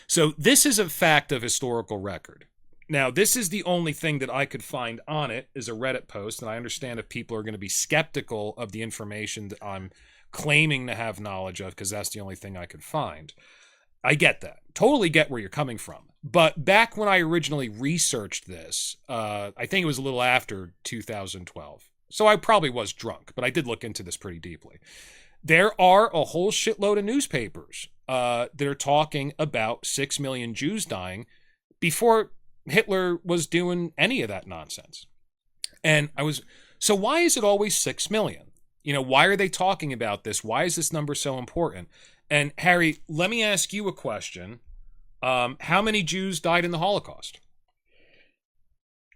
So this is a fact of historical record. Now, this is the only thing that I could find on it is a Reddit post, and I understand if people are going to be skeptical of the information that I'm claiming to have knowledge of, because that's the only thing I could find. I get that. Totally get where you're coming from. But back when I originally researched this, I think it was a little after 2012. So I probably was drunk, but I did look into this pretty deeply. There are a whole shitload of newspapers that are talking about 6 million Jews dying before Hitler was doing any of that nonsense. And so why is it always 6 million? You know, why are they talking about this? Why is this number so important? And Harry, let me ask you a question. How many Jews died in the Holocaust?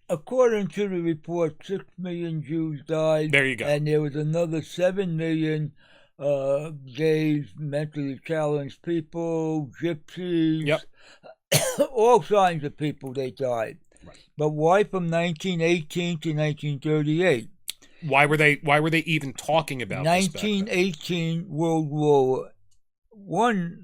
According to the report, 6 million Jews died. There you go. And there was another 7 million gays, mentally challenged people, gypsies. Yep. All kinds of people, they died. Right. But why from 1918 to 1938? Why were they even talking about 1918 World War I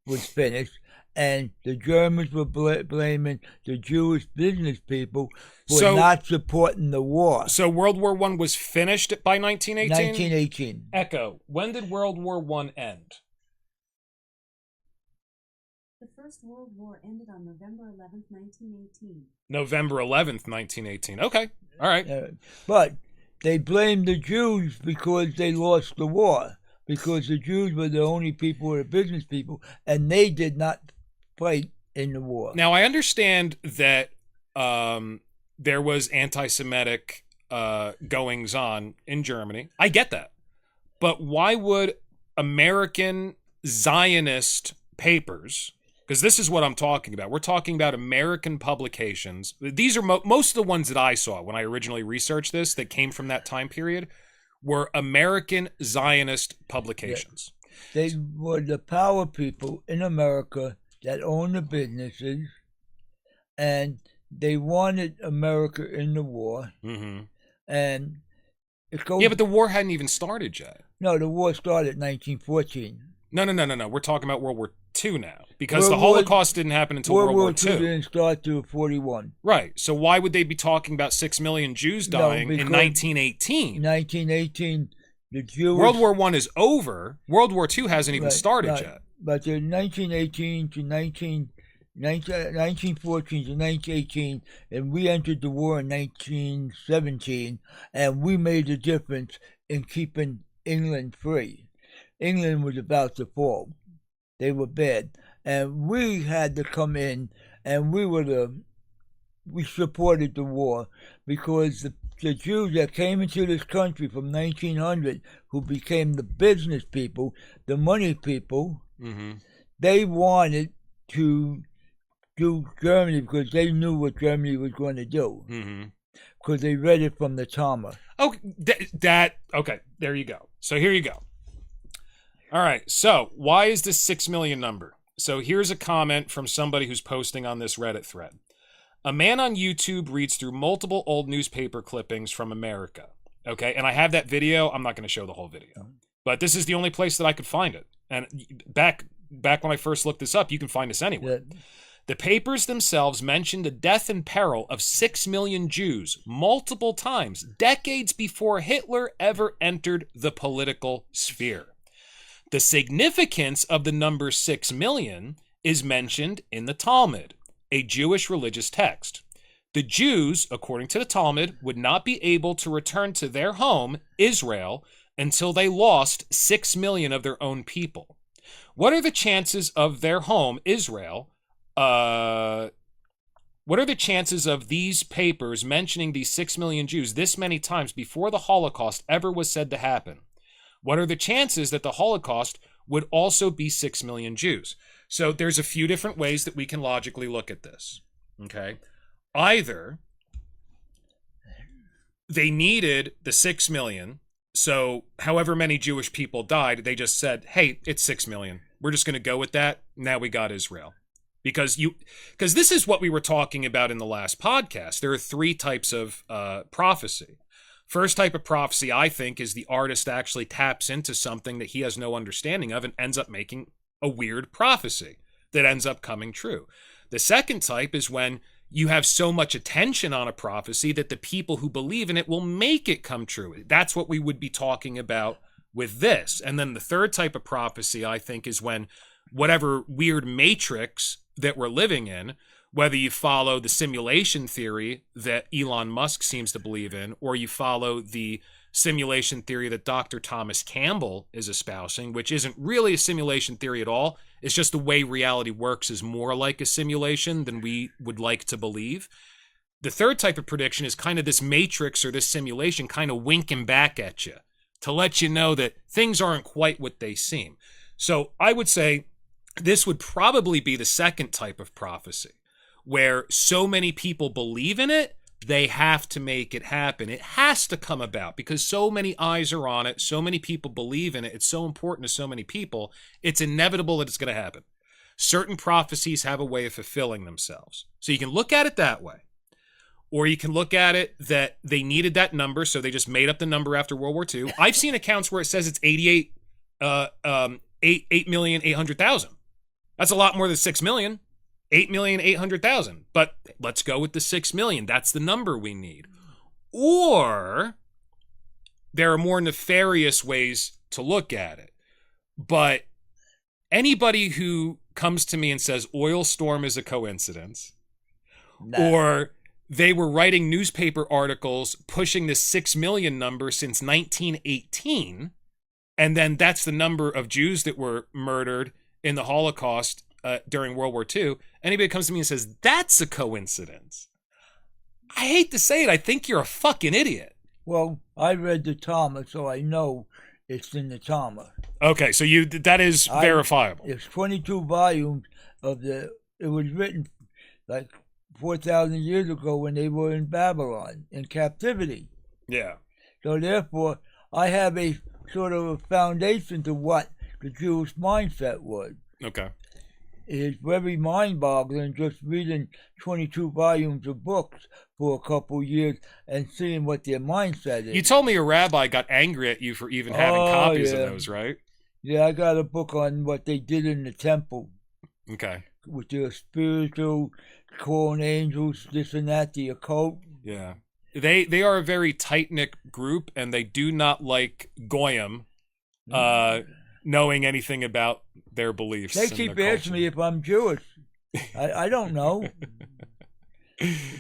was finished, and the Germans were blaming the Jewish business people for not supporting the war. So World War I was finished by 1918? 1918. Echo, when did World War I end? The First World War ended on November 11th, 1918. November 11th, 1918. Okay. All right. But they blamed the Jews because they lost the war, because the Jews were the only people who were business people, and they did not fight in the war. Now, I understand that there was anti-Semitic goings-on in Germany. I get that. But why would American Zionist papers... Because this is what I'm talking about. We're talking about American publications. These are most of the ones that I saw when I originally researched this that came from that time period were American Zionist publications. Yeah. They were the power people in America that owned the businesses, and they wanted America in the war. Mm-hmm. And it goes, yeah, but the war hadn't even started yet. No, the war started in 1914. No. We're talking about World War II now, because the Holocaust didn't happen until World War II. World War II didn't start till 41. Right. So why would they be talking about 6 million Jews dying in 1918? 1918, the Jewish... World War I is over. World War II hasn't even started yet. But in 1918 to 1914 to 1918, and we entered the war in 1917, and we made a difference in keeping England free. England was about to fall. They were bad. And we had to come in, and we supported the war, because the Jews that came into this country from 1900, who became the business people, the money people, mm-hmm. they wanted to do Germany because they knew what Germany was going to do. Mm-hmm. Because they read it from the Talmud. Okay, okay, there you go. So here you go. All right, so why is this 6 million number? So here's a comment from somebody who's posting on this Reddit thread. A man on YouTube reads through multiple old newspaper clippings from America. Okay, and I have that video. I'm not going to show the whole video, but this is the only place that I could find it. And back when I first looked this up, you can find this anywhere. Yeah. The papers themselves mentioned the death and peril of 6 million Jews multiple times, decades before Hitler ever entered the political sphere. The significance of the number 6 million is mentioned in the Talmud, a Jewish religious text. The Jews, according to the Talmud, would not be able to return to their home, Israel, until they lost 6 million of their own people. What are the chances of their home, Israel? What are the chances of these papers mentioning these 6 million Jews this many times before the Holocaust ever was said to happen? What are the chances that the Holocaust would also be 6 million Jews? So there's a few different ways that we can logically look at this. Okay. Either they needed the 6 million, so however many Jewish people died, they just said, hey, it's 6 million. We're just going to go with that. Now we got Israel. Because this is what we were talking about in the last podcast. There are 3 types of prophecy. First type of prophecy, I think, is the artist actually taps into something that he has no understanding of and ends up making a weird prophecy that ends up coming true. The second type is when you have so much attention on a prophecy that the people who believe in it will make it come true. That's what we would be talking about with this. And then the third type of prophecy, I think, is when whatever weird matrix that we're living in, whether you follow the simulation theory that Elon Musk seems to believe in, or you follow the simulation theory that Dr. Thomas Campbell is espousing, which isn't really a simulation theory at all. It's just the way reality works is more like a simulation than we would like to believe. The third type of prediction is kind of this matrix or this simulation kind of winking back at you to let you know that things aren't quite what they seem. So I would say this would probably be the second type of prophecy, where so many people believe in it, they have to make it happen. It has to come about because so many eyes are on it. So many people believe in it. It's so important to so many people. It's inevitable that it's going to happen. Certain prophecies have a way of fulfilling themselves. So you can look at it that way. Or you can look at it that they needed that number, so they just made up the number after World War II. I've seen accounts where it says it's 8,800,000. That's a lot more than 6 million. 8,800,000. But let's go with the 6 million. That's the number we need. Or there are more nefarious ways to look at it. But anybody who comes to me and says oil storm is a coincidence, or they were writing newspaper articles pushing the 6 million number since 1918, and then that's the number of Jews that were murdered in the Holocaust during World War II, anybody comes to me and says, that's a coincidence, I hate to say it, I think you're a fucking idiot. Well, I read the Talmud, so I know it's in the Talmud. Okay, so that is verifiable. It's 22 volumes of it was written like 4,000 years ago when they were in Babylon, in captivity. Yeah. So therefore, I have a sort of a foundation to what the Jewish mindset was. Okay. It's very mind-boggling just reading 22 volumes of books for a couple years and seeing what their mindset is. You told me a rabbi got angry at you for even having copies of those, right? Yeah, I got a book on what they did in the temple. Okay. With their spiritual, calling angels, this and that, the occult. Yeah. They are a very tight-knit group, and they do not like Goyim knowing anything about their beliefs. They keep asking me if I'm Jewish. I don't know.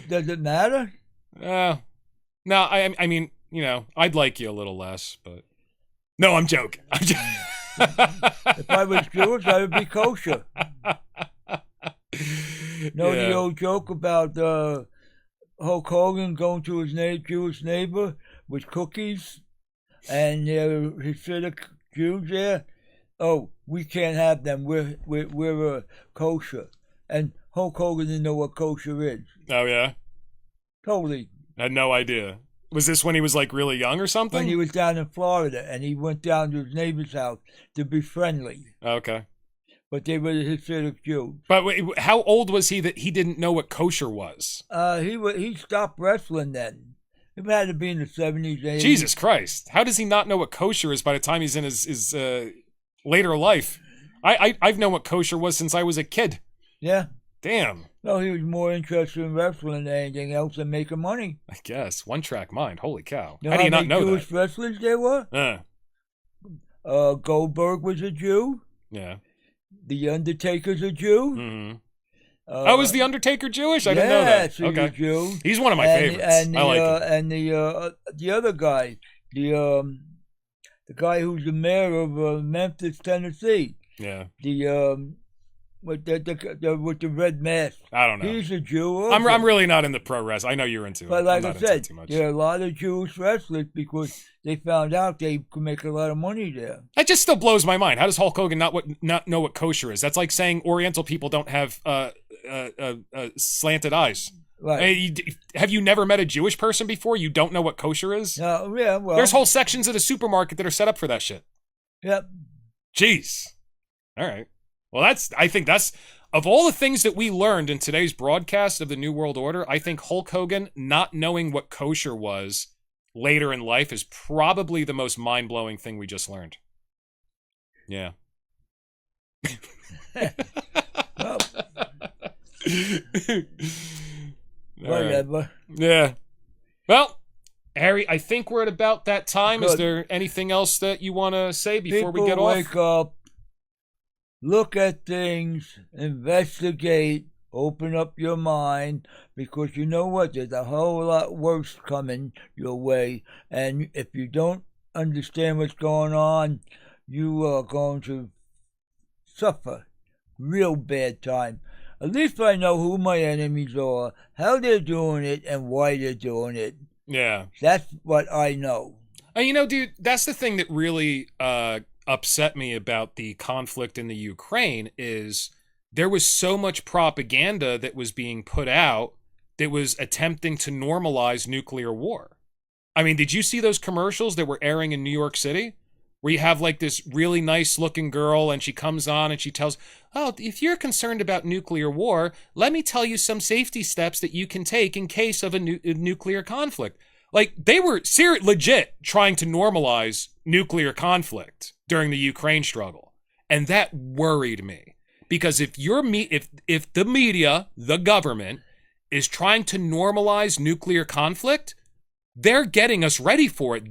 Does it matter? No, I mean, you know, I'd like you a little less, but no, I'm joking. If I was Jewish, I would be kosher. The old joke about Hulk Hogan going to his Jewish neighbor with cookies, and there were Hasidic Jews there. Oh, we can't have them. We're kosher, and Hulk Hogan didn't know what kosher is. Oh yeah, totally. I had no idea. Was this when he was like really young or something? When he was down in Florida, and he went down to his neighbor's house to be friendly. Okay. but they were Hasidic Jews. But wait, how old was he that he didn't know what kosher was? He stopped wrestling then. It had to be in the 70s, 80s. Jesus Christ! How does he not know what kosher is by the time he's in his later life? I've known what kosher was since I was a kid. Yeah. Damn. No, he was more interested in wrestling than anything else and making money. I guess one-track mind. Holy cow! You How do you not many know Jewish that? wrestlers there were? Goldberg was a Jew. Yeah. The Undertaker's a Jew. Mm-hmm. Is the Undertaker Jewish? I didn't know that. Yes, he's Okay. a Jew. He's one of my favorites. I like him. And the other guy, the guy who's the mayor of Memphis, Tennessee. Yeah. The with the red mask. I don't know. He's a Jew. Also. I'm really not into pro wrestling. I know you're into it. But like I'm I not into said, it too much. there are a lot of Jewish wrestlers because they found out they could make a lot of money there. That just still blows my mind. How does Hulk Hogan not know what kosher is? That's like saying Oriental people don't have slanted eyes. Right. Have you never met a Jewish person before? You don't know what kosher is? Yeah, well. There's whole sections of the supermarket that are set up for that shit. Yep. Jeez. All right. Well, I think that's, of all the things that we learned in today's broadcast of the New World Order, I think Hulk Hogan not knowing what kosher was later in life is probably the most mind-blowing thing we just learned. Yeah. Well, whatever. Right. Yeah. Well, Harry, I think we're at about that time. Good. Is there anything else that you want to say before we get off? Wake up, look at things, investigate, open up your mind, because you know what? There's a whole lot worse coming your way. And if you don't understand what's going on, you are going to suffer real bad time. At least I know who my enemies are, how they're doing it, and why they're doing it. Yeah. That's what I know. And you know, dude, that's the thing that really upset me about the conflict in the Ukraine is there was so much propaganda that was being put out that was attempting to normalize nuclear war. I mean, did you see those commercials that were airing in New York City? Where you have like this really nice looking girl and she comes on and she tells, oh, if you're concerned about nuclear war, let me tell you some safety steps that you can take in case of a nuclear conflict. Like they were legit trying to normalize nuclear conflict during the Ukraine struggle. And that worried me because if the media, the government is trying to normalize nuclear conflict, they're getting us ready for it.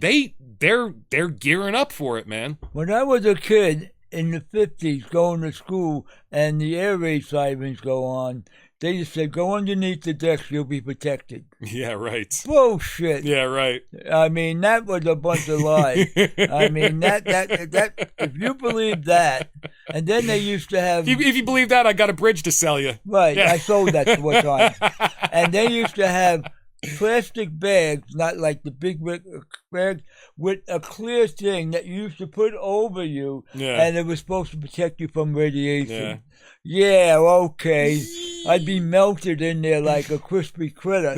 They're gearing up for it, man. When I was a kid in the 50s going to school and the air raid sirens go on, they just said, go underneath the decks, you'll be protected. Yeah, right. Bullshit. Yeah, right. I mean, that was a bunch of lies. I mean, that if you believe that, and then they used to have... If you believe that, I got a bridge to sell you. Right, yeah. I sold that one time. And they used to have plastic bags, not like the big bag, with a clear thing that you used to put over you, and it was supposed to protect you from radiation. Yeah, okay. I'd be melted in there like a crispy critter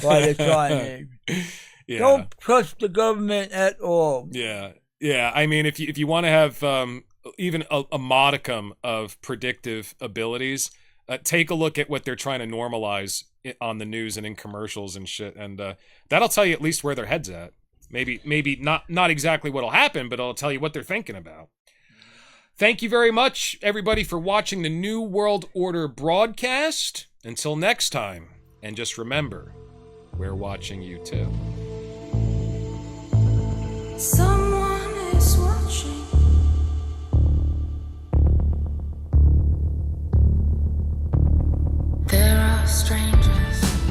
by the time. Yeah. Don't trust the government at all. Yeah, yeah. I mean, if you want to have even a modicum of predictive abilities, take a look at what they're trying to normalize on the news and in commercials and shit, and that'll tell you at least where their head's at. Maybe not exactly what'll happen, but it'll tell you what they're thinking about. Thank you very much, everybody, for watching the New World Order broadcast. Until next time, and just remember, we're watching you too. Someone is watching. There are strangers